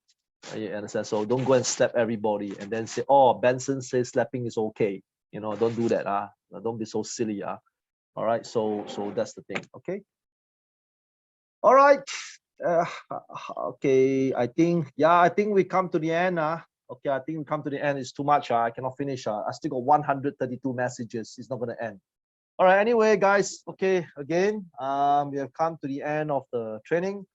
You understand? So don't go and slap everybody and then say, oh, Benson says slapping is okay. You know, don't do that. Don't be so silly. All right. So that's the thing. Okay. All right. Okay. I think we come to the end. Okay. I think we come to the end. It's too much. I cannot finish. I still got 132 messages. It's not going to end. All right. Anyway, guys. Okay. Again, we have come to the end of the training.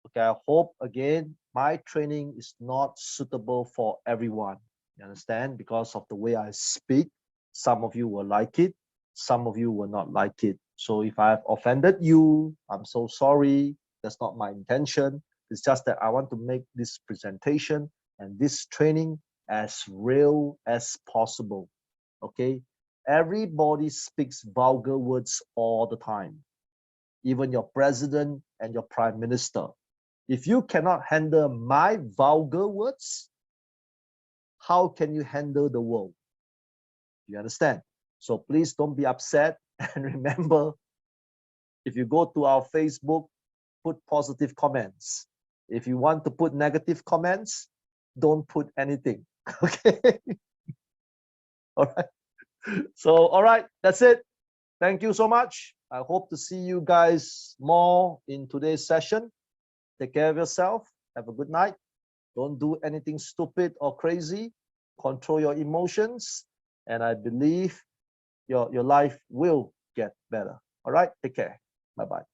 Okay. I hope again my training is not suitable for everyone. You understand? Because of the way I speak, some of you will like it, some of you will not like it. So if I have offended you, I'm so sorry. That's not my intention. It's just that I want to make this presentation and this training as real as possible. Okay? Everybody speaks vulgar words all the time. Even your president and your prime minister. If you cannot handle my vulgar words, how can you handle the world? You understand? So please don't be upset. And remember, if you go to our Facebook, put positive comments. If you want to put negative comments, don't put anything. Okay? All right. So, all right, that's it. Thank you so much. I hope to see you guys more in today's session. Take care of yourself. Have a good night. Don't do anything stupid or crazy. Control your emotions. And I believe your life will get better. All right. Take care. Bye-bye.